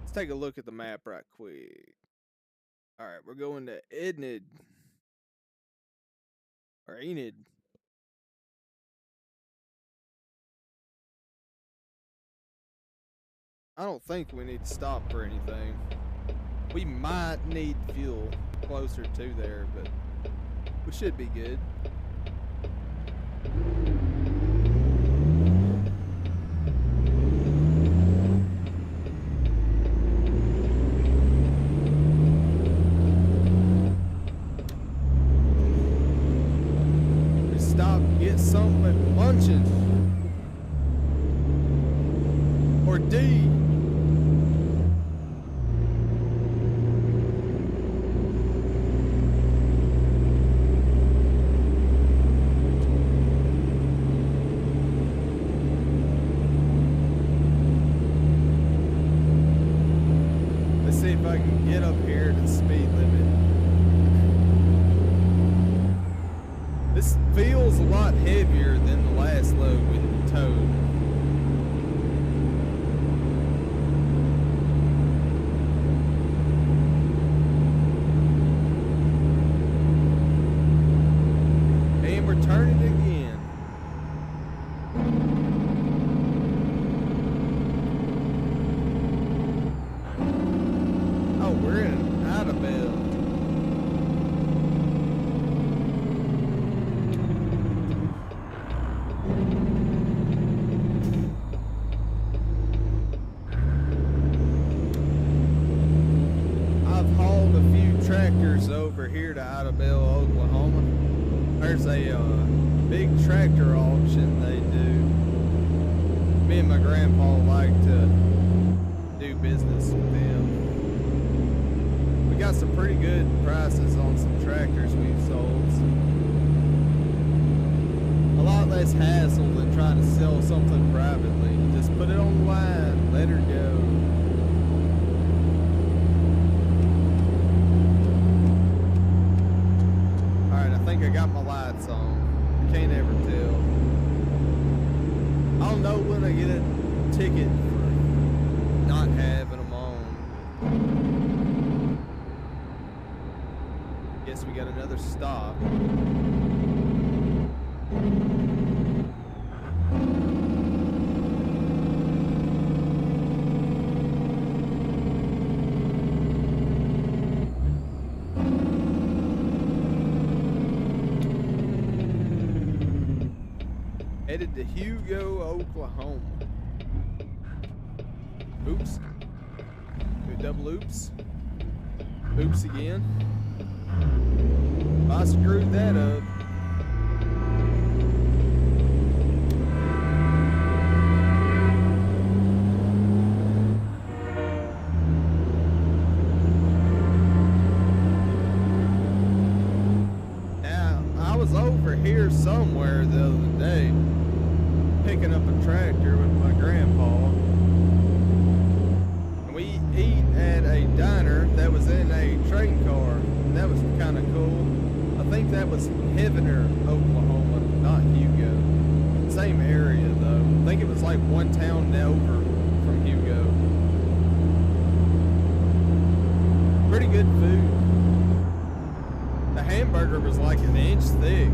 Let's take a look at the map right quick. Alright, we're going to Enid. Or Enid. I don't think we need to stop for anything. We might need fuel closer to there, but we should be good. Get something at luncheon. Or D. Let's see if I can get up here to the speed limit. This feels a lot heavier than the last load we towed. And we're turning again. Oh, we're in Idabel. Tractors over here to Idabel, Oklahoma. There's a big tractor auction they do. Me and my grandpa like to do business with them. We got some pretty good prices on some tractors we've sold. A lot less hassle than trying to sell something privately. Just put it on the line, let her go. I think I got my lights on. Can't ever tell. I'll know when I get a ticket for not having them on. Guess we got another stop. Headed to Hugo, Oklahoma. Oops. Do a double oops. Oops again. I screwed that up. Now, I was over here somewhere the other day, picking up a tractor with my grandpa, and we eat at a diner that was in a train car, and that was kind of cool. I think that was Heavener, Oklahoma, not Hugo. Same area though. I think it was like one town over from Hugo. Pretty good food. The hamburger was like an inch thick.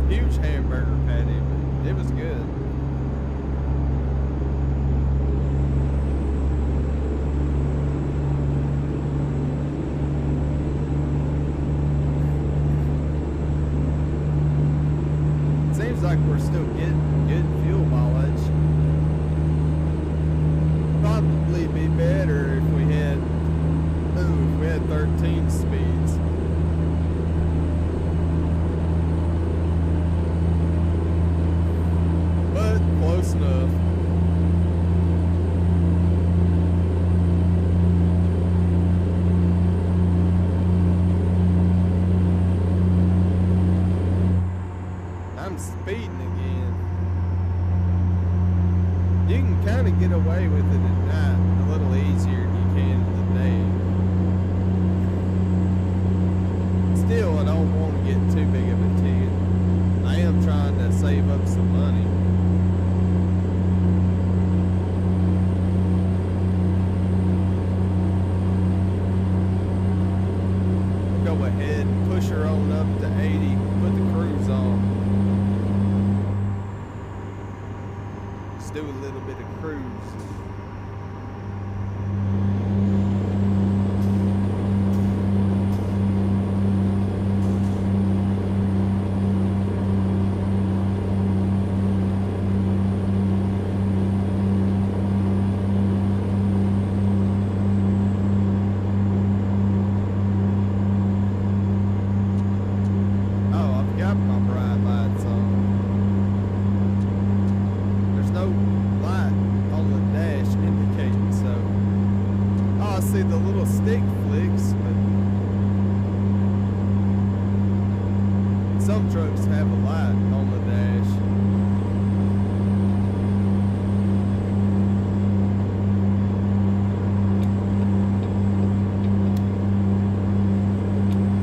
Huge hamburger patty. It was good. Seems like we're still getting good fuel mileage. Probably be better if we had 13 speeds. Close enough. I'm speeding again. You can kind of get away with it at night a little easier than you can in the day. Still, I don't want to get too big of a ticket. I am trying to save up some money. Go ahead and push her on up to 80, put the cruise on. Let's do a little bit of cruise. See the little stick flicks, but some trucks have a light on the dash.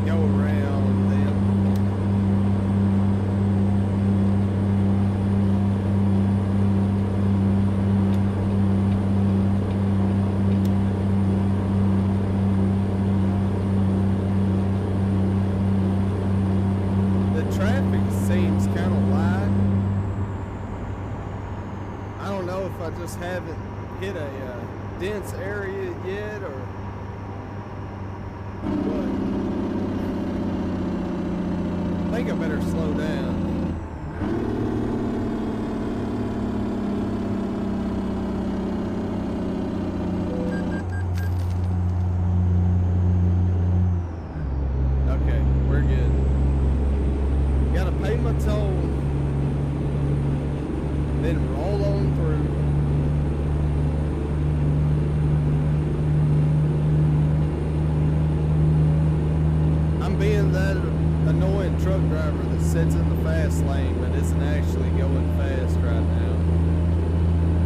Go around them. Traffic seems kind of light. I don't know if I just haven't hit a dense area yet or what. I think I better slow down. Okay, we're good. Gotta pay my toll, then roll on through. I'm being that annoying truck driver that sits in the fast lane but isn't actually going fast right now.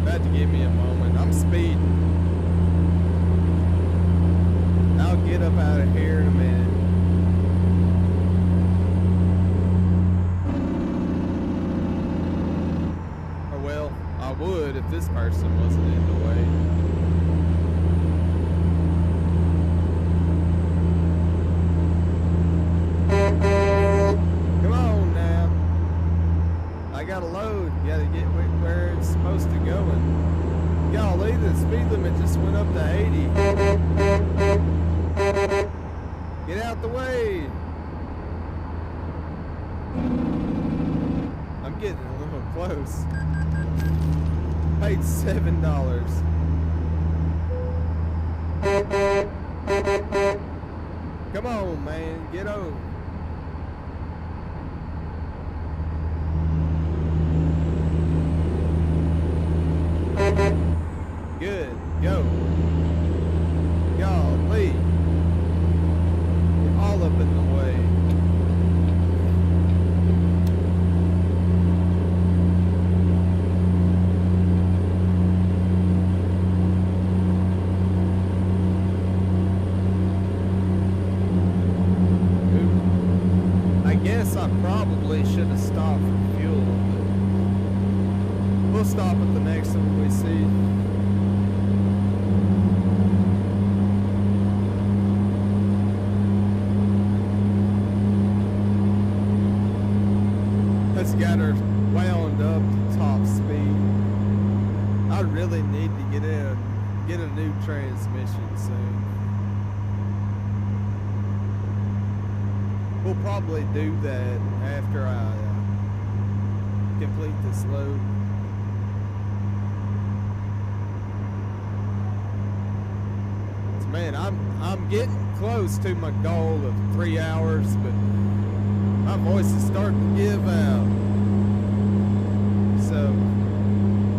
About to give me a moment. I'm speeding. I'll get up out of here in a minute. person wasn't in the way. Come on now. I got a load. You gotta get where it's supposed to go. And golly, the speed limit just went up to 80. Get out the way. I'm getting a little close. Paid $7. Come on, man, get over. Good, go. Golly. You're all up in the way. I guess I probably should have stopped for fuel, but we'll stop at the next one we see. That's got her wound up to top speed. I really need to get a new transmission soon. We'll probably do that after I complete this load. So man, I'm getting close to my goal of 3 hours, but my voice is starting to give out. So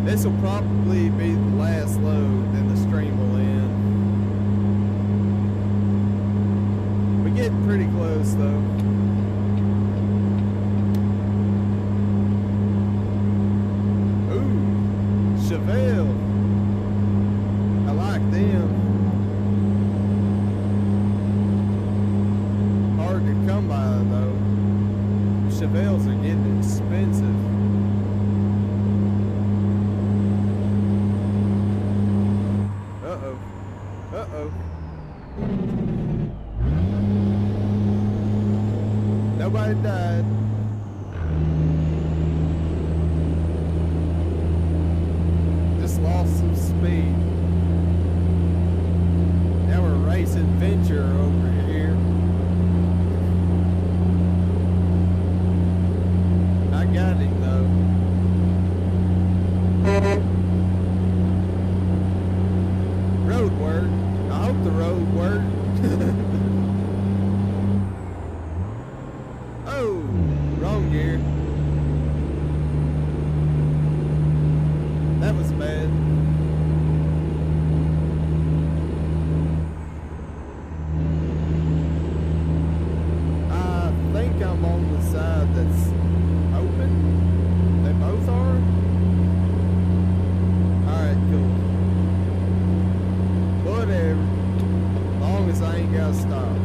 this will probably be the last load, then the stream will end. We're getting pretty close though. Chevelle. I like them. Hard to come by though. Chevelles are getting expensive. Uh-oh. Uh-oh. Nobody died. Lost some speed. Now we're racing Venture over here. I got him though. Road work. I hope the road worked. Oh, wrong gear. That was bad. I think I'm on the side that's open. They both are. Alright, cool. Whatever. As long as I ain't gotta stop.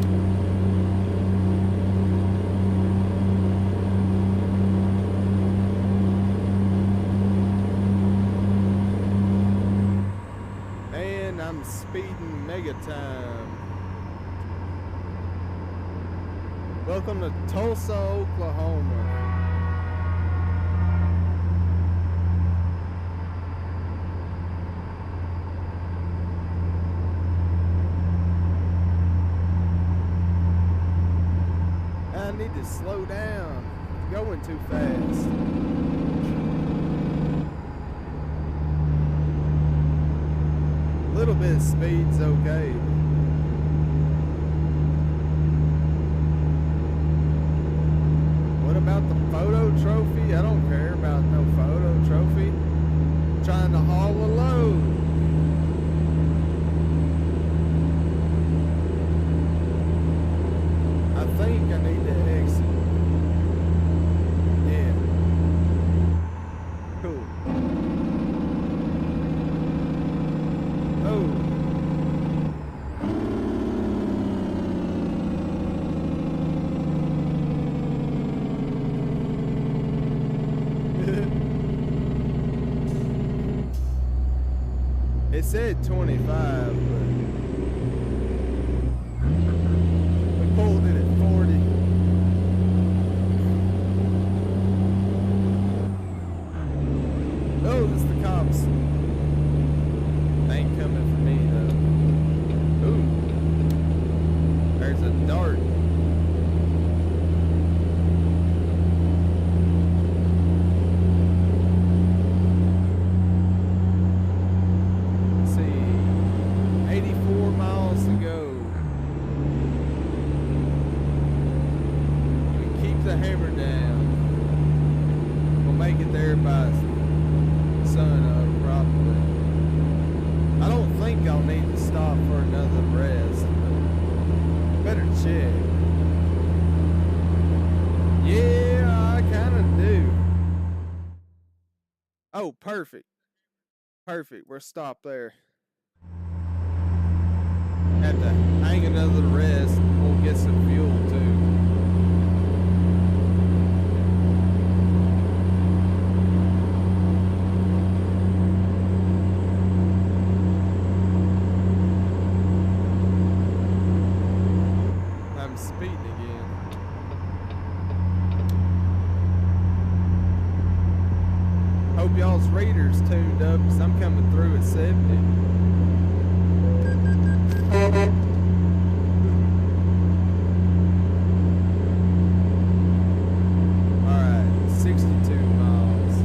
I'm speeding mega time. Welcome to Tulsa, Oklahoma. I need to slow down. I'm going too fast. A little bit of speed's okay. What about the photo trophy? I don't care about no photo trophy. I'm trying to haul a load. I think I need to exit. Yeah. Cool. Oh. said 25, but we pulled it at 40. Oh, it's the cops. They ain't coming for me though. Ooh, there's a dart. Let's see, 84 miles to go. We keep the hammer down. We'll make it there by sun up, probably. I don't think I'll need to stop for another rest, but better check. Yeah, I kind of do. Oh, perfect. Perfect. We're stopped there. Have to hang another rest. We'll get some fuel too. Speeding again. Hope y'all's readers tuned up, because I'm coming through at 70. Alright, 62 miles.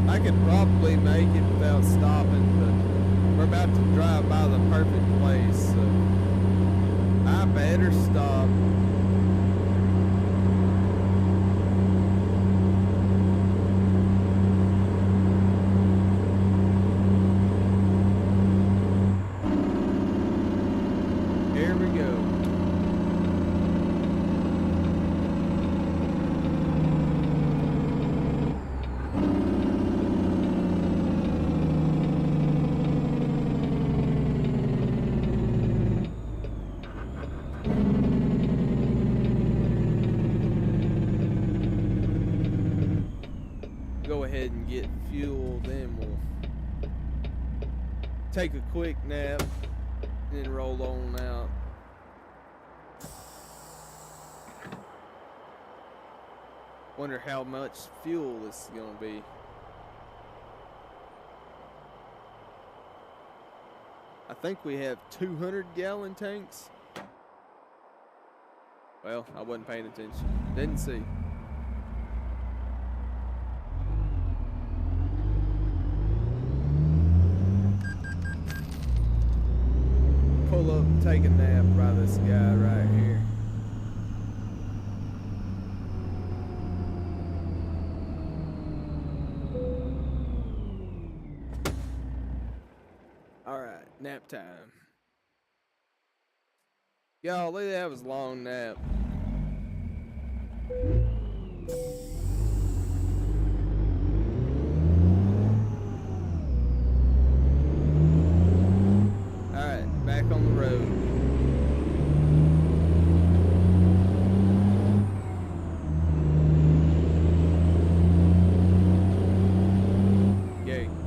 I could probably make it without stopping, but we're about to drive by the perfect place, so I better stop. Here we go. Go ahead and get fuel, then we'll take a quick nap and then roll on out. Wonder how much fuel this is gonna be. I think we have 200-gallon tanks. Well, I wasn't paying attention. Didn't see. Pull up and take a nap by this guy right here. Alright, nap time. Golly, that was a long nap. Alright, back on the road.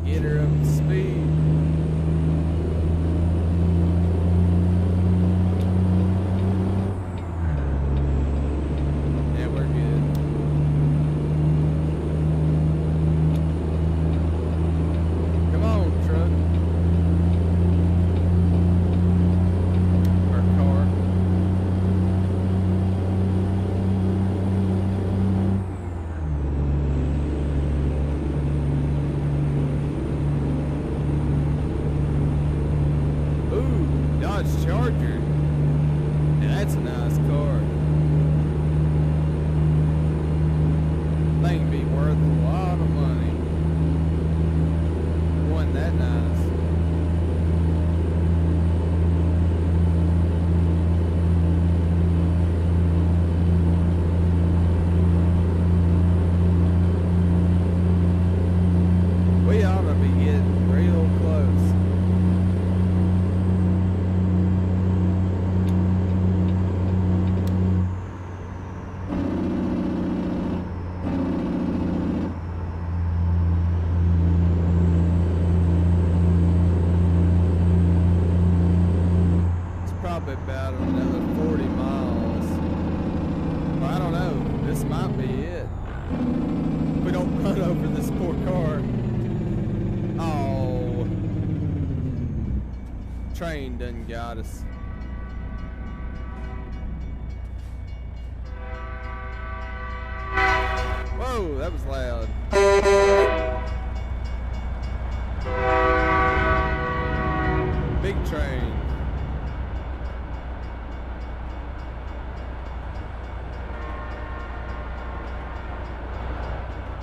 Get her up to speed. Yeah, we're good. Come on, truck. Or car. Ooh, Dodge Charger. Yeah, that's a nice car. Thing be worth a lot of money. Wasn't that nice. We ought to be getting real close. This might be it. We don't run over this poor car. Oh. Train done got us. Whoa, that was loud. Big train.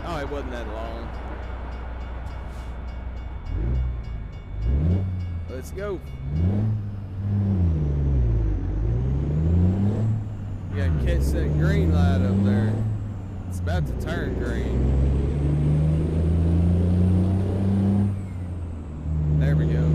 Oh, it wasn't that long. Let's go. You gotta catch that green light up there. It's about to turn green. There we go.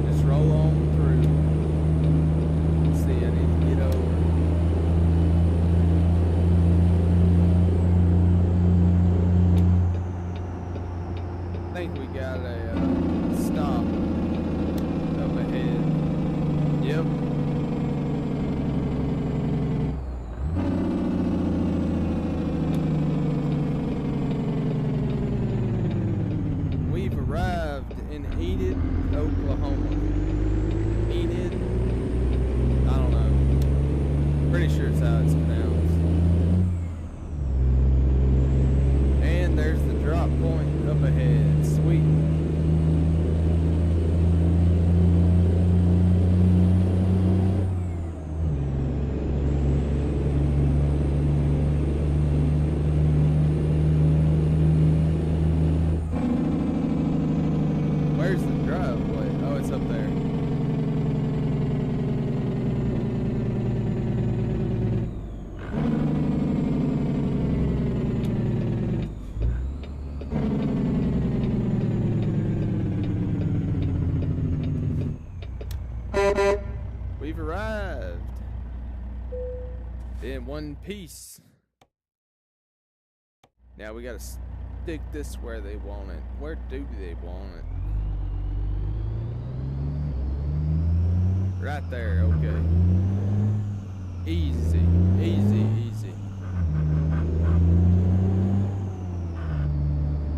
Just roll on through. Let's see, I need to get over. I think we got a stop up ahead. Yep. We've arrived in Enid, Oklahoma. Enid? I don't know. Pretty sure it's how it's pronounced. And there's the drop point up ahead. Sweet. Where's the driveway? Oh, it's up there. We've arrived in one piece. Now we gotta stick this where they want it. Where do they want it? Right there, okay. Easy, easy, easy.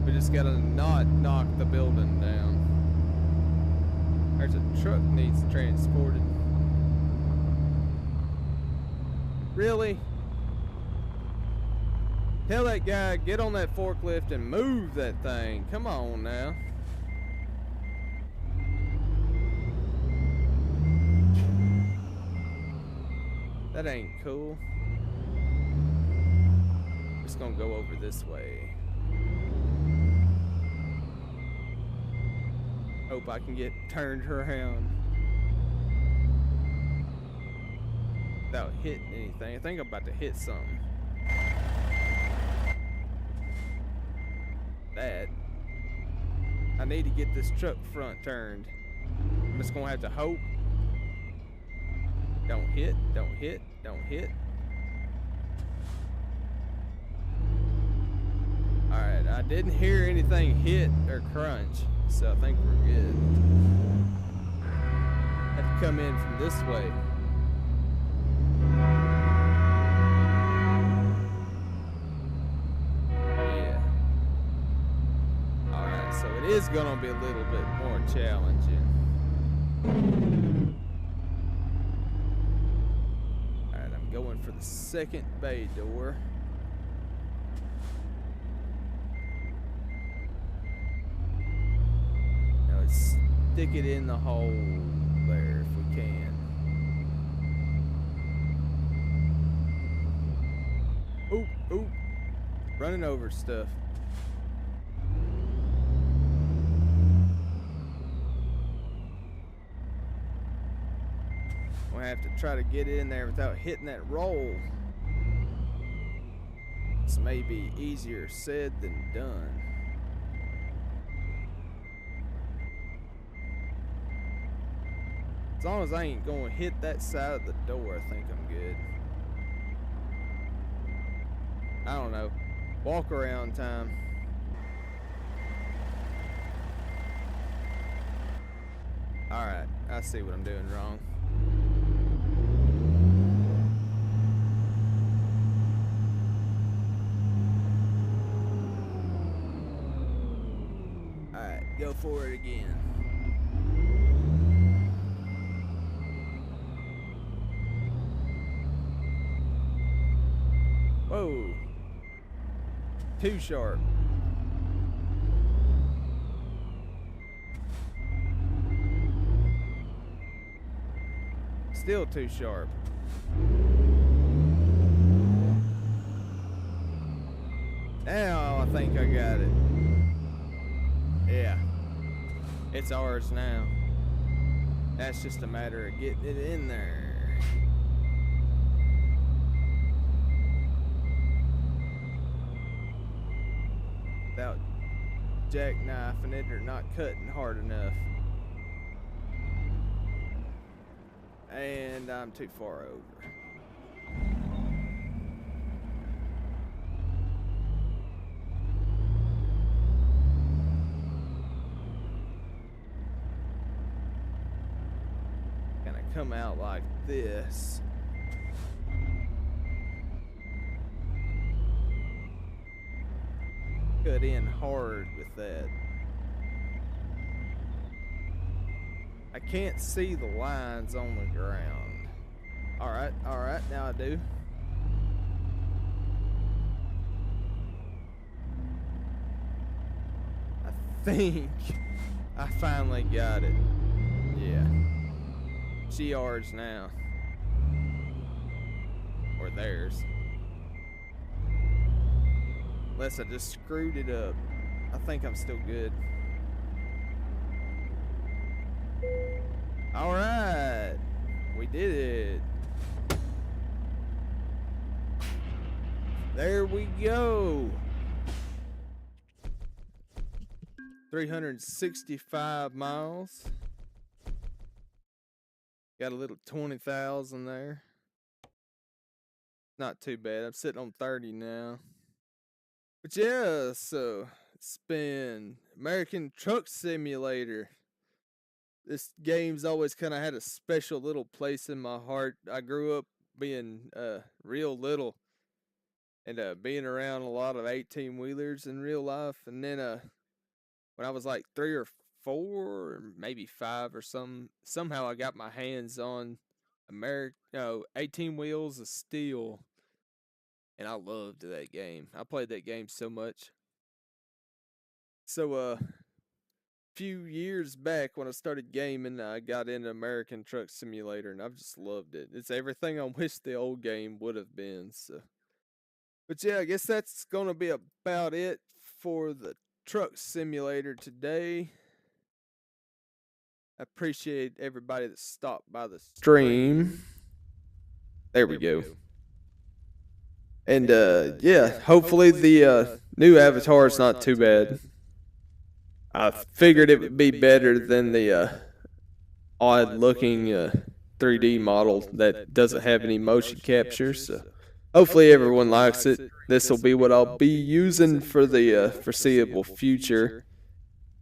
We just gotta not knock the building down. There's a truck needs transported. Really? Tell that guy, get on that forklift and move that thing. Come on now. That ain't cool. Just gonna go over this way. Hope I can get turned around without hitting anything. I think I'm about to hit something. That. I need to get this truck front turned. I'm just gonna have to hope. Don't hit, don't hit, don't hit. Alright, I didn't hear anything hit or crunch, so I think we're good. Had to come in from this way. Yeah. Alright, so it is gonna be a little bit more challenging. Going for the second bay door. Now let's stick it in the hole there if we can. Oop, oop. Running over stuff. I have to try to get in there without hitting that roll. This may be easier said than done. As long as I ain't going to hit that side of the door, I think I'm good. I don't know, walk around time. Alright, I see what I'm doing wrong. Alright, go for it again. Whoa. Too sharp. Still too sharp. Now I think I got it. Yeah. It's ours now. That's just a matter of getting it in there. Without jackknifing it or not cutting hard enough. And I'm too far over. Gonna come out like this. Cut in hard with that. I can't see the lines on the ground. Alright, now I do. I think I finally got it. Yeah. She ours now. Or theirs. Unless I just screwed it up. I think I'm still good. Alright. We did it. There we go. 365 miles. Got a little 20,000 there. Not too bad. I'm sitting on 30 now. But yeah, so it's been American Truck Simulator. This game's always kind of had a special little place in my heart. I grew up being real little and being around a lot of 18-wheelers in real life. And then when I was like 3 or 4 or maybe 5 or somehow I got my hands on 18 Wheels of Steel. And I loved that game. I played that game so much. So, few years back when I started gaming, I got into American Truck Simulator, and I've just loved it. It's everything I wish the old game would have been. So, but yeah, I guess that's gonna be about it for the Truck Simulator today. I appreciate everybody that stopped by the stream. There we go. And yeah, hopefully the new avatar is not too bad. I figured it would be better than the odd-looking 3D model that doesn't have any motion capture. So hopefully everyone likes it. This will be what I'll be using for the foreseeable future.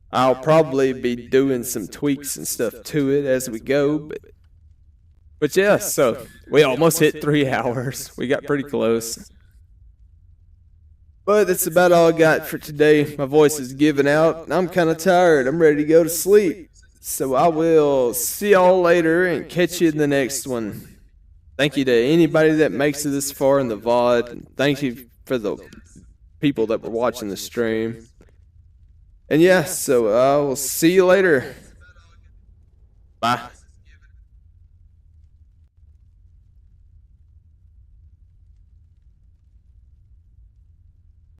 I'll probably be doing some tweaks and stuff to it as we go. But yeah, so we almost hit 3 hours. We got pretty close. But that's about all I got for today. My voice is giving out. I'm kind of tired. I'm ready to go to sleep. So I will see y'all later and catch you in the next one. Thank you to anybody that makes it this far in the VOD. And thank you for the people that were watching the stream. And yeah, so I will see you later. Bye.